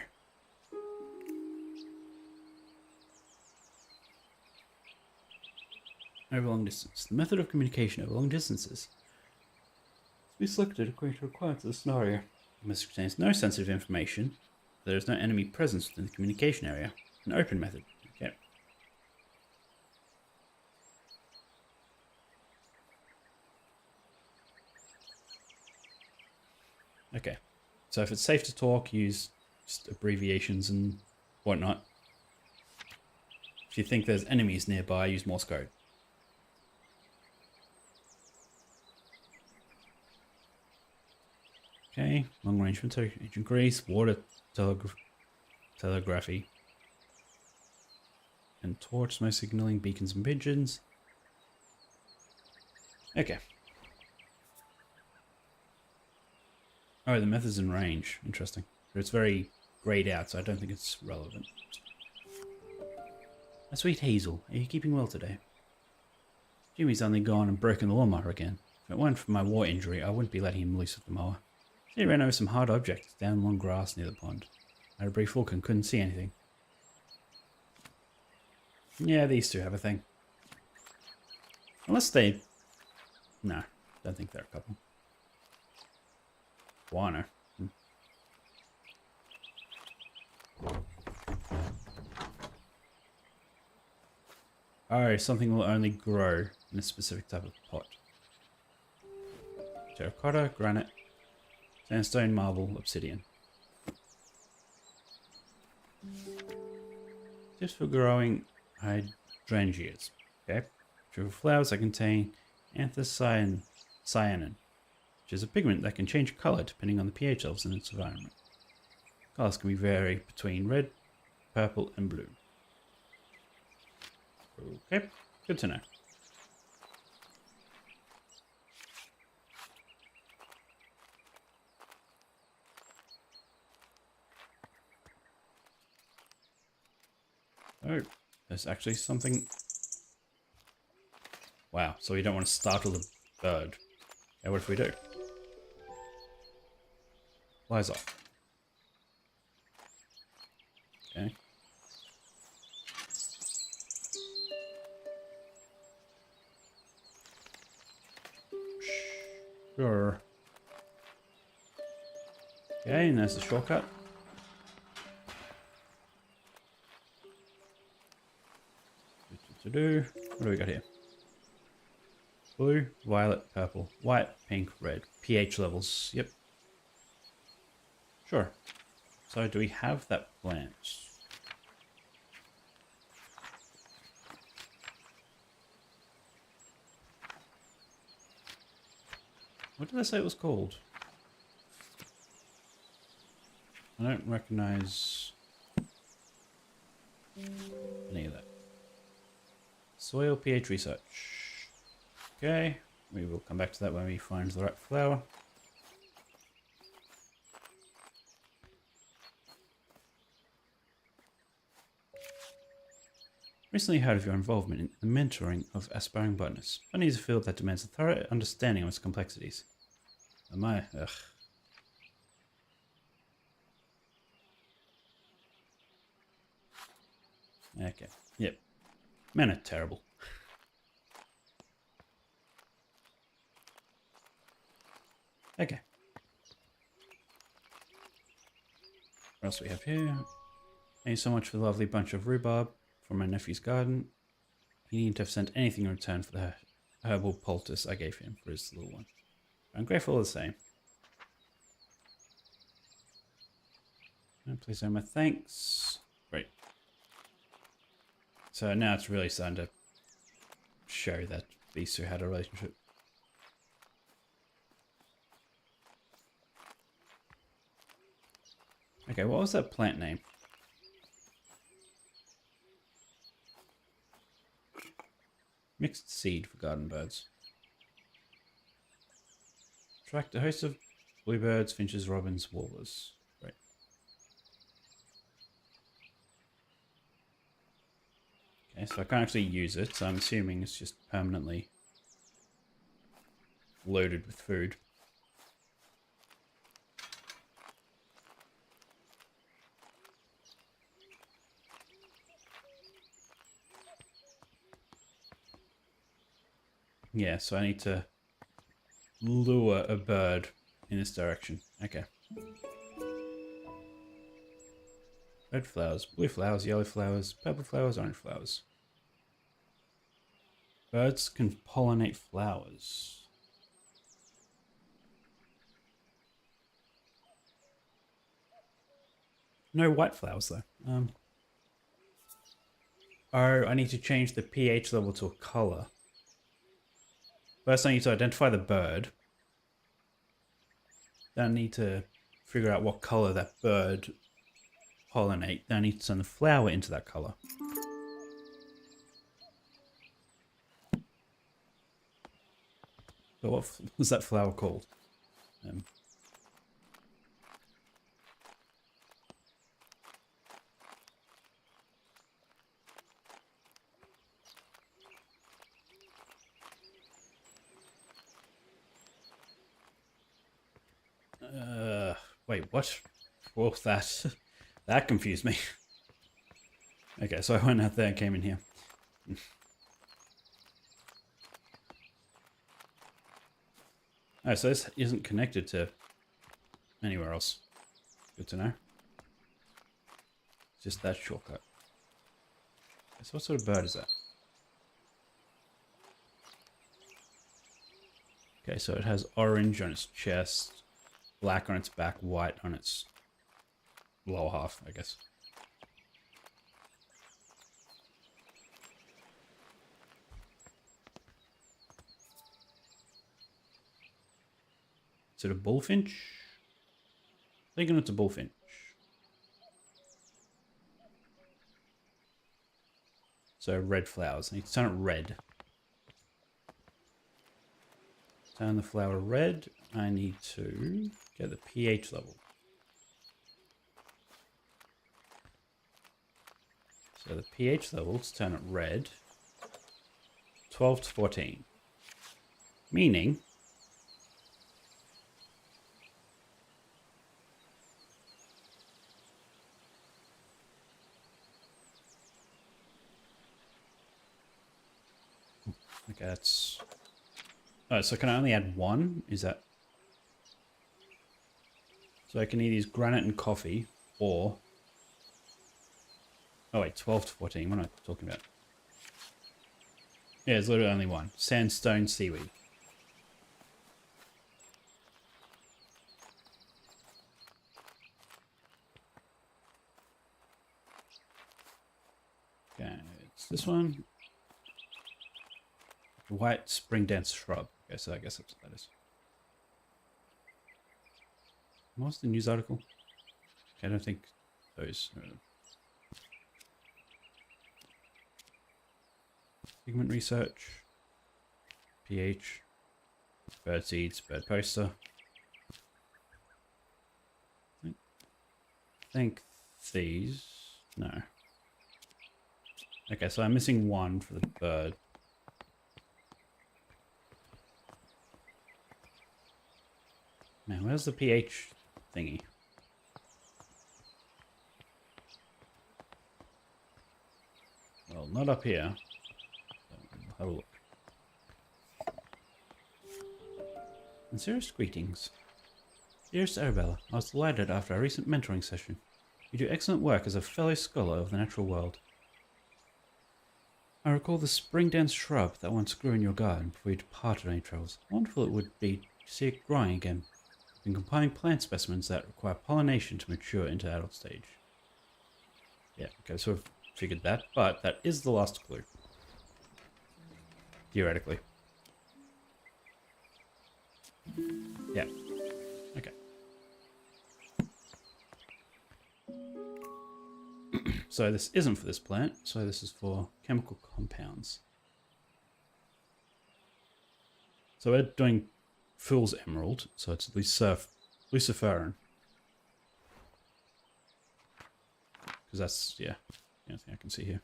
Over long distance. The method of communication over long distances must be selected according to requirements of the scenario. It must contain no sensitive information. There is no enemy presence within the communication area. An open method. Okay. Okay. So if it's safe to talk, use just abbreviations and whatnot. If you think there's enemies nearby, use Morse code. Okay, long range military, ancient Greece, water telegraphy, and torch, smoke signaling, beacons and pigeons. Okay. Oh, the method's in range. Interesting. But it's very grayed out, so I don't think it's relevant. A sweet Hazel, are you keeping well today? Jimmy's only gone and broken the lawnmower again. If it weren't for my war injury, I wouldn't be letting him loose with the mower. He ran over some hard objects down long grass near the pond. I had a brief look and couldn't see anything. Yeah, these two have a thing. Unless they... No, don't think they're a couple. Guano. Oh, something will only grow in a specific type of pot. Terracotta, granite, sandstone, marble, obsidian. Tips for growing hydrangeas. Okay. Trivial flowers that contain anthocyanin, which is a pigment that can change colour depending on the pH levels in its environment. Colours can be varied between red, purple, and blue. Okay, good to know. Oh, there's actually something. Wow, so we don't want to startle the bird. Okay, what if we do? Flies off. Okay. Sure. Okay, and there's the shortcut. What do we got here? Blue, violet, purple, white, pink, red. pH levels. Yep. Sure. So do we have that plant? What did I say it was called? I don't recognize any of that. Soil pH research. Okay, we will come back to that when we find the right flower. Recently heard of your involvement in the mentoring of aspiring botanists. Botany is a field that demands a thorough understanding of its complexities. Am I? Ugh. Okay. Yep. Men are terrible. Okay. What else do we have here? Thank you so much for the lovely bunch of rhubarb from my nephew's garden. He needn't have sent anything in return for the herbal poultice I gave him for his little one. I'm grateful all the same. Please say my thanks. Great. So now it's really starting to show that these two had a relationship. Okay, what was that plant name? Mixed seed for garden birds. Attract a host of bluebirds, finches, robins, warblers. Great. Okay, so I can't actually use it, so I'm assuming it's just permanently loaded with food. Yeah, so I need to lure a bird in this direction. Okay. Red flowers, blue flowers, yellow flowers, purple flowers, orange flowers. Birds can pollinate flowers. No white flowers though. Oh, I need to change the pH level to a color. First I need to identify the bird. Then I need to figure out what color that bird pollinate. Then I need to turn the flower into that color. But what was that flower called? Wait, what? Well, that confused me. Okay, so I went out there and came in here. Oh, so this isn't connected to anywhere else. Good to know. It's just that shortcut. So what sort of bird is that? Okay, so it has orange on its chest, black on its back, white on its lower half, I guess. Is it a bullfinch? Thinking it's a bullfinch. So red flowers. I need to turn it red. Turn the flower red. I need to get the pH level. So the pH level to turn it red. 12 to 14. Meaning okay, that's... Oh, so can I only add one? Is that... So I can either use granite and coffee, or... Oh wait, 12 to 14. What am I talking about? Yeah, there's literally only one. Sandstone seaweed. Okay, it's this one. White spring dance shrub. Okay, so I guess that's what that is. What's the news article? Okay, I don't think those are... Pigment research. pH. Bird seeds. Bird poster. I think these... No. Okay, so I'm missing one for the bird. Now, where's the pH thingy? Well, not up here. We'll have a look. Sincerest greetings. Dearest Arabella, I was delighted after our recent mentoring session. You do excellent work as a fellow scholar of the natural world. I recall the spring dance shrub that once grew in your garden before you departed on your travels. Wonderful it would be to see it growing again. Been compiling plant specimens that require pollination to mature into adult stage. Yeah, okay, sort of figured that, but that is the last clue. Theoretically. Yeah. Okay. So this isn't for this plant, so this is for chemical compounds. So we're doing Fool's Emerald, so it's luciferin. Because that's, yeah, the only thing I can see here.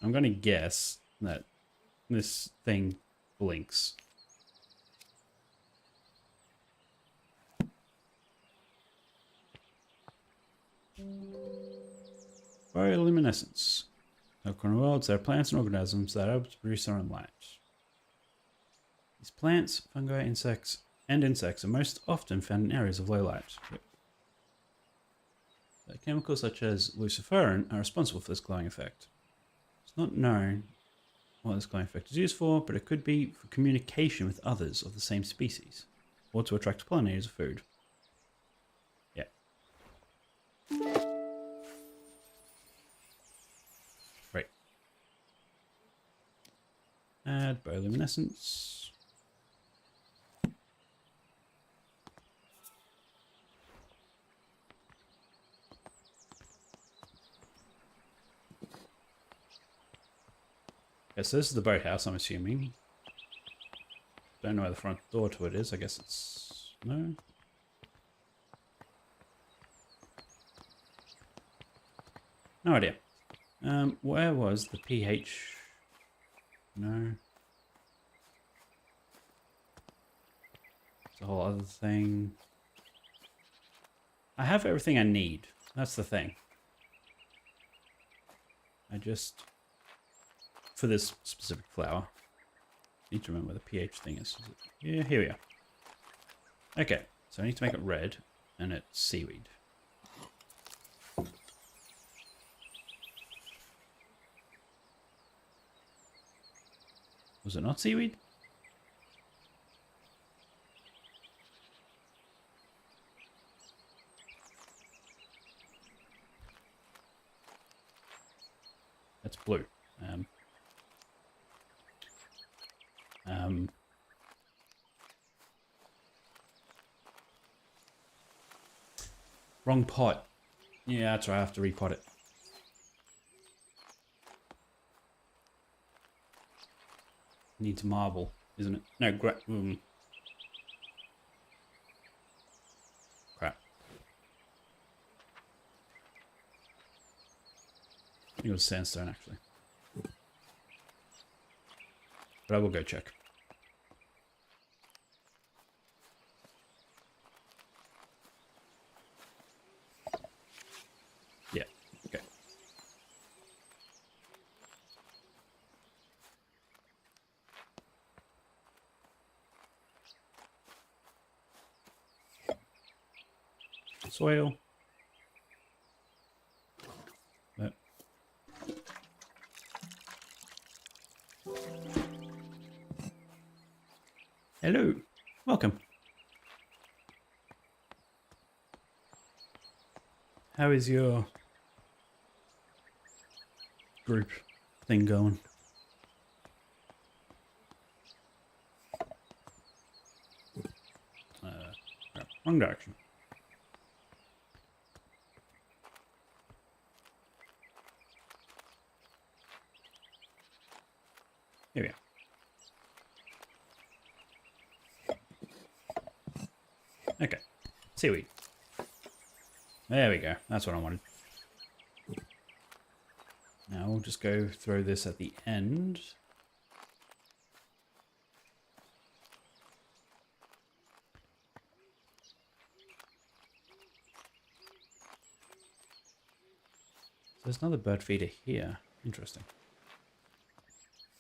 I'm going to guess that this thing blinks. Bioluminescence. In worlds, there are plants and organisms that are able to produce their own light. These plants, fungi, insects are most often found in areas of low light. Yep. Chemicals such as luciferin are responsible for this glowing effect. It's not known what this glowing effect is used for, but it could be for communication with others of the same species, or to attract pollinators of food. Yeah. Right. Add bioluminescence. Okay, so this is the boathouse, I'm assuming. Don't know where the front door to it is. I guess it's... no? No idea. Where was the pH? No. It's a whole other thing. I have everything I need. That's the thing. I just... for this specific flower. Need to remember where the pH thing is. Yeah, here we are. Okay, so I need to make it red, and it's seaweed. Was it not seaweed? That's blue. Wrong pot. Yeah, that's right. I have to repot it. Needs marble, isn't it? No, crap. I think it was sandstone, actually. But I will go check. Yeah, okay. Soil. That. Hello. Welcome. How is your group thing going? Wrong direction. Here we are. Okay. Seaweed. There we go. That's what I wanted. Now we'll just go throw this at the end. There's another bird feeder here. Interesting.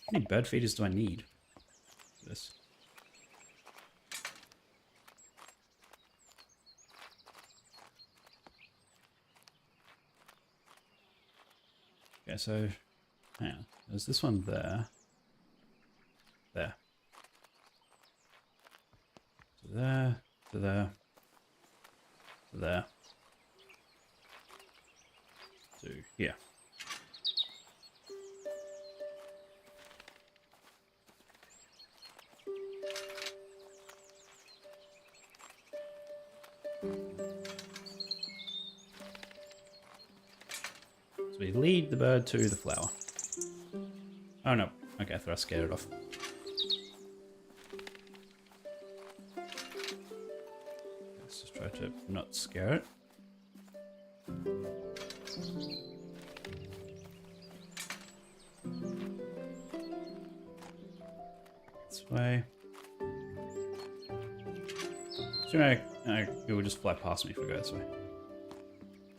How many bird feeders do I need for this? Okay, so hang on. There's this one there. There. there, to there, to there, to here. So we lead the bird to the flower. Oh no. Okay, I thought I scared it off. Let's just try to not scare it. This way. So it will just fly past me if I go this way.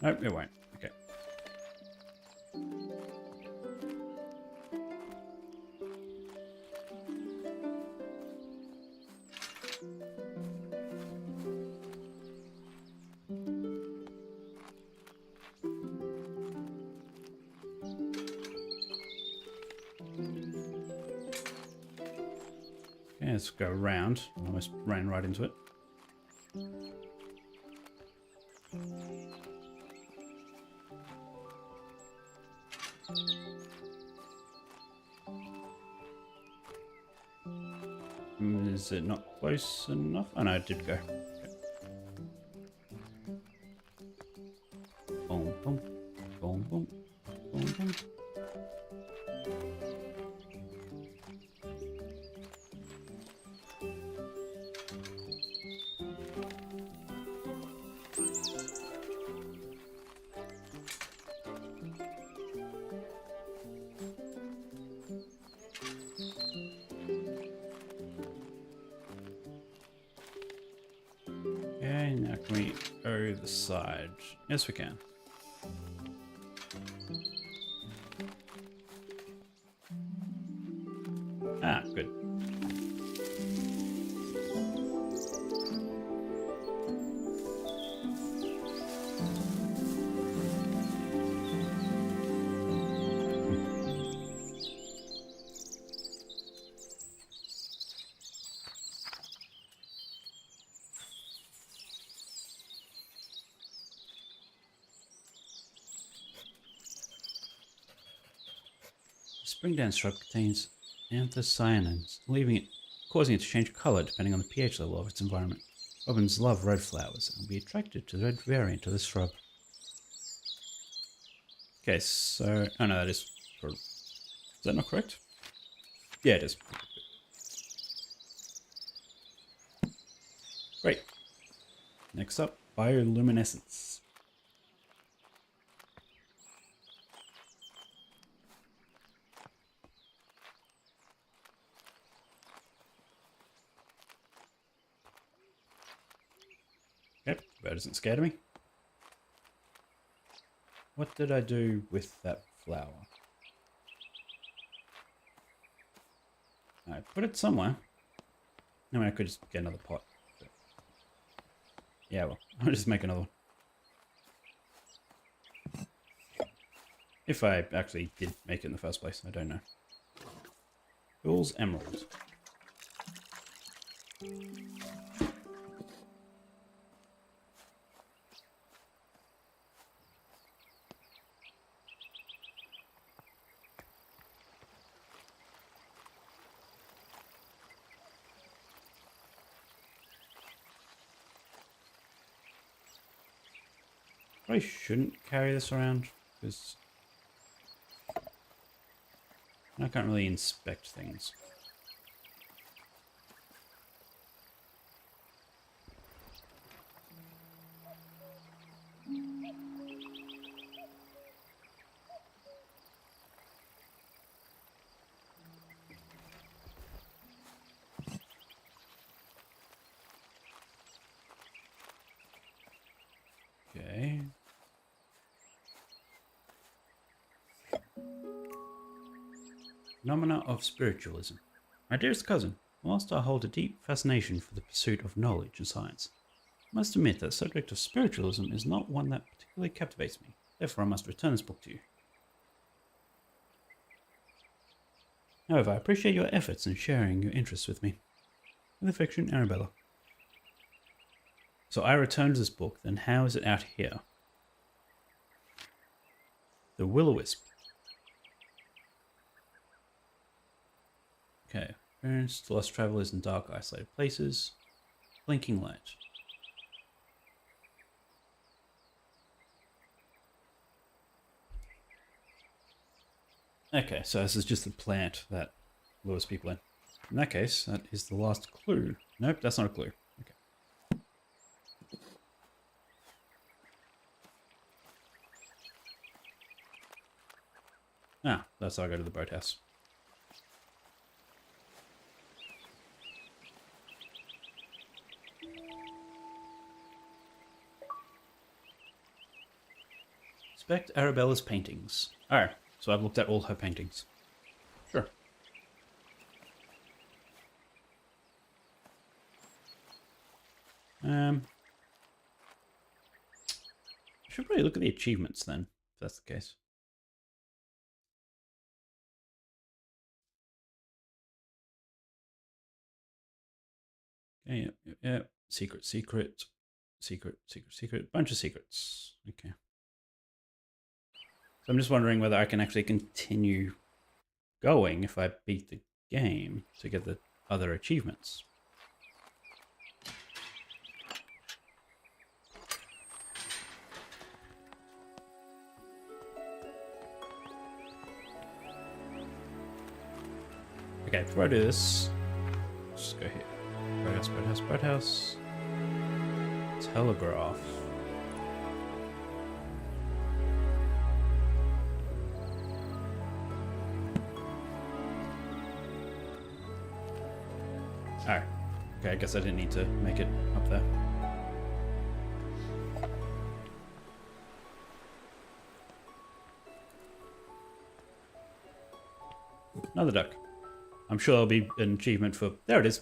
Nope, it won't. Okay. Okay, let's go around. Almost ran right into it. Is it not close enough? Oh no, it did go. Okay. Boom, boom, boom, boom, boom, boom. Okay, now can we go the side? Yes, we can. Ah, good. The springdance shrub contains anthocyanins, causing it to change color depending on the pH level of its environment. Robins love red flowers and will be attracted to the red variant of this shrub. Okay, so... Oh no, that is... Is that not correct? Yeah, it is. Great. Next up, bioluminescence. Yep, bird isn't scared of me. What did I do with that flower? I put it somewhere. I mean, I could just get another pot. But... Yeah, well, I'll just make another one. If I actually did make it in the first place, I don't know. Fool's Emerald. I shouldn't carry this around because I can't really inspect things. Okay. Phenomena of spiritualism. My dearest cousin, whilst I hold a deep fascination for the pursuit of knowledge and science, I must admit that the subject of spiritualism is not one that particularly captivates me. Therefore, I must return this book to you. However, I appreciate your efforts in sharing your interests with me. With affection, Arabella. So I returned this book, then how is it out here? The Will-O-Wisp. Okay. Experience to lost travelers in dark, isolated places. Blinking light. Okay, so this is just a plant that lures people in. In that case, that is the last clue. Nope, that's not a clue. Okay. Ah, that's how I go to the boathouse. Inspect Arabella's paintings. Oh, so I've looked at all her paintings. Sure. I should probably look at the achievements then, if that's the case. Okay, yeah. Secret, secret, secret, secret, secret. Bunch of secrets. Okay. So I'm just wondering whether I can actually continue going if I beat the game to get the other achievements. Okay, before I do this, just go here. Boathouse, boathouse, boathouse. Telegraph. Oh, okay, I guess I didn't need to make it up there. Another duck. I'm sure there'll be an achievement for... There it is.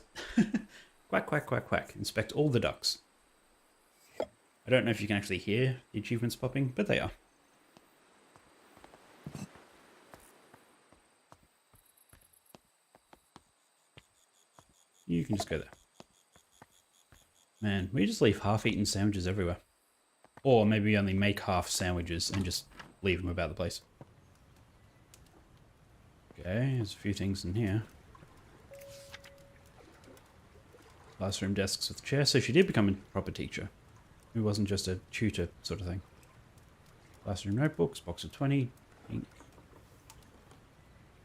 Quack, quack, quack, quack. Inspect all the ducks. I don't know if you can actually hear the achievements popping, but they are. You can just go there. Man, we just leave half-eaten sandwiches everywhere. Or maybe only make half sandwiches and just leave them about the place. Okay, there's a few things in here. Classroom desks with chairs. So she did become a proper teacher. It wasn't just a tutor sort of thing. Classroom notebooks, box of 20, ink.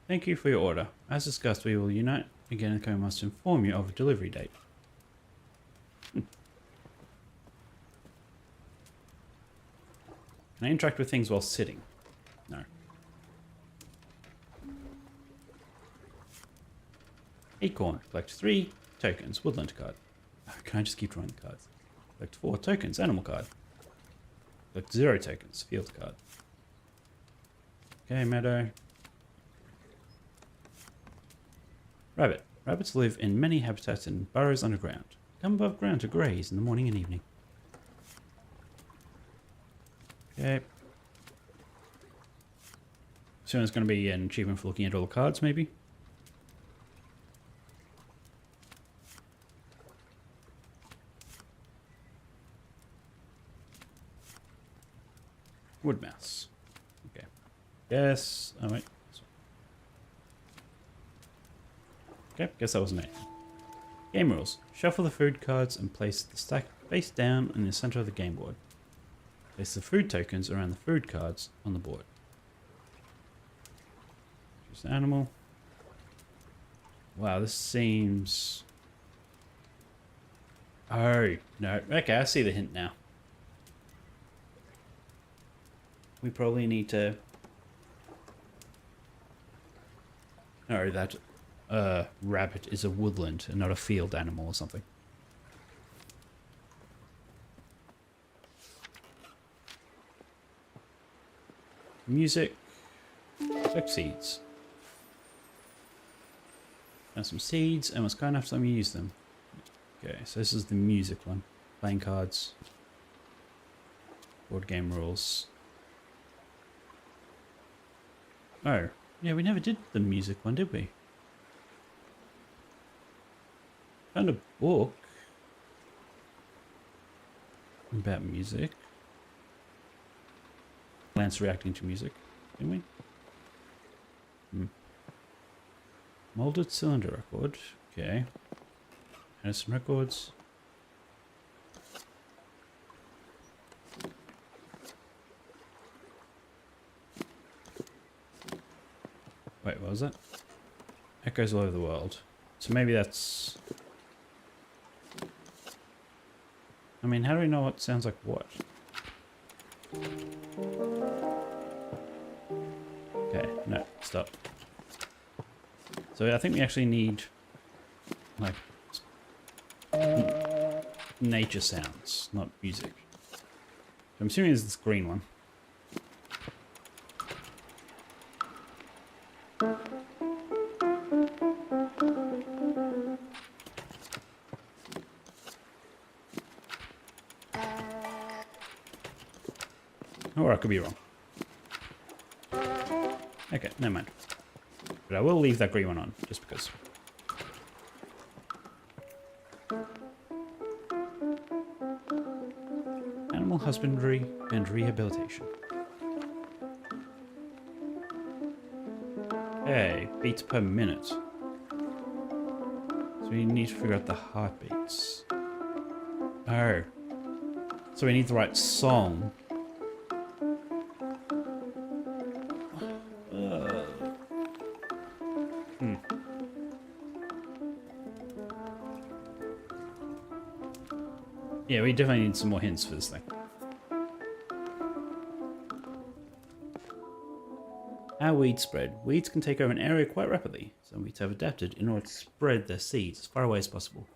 Thank you for your order. As discussed, we will unite again and I must inform you of a delivery date. Can I interact with things while sitting? No. Acorn. Collect 3 tokens. Woodland card. Oh, can I just keep drawing the cards? Collect 4 tokens. Animal card. Collect 0 tokens. Field card. Okay, meadow. Rabbit. Rabbits live in many habitats and burrows underground. Come above ground to graze in the morning and evening. Okay. So there's going to be an achievement for looking at all the cards, maybe? Wood mouse. Okay. Yes. Oh, wait. Okay, guess that wasn't it. Game rules. Shuffle the food cards and place the stack face down in the center of the game board. Place the food tokens around the food cards on the board. Choose the animal. Wow, this seems... Oh, no. Okay, I see the hint now. We probably need to... No, that rabbit is a woodland and not a field animal or something. Music. Collect seeds. Found some seeds and was kind enough to let me use them. Okay, so this is the music one. Playing cards. Board game rules. Oh, yeah, we never did the music one, did we? Found a book. About music. Plants reacting to music, didn't we? Molded cylinder record. Okay. Anderson records. Wait, what was that? Echoes all over the world. So maybe that's... I mean, how do we know what sounds like what? Okay, no, stop. So I think we actually need, like, nature sounds, not music. I'm assuming it's this green one. Or I could be wrong. Okay, never mind. But I will leave that green one on, just because. Animal husbandry and rehabilitation. Hey, beats per minute. So we need to figure out the heartbeats. Oh. So we need the right song. Yeah, we definitely need some more hints for this thing. How weeds spread. Weeds can take over an area quite rapidly. Some weeds have adapted in order to spread their seeds as far away as possible.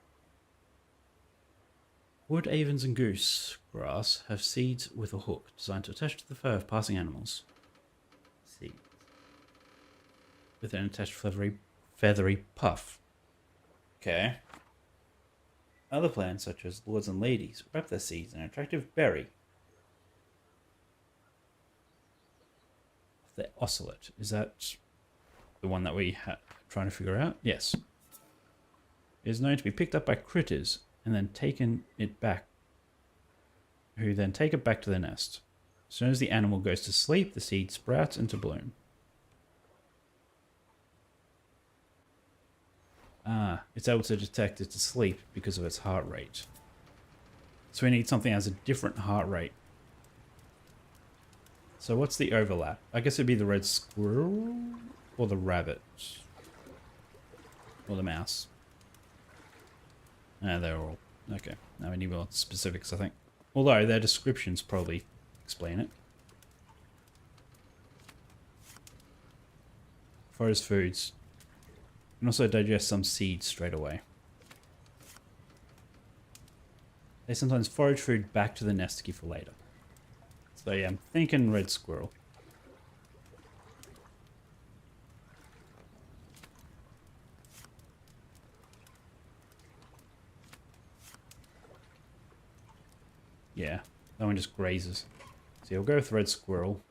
Wood avens and goose grass have seeds with a hook designed to attach to the fur of passing animals. Seeds. With an attached feathery puff. Okay. Other plants, such as lords and ladies, wrap their seeds in an attractive berry. The ocelot. Is that the one that we are trying to figure out? Yes. It is known to be picked up by critters and then taken it back, who then take it back to the nest. As soon as the animal goes to sleep, the seed sprouts into bloom. Ah, it's able to detect its asleep because of its heart rate. So we need something that has a different heart rate. So what's the overlap? I guess it'd be the red squirrel or the rabbit or the mouse. Ah, they're all okay. Now we need more specifics, I think. Although their descriptions probably explain it. Forest foods. And also digest some seeds straight away. They sometimes forage food back to the nest to keep for later. So yeah, I'm thinking red squirrel. Yeah, that one just grazes. So you'll go with red squirrel.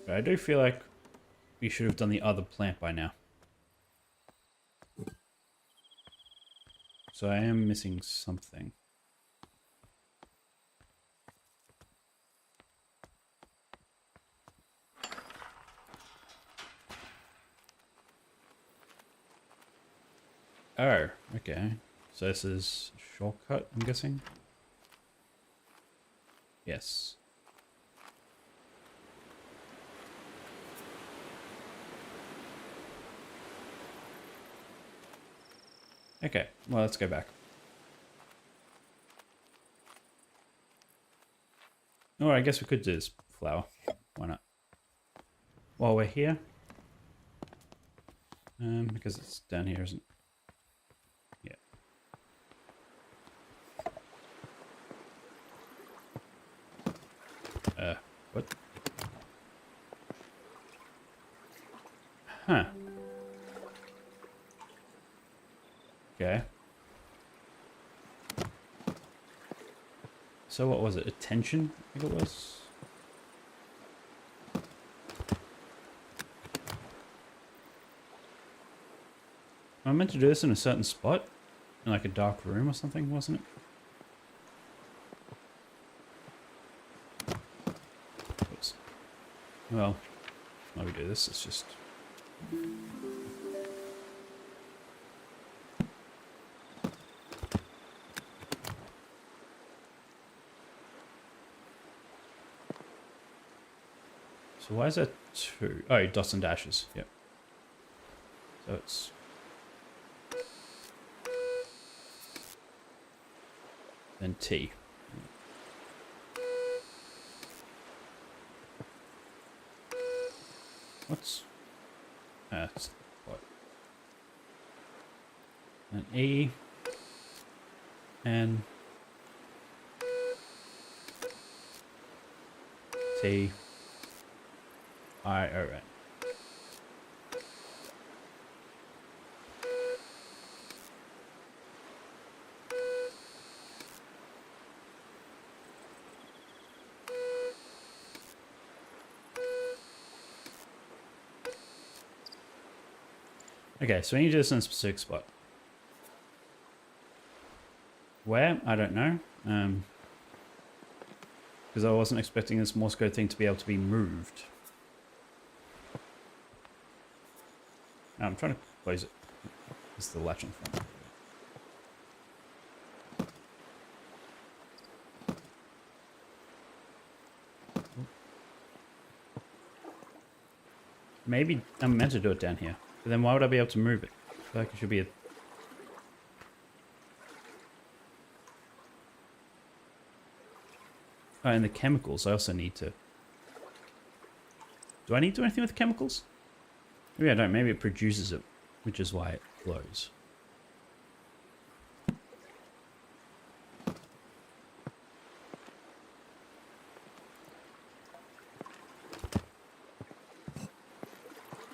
But I do feel like we should have done the other plant by now. So I am missing something. Oh, okay. So this is a shortcut, I'm guessing? Yes. Okay, well, let's go back. Oh, I guess we could do this flower. Why not? While we're here. Because it's down here, isn't it? Yeah. What? Huh. Okay. So what was it? Attention, I think it was. I meant to do this in a certain spot? In like a dark room or something, wasn't it? Oops. Well, while we do this, it's just... So why is that 2? Oh, dots and dashes. Yep. So it's... Then T. What's... That's what? An E. N. T. I, O, N. Okay, so we need to do this in a specific spot. Where? I don't know. Because I wasn't expecting this Morse code thing to be able to be moved. I'm trying to close it. This is the latch on front. Maybe I'm meant to do it down here. But then why would I be able to move it? I feel like it should be a... Oh, and the chemicals. I also need to... Do I need to do anything with the chemicals? Maybe I don't. Maybe it produces it, which is why it glows.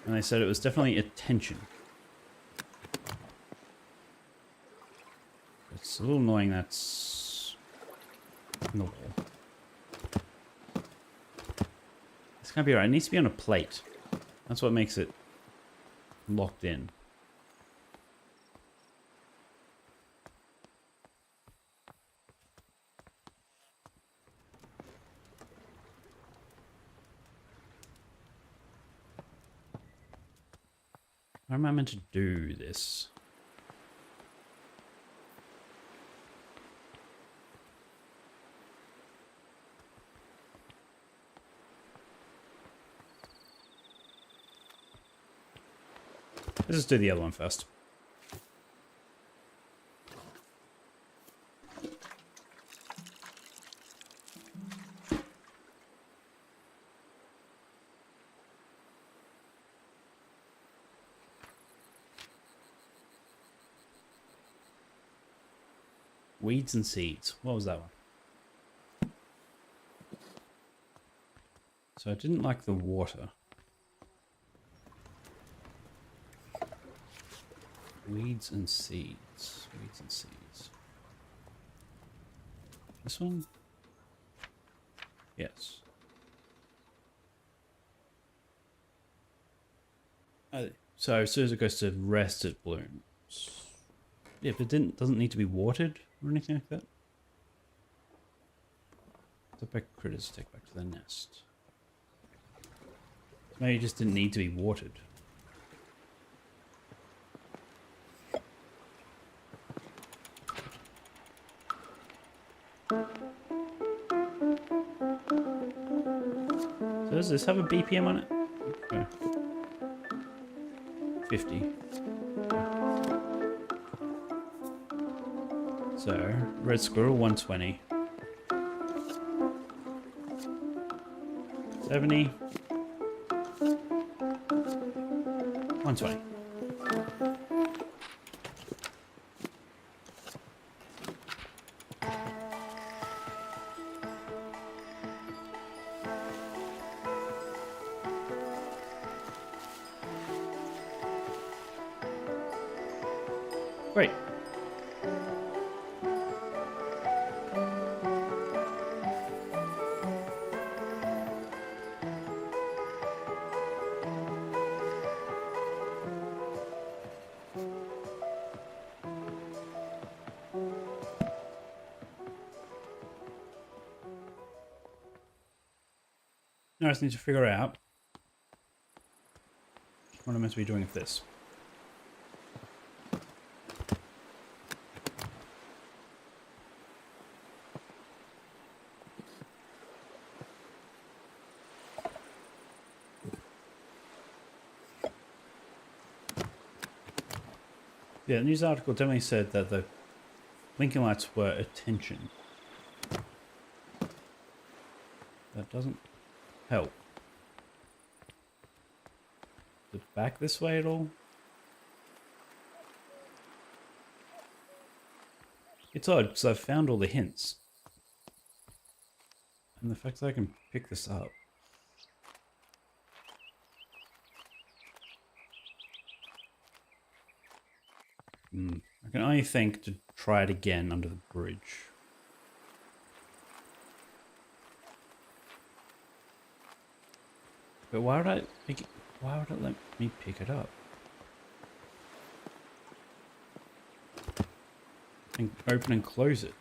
And they said it was definitely attention. It's a little annoying that's in the wall. This can't be right. It needs to be on a plate. That's what makes it locked in. How am I meant to do this? Let's just do the other one first. Weeds and seeds. What was that one? So I didn't like the water. Weeds and seeds. Weeds and seeds. This one? Yes. So as soon as it goes to rest, it blooms. Yeah, but it doesn't need to be watered or anything like that. Take back critters, take back to the nest. Maybe it just didn't need to be watered. So does this have a BPM on it? Okay. 50. So, red squirrel 120. 70. 120. Great. Now I just need to figure out what I'm meant to be doing with this. Yeah, the news article definitely said that the blinking lights were attention. That doesn't help. Is it back this way at all? It's odd because I've found all the hints. And the fact that I can pick this up. I can only think to try it again under the bridge. But why would I pick it? Why would it let me pick it up? And open and close it.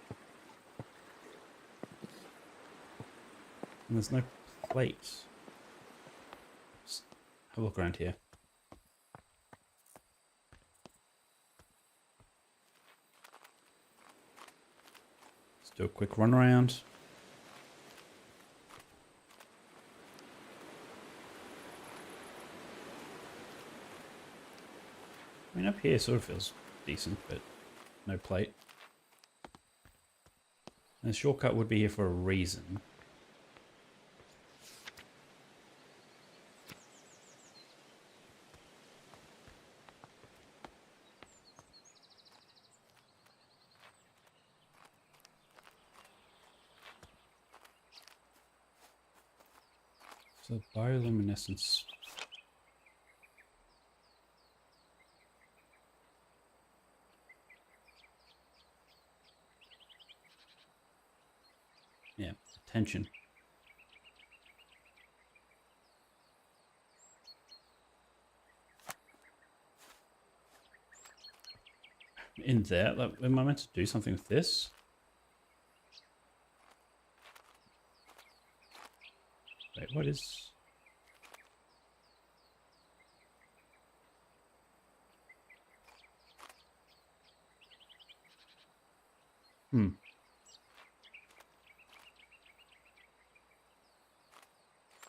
And there's no plates. Just have a look around here. Let's do a quick run around. I mean, up here sort of feels decent, but no plate. And the shortcut would be here for a reason. So bioluminescence. Yeah, attention. In there, like, am I meant to do something with this? Wait, what is...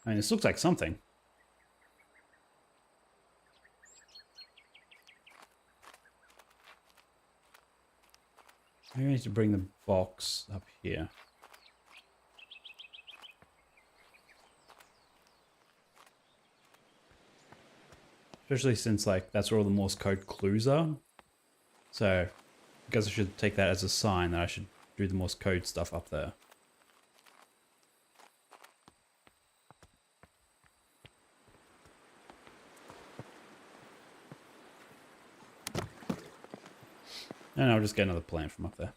I mean, this looks like something. Maybe I need to bring the box up here. Especially since, like, that's where all the Morse code clues are. So, I guess I should take that as a sign that I should do the Morse code stuff up there. And I'll just get another plant from up there.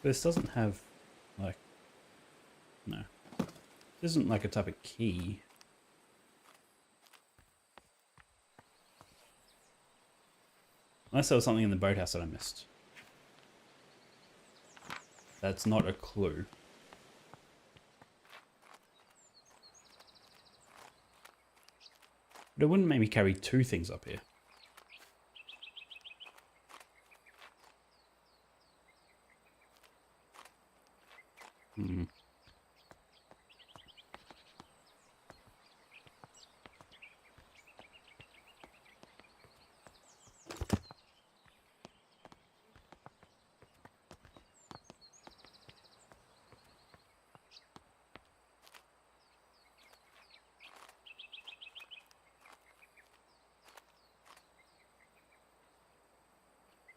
This doesn't have, like... No. This isn't like a type of key. Unless there was something in the boathouse that I missed. That's not a clue. But it wouldn't make me carry two things up here.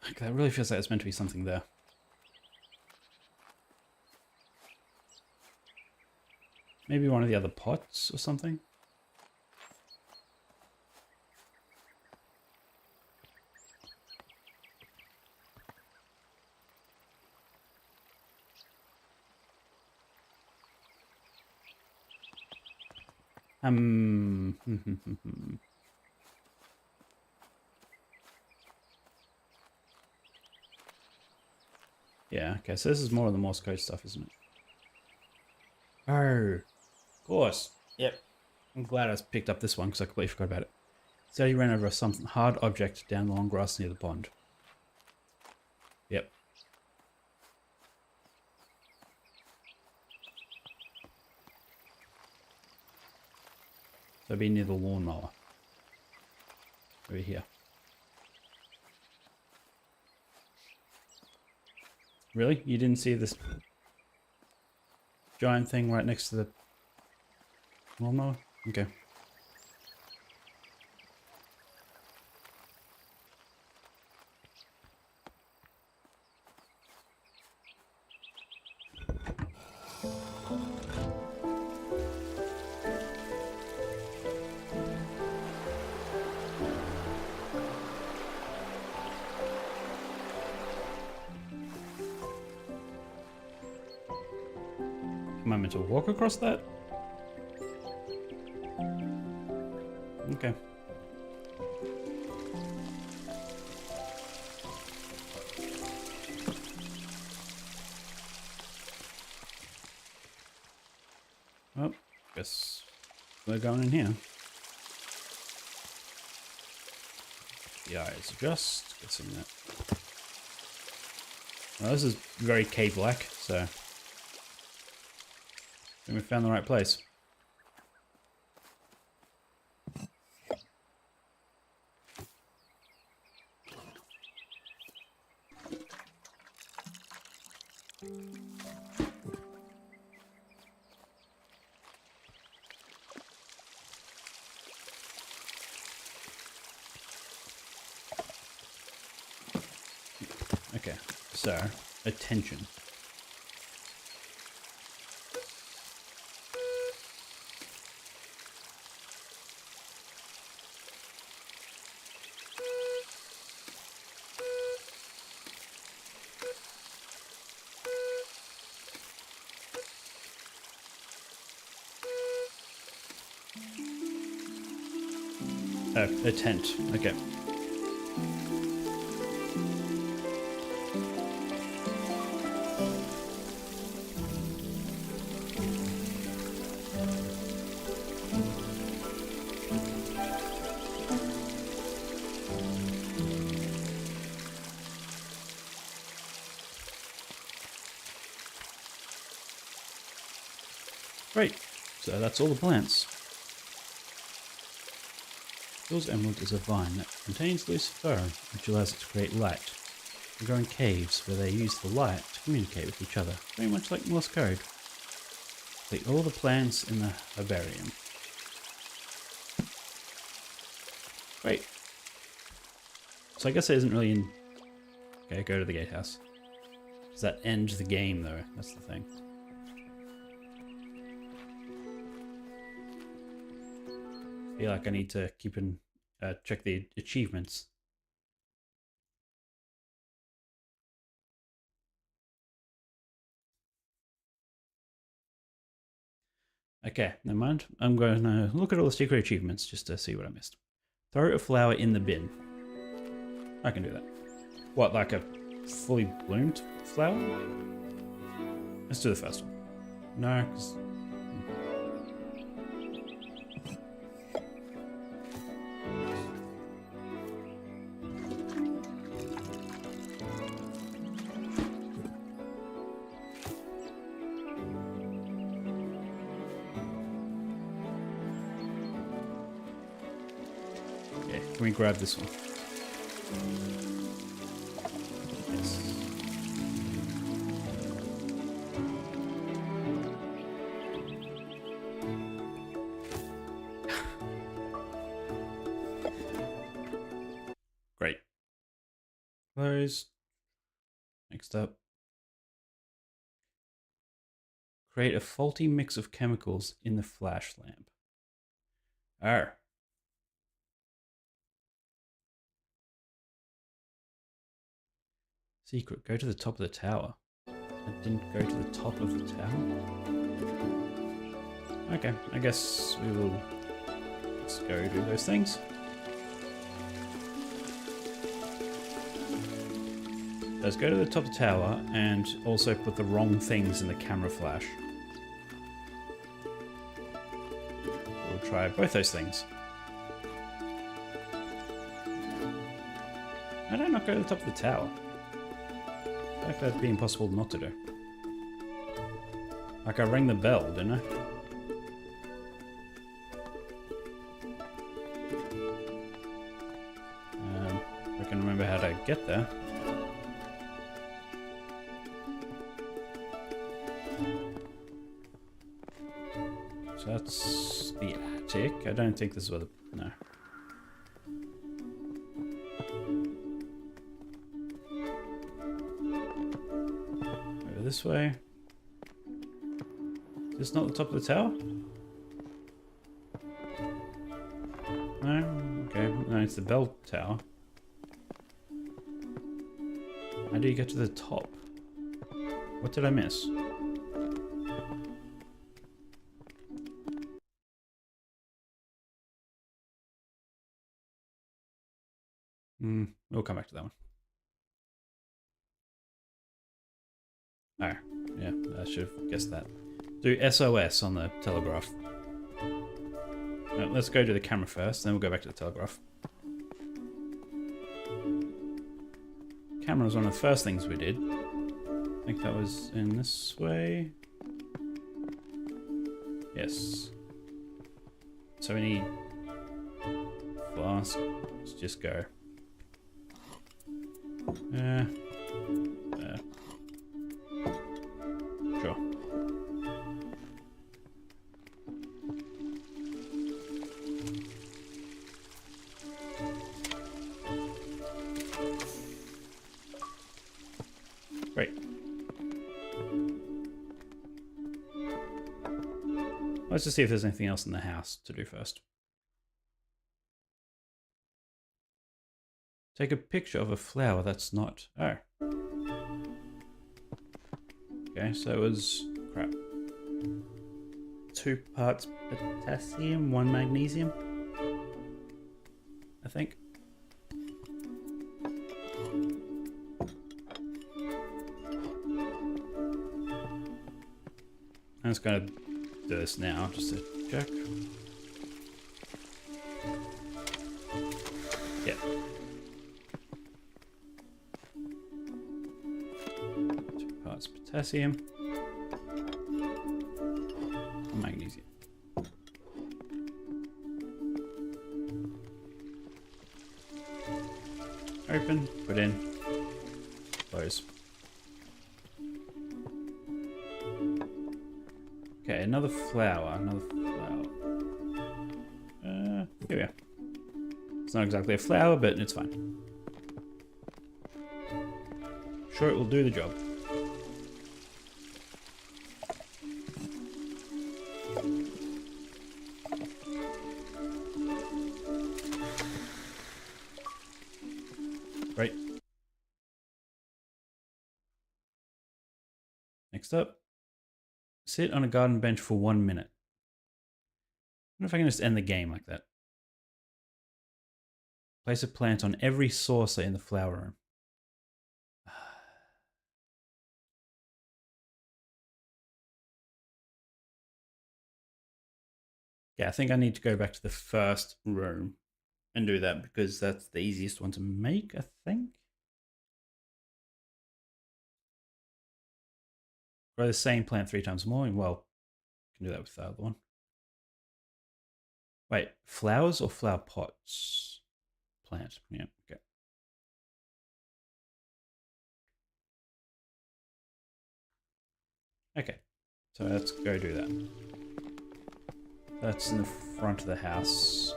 Like, that really feels like it's meant to be something there. Maybe one of the other pots or something? Yeah, okay, so this is more of the Morse code stuff, isn't it? Oh, of course. Yep. I'm glad I picked up this one because I completely forgot about it. So he ran over some hard object down the long grass near the pond. Yep. So be near the lawnmower. Over here. Really? You didn't see this giant thing right next to the lawnmower? Okay. Am I meant to walk across that? Okay. Well, guess we're going in here. The eyes adjust. Guessing that. Well, this is very cave-like, so I think we found the right place. Okay, so attention. Oh, a tent. Okay. Great. So that's all the plants. Bill's emerald is a vine that contains loose fur, which allows it to create light. They grow in caves where they use the light to communicate with each other, very much like Morse code. Like all the plants in the herbarium. Great. So I guess it isn't really in... Okay, go to the gatehouse. Does that end the game though? That's the thing. I feel like I need to keep and check the achievements. Okay, never mind. I'm going to look at all the secret achievements just to see what I missed. Throw a flower in the bin. I can do that. What, like a fully bloomed flower? Let's do the first one. No, because... Okay, can we grab this one? Yes. Great. Close. Next up. Create a faulty mix of chemicals in the flash lamp. Arr. Secret, go to the top of the tower. I didn't go to the top of the tower? Okay, I guess we will... Let's go do those things. let's go to the top of the tower and also put the wrong things in the camera flash. We'll try both those things. How did I not go to the top of the tower? I feel like that'd be impossible not to do. Like I rang the bell, didn't I? I can remember how to get there. So that's the attic. I don't think this is where the... no. Over this way. Is this not the top of the tower? No? Okay. No, it's the bell tower. How do you get to the top? What did I miss? We'll come back to that one. Oh, yeah, I should have guessed that. Do SOS on the telegraph. No, let's go to the camera first, then we'll go back to the telegraph. Camera was one of the first things we did. I think that was in this way. Yes. So we need flask. Let's just go. Sure. Great. Let's just see if there's anything else in the house to do first. Take a picture of a flower that's not... oh. Okay, so it was... crap. 2 parts potassium, 1 magnesium. I think. I'm just gonna do this now, just to check. Yeah. 2 parts potassium. And magnesium. Open, put in, close. Okay, another flower, here we are. It's not exactly a flower, but it's fine. Sure, it will do the job. Right. Next up. Sit on a garden bench for 1 minute. I wonder if I can just end the game like that. Place a plant on every saucer in the flower room. Yeah, I think I need to go back to the first room and do that because that's the easiest one to make, I think. Grow the same plant 3 times more. Well, I can do that with the other one. Wait, flowers or flower pots? Plant, yeah, okay. Okay, so let's go do that. That's in the front of the house.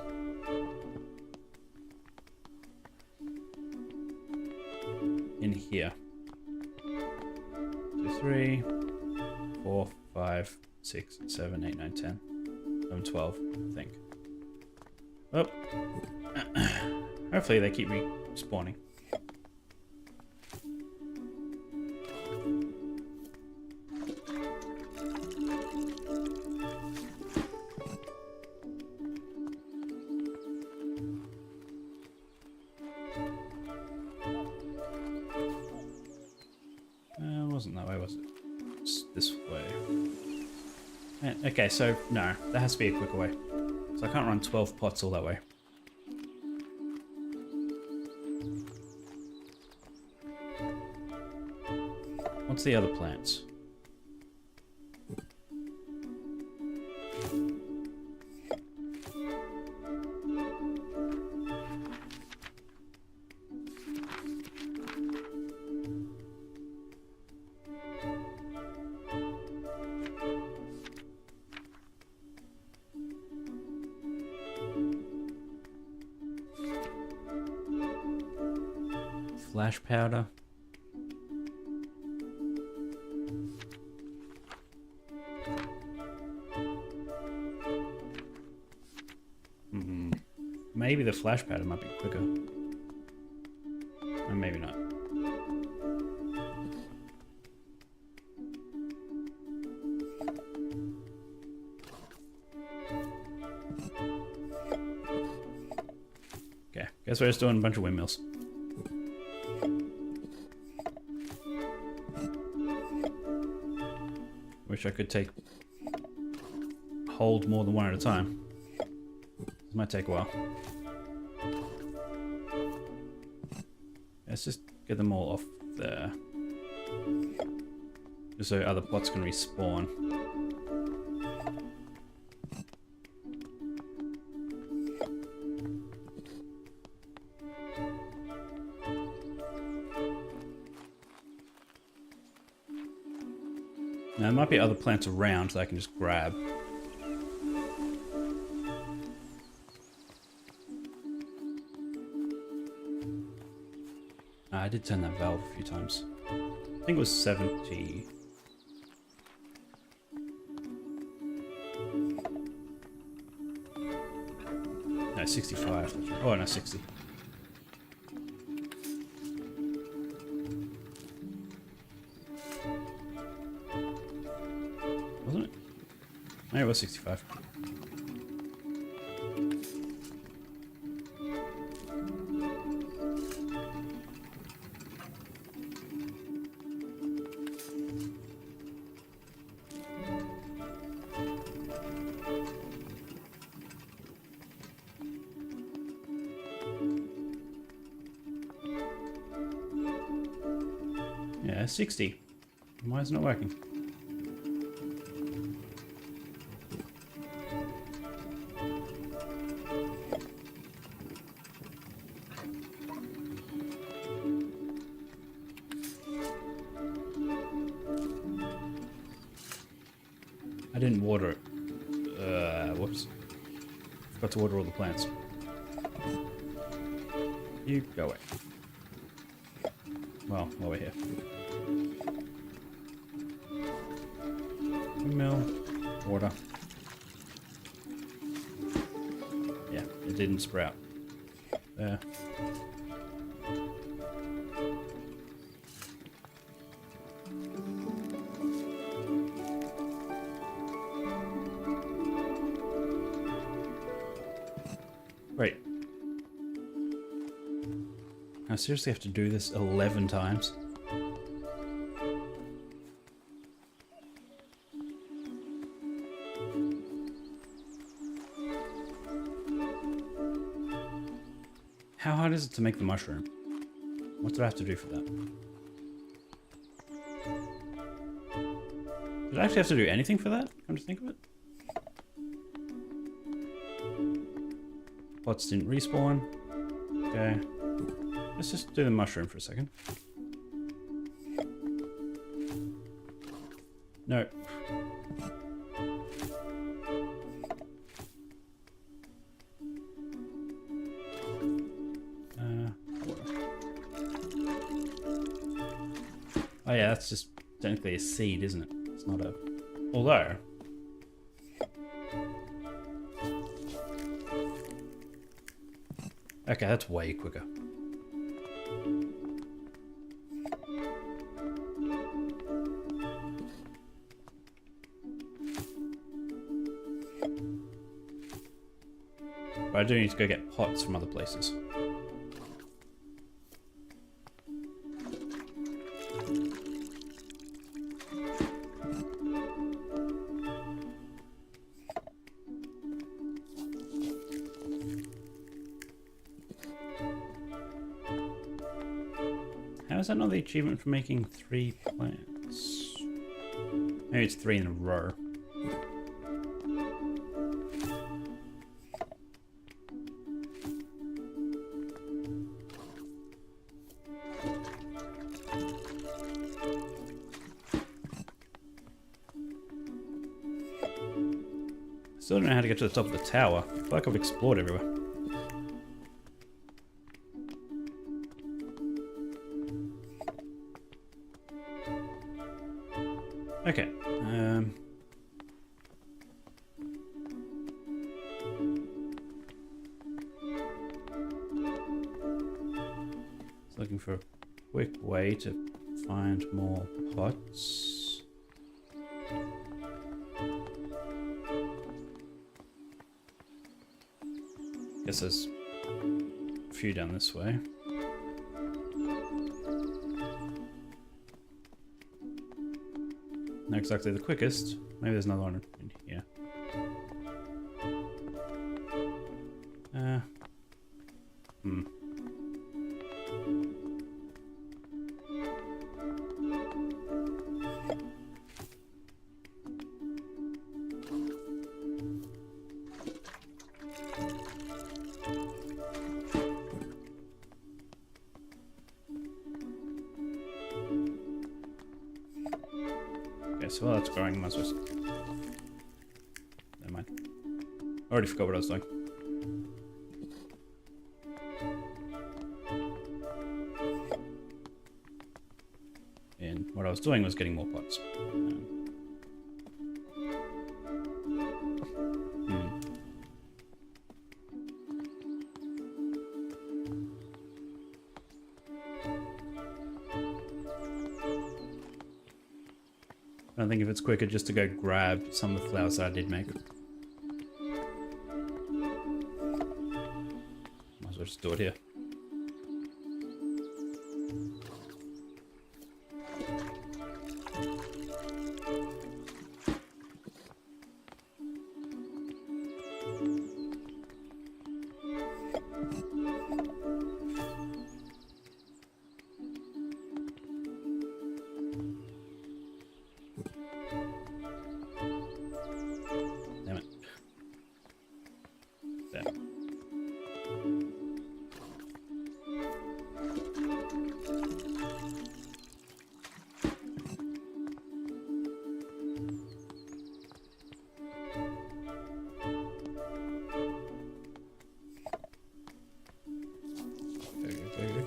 In here. 2, 3, 4, 5, 6, 7, 8, 9, 10, 11, 12, I think. Oh. Hopefully they keep respawning. this way. Okay, so no, there has to be a quicker way. So I can't run 12 pots all that way. What's the other plants? Flash powder. Maybe the flash powder might be quicker. Or maybe not. Okay, guess we're just doing a bunch of windmills. Wish I could hold more than one at a time. This might take a while. Let's just get them all off there. Just so other pots can respawn. Now there might be other plants around that I can just grab. I did turn that valve a few times. I think it was 70. No, 65. Oh, no, 60. Wasn't it? No, it was 65. Yeah, 60. Why is it not working? I didn't water it. Whoops. Forgot to water all the plants. You go away. Well, while we're here. Mill, water. Yeah, it didn't sprout. There. Wait. I seriously have to do this 11 times? How hard is it to make the mushroom? What did I have to do for that? Did I actually have to do anything for that? Come to think of it. Pots didn't respawn. Okay. Let's just do the mushroom for a second. No. Oh yeah, that's just technically a seed, isn't it? It's not a... Although... Okay, that's way quicker. But I do need to go get pots from other places. is that not the achievement for making 3 plants? Maybe it's 3 in a row. Still don't know how to get to the top of the tower. I feel like I've explored everywhere. Okay. Just looking for a quick way to find more pots. Guess there's a few down this way. Not exactly the quickest. Maybe there's another one in here. Okay, so while that's growing, might as well... Never mind. I already forgot what I was doing. And what I was doing was getting more pots. I think if it's quicker just to go grab some of the flowers that I did make. Might as well just do it here.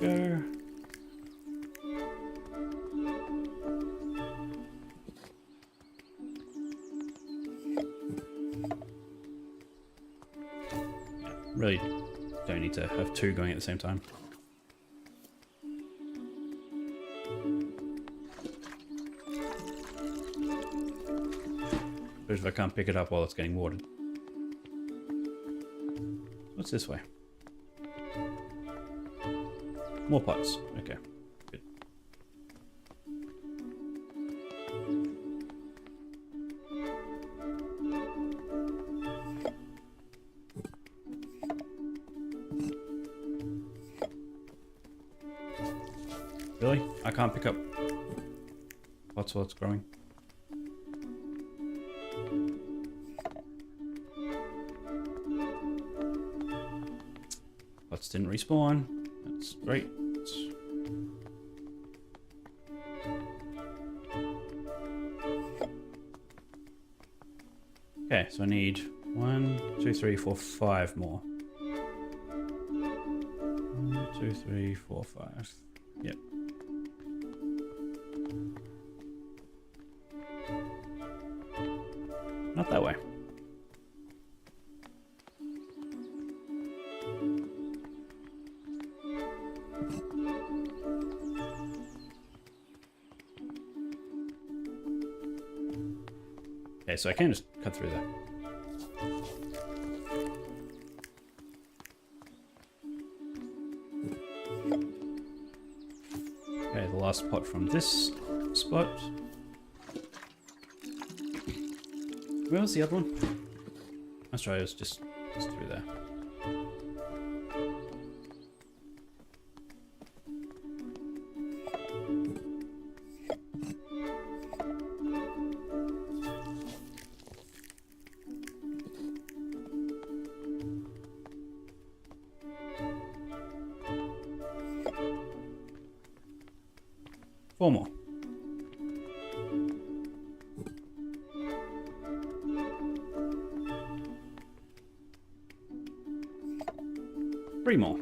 Go. Yeah, really don't need to have 2 going at the same time. But if I can't pick it up while it's getting watered. What's this way? More pots. Okay. Good. Really? I can't pick up pots while it's growing. Pots didn't respawn. That's great. Okay, so I need 1, 2, 3, 4, 5 more. 1, 2, 3, 4, 5. Yep. Not that way. Okay, so I can just cut through that. Okay, the last pot from this spot. Where was the other one? Let's try it was just through there. 4 more. Three more.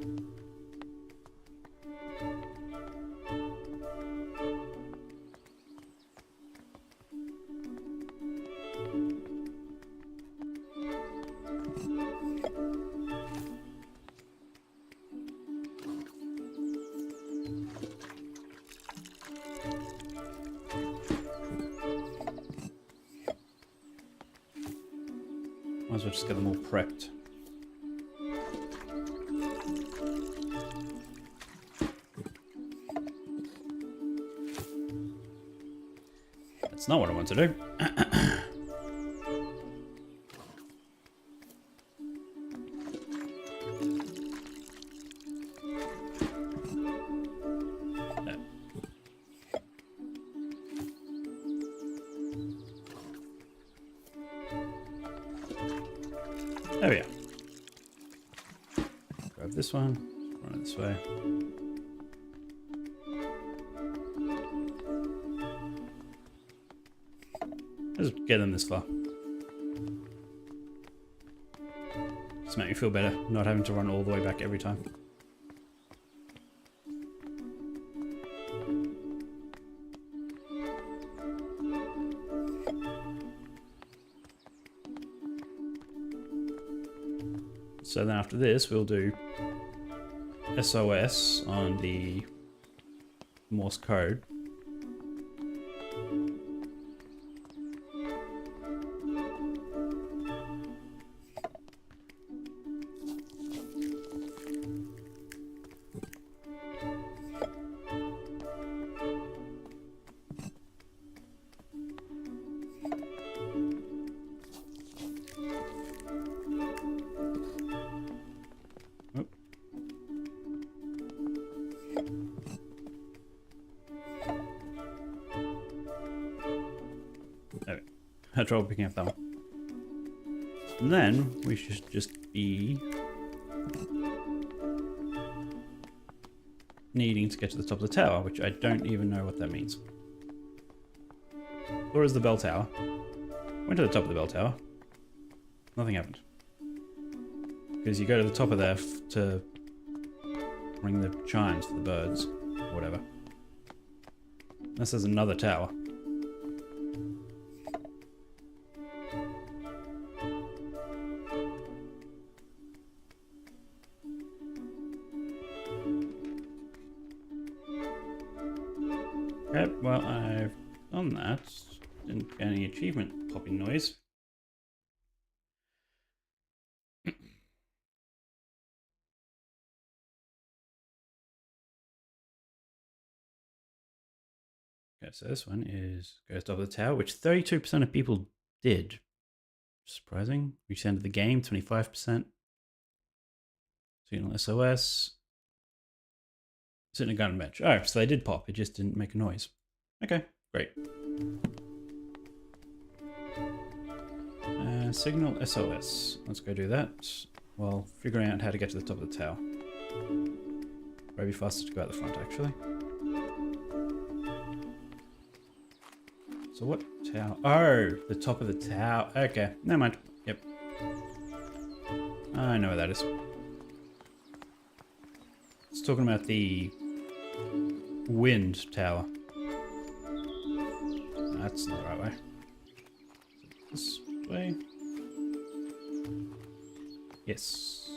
Might as well just get them all prepped. That's not what I want to do. There we are. Grab this one, run it this way. Just get them this far. Just make me feel better, not having to run all the way back every time. So then after this, we'll do SOS on the Morse code. I had trouble picking up that one. And then we should just be needing to get to the top of the tower, which I don't even know what that means. Or is the bell tower? Went to the top of the bell tower. Nothing happened. Because you go to the top of there to ring the chimes for the birds, or whatever. Unless there's another tower. Okay, well, I've done that. Didn't get any achievement popping noise. Okay, so this one is goes to top of the tower, which 32% of people did. Surprising. Reach the end of the game, 25%. Signal SOS. Sit in a gun bench. Oh, so they did pop. It just didn't make a noise. Okay, great. Signal SOS. Let's go do that while figuring out how to get to the top of the tower. Probably faster to go out the front, actually. So what tower? Oh, the top of the tower. Okay, never mind. Yep. I know where that is. It's talking about the wind tower. That's not the right way. This way? Yes.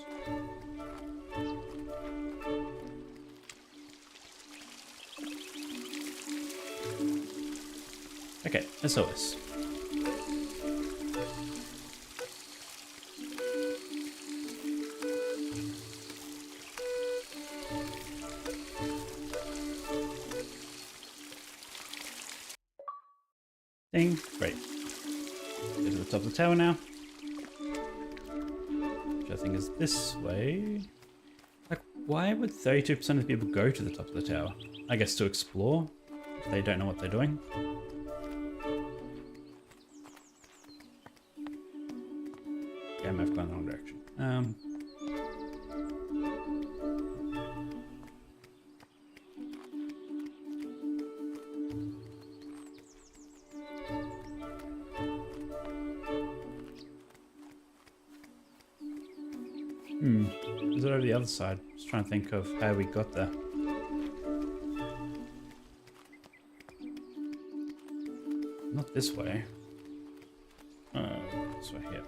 Okay, SOS. Ding. Great. Go to the top of the tower now. Which I think is this way. Like, why would 32% of people go to the top of the tower? I guess to explore, if they don't know what they're doing. Yeah, I might have gone the wrong direction. the other side. Just trying to think of how we got there. Not this way. This way here.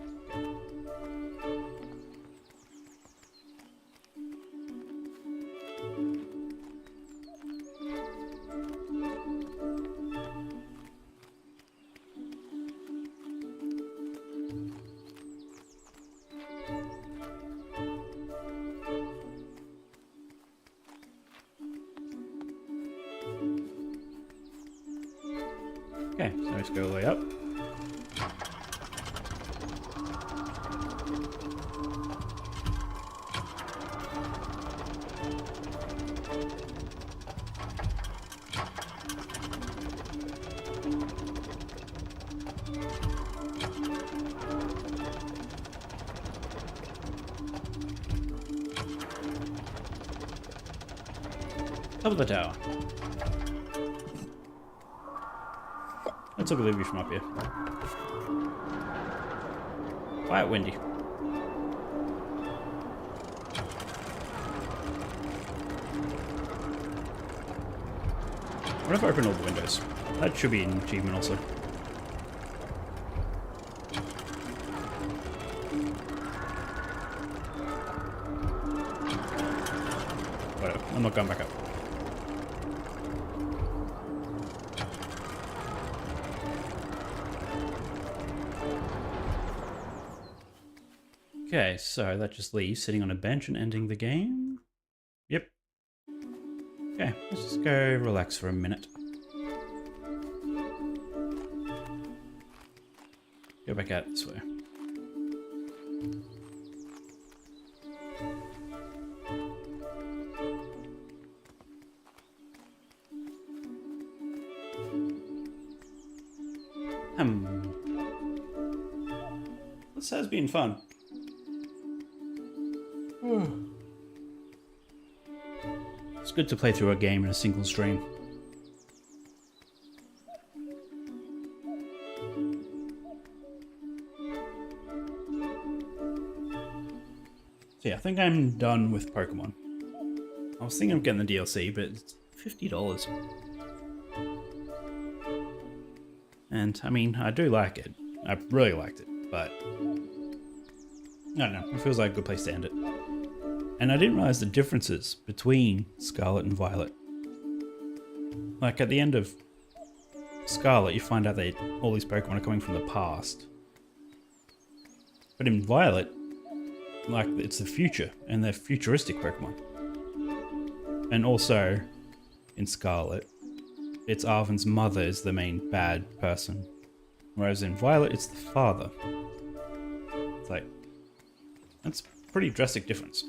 Okay, so let's go all the way up. Top of the tower. Let's look at the view from up here. Quite windy. What if I open all the windows? That should be an achievement also. Whatever, I'm not going back up. Okay, so that just leaves sitting on a bench and ending the game. Yep. Okay, let's just go relax for a minute. Go back out this way. This has been fun. It's good to play through a game in a single stream. So yeah, I think I'm done with Pokemon. I was thinking of getting the DLC, but it's $50. And I mean, I do like it. I really liked it, but I don't know, it feels like a good place to end it. And I didn't realize the differences between Scarlet and Violet. Like at the end of Scarlet, you find out that all these Pokemon are coming from the past. But in Violet, like it's the future, and they're futuristic Pokemon. And also, in Scarlet, it's Arven's mother is the main bad person. Whereas in Violet, it's the father. It's like, that's a pretty drastic difference.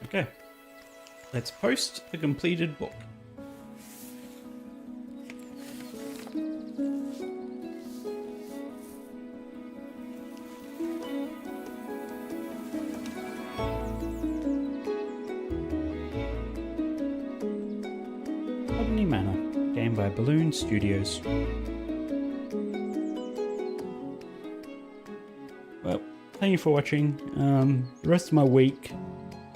Okay, let's post the completed book. Botany Manor, game by Balloon Studios. Well, thank you for watching. The rest of my week,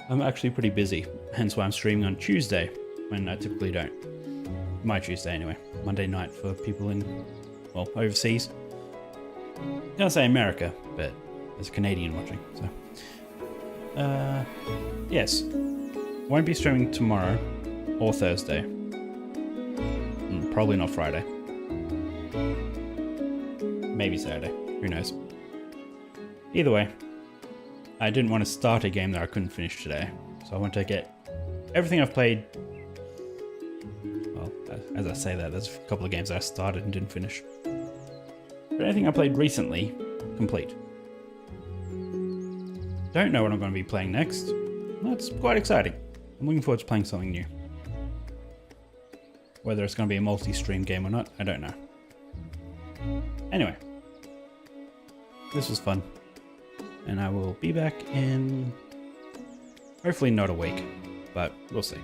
I'm actually pretty busy, hence why I'm streaming on Tuesday, when I typically don't. My Tuesday anyway. Monday night for people in, well, overseas. I can't say America, but there's a Canadian watching, so. Yes. Won't be streaming tomorrow or Thursday. Probably not Friday. Maybe Saturday, who knows. Either way, I didn't want to start a game that I couldn't finish today, so I want to get everything I've played. Well, as I say that, there's a couple of games that I started and didn't finish. But anything I played recently, complete. Don't know what I'm going to be playing next. That's quite exciting. I'm looking forward to playing something new. Whether it's going to be a multi-stream game or not, I don't know. Anyway, this was fun. and I will be back in hopefully not a week, but we'll see.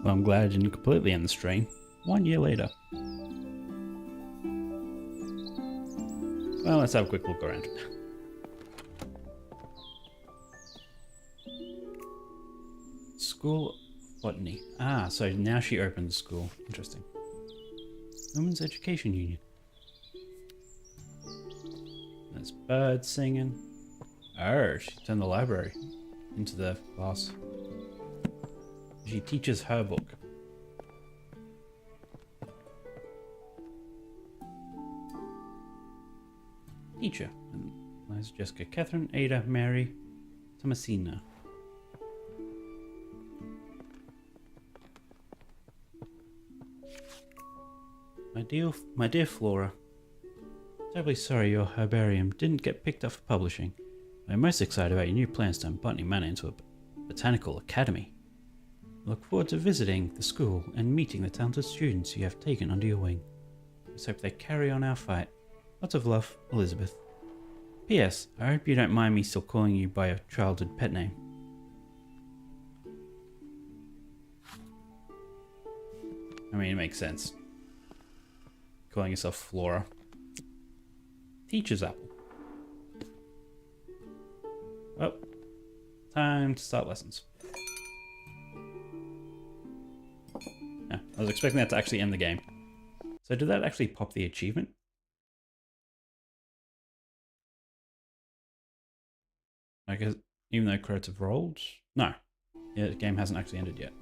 Well, I'm glad I didn't completely end the stream. 1 year later. Well, let's have a quick look around. School of Botany. Ah, so now she opened the school. Interesting. Women's Education Union. There's birds singing. Oh, she turned the library into the class. She teaches her book. Teacher. And there's Jessica, Catherine, Ada, Mary, Thomasina. My dear Flora, terribly sorry your herbarium didn't get picked up for publishing. I'm most excited about your new plans to turn Botany Manor into a botanical academy. I look forward to visiting the school and meeting the talented students you have taken under your wing. Let's hope they carry on our fight. Lots of love, Elizabeth. P.S. I hope you don't mind me still calling you by your childhood pet name. I mean, it makes sense. Calling yourself Flora. Teacher's apple. Well, time to start lessons. Yeah, I was expecting that to actually end the game. So did that actually pop the achievement? I guess even though credits have rolled? No. Yeah, the game hasn't actually ended yet.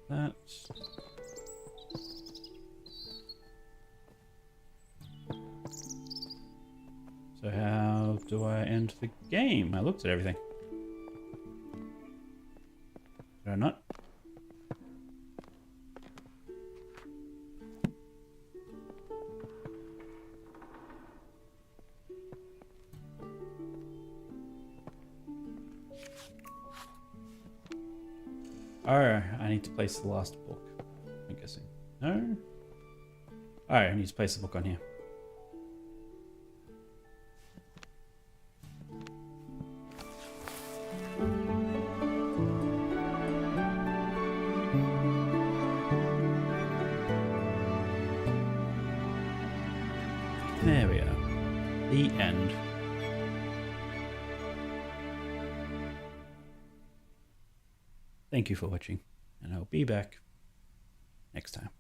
That. So how do I end the game? I looked at everything. Did I not? Oh, I need to place the last book. I'm guessing. No? Oh, I need to place the book on here. There we are. The end. Thank you for watching, and I'll be back next time.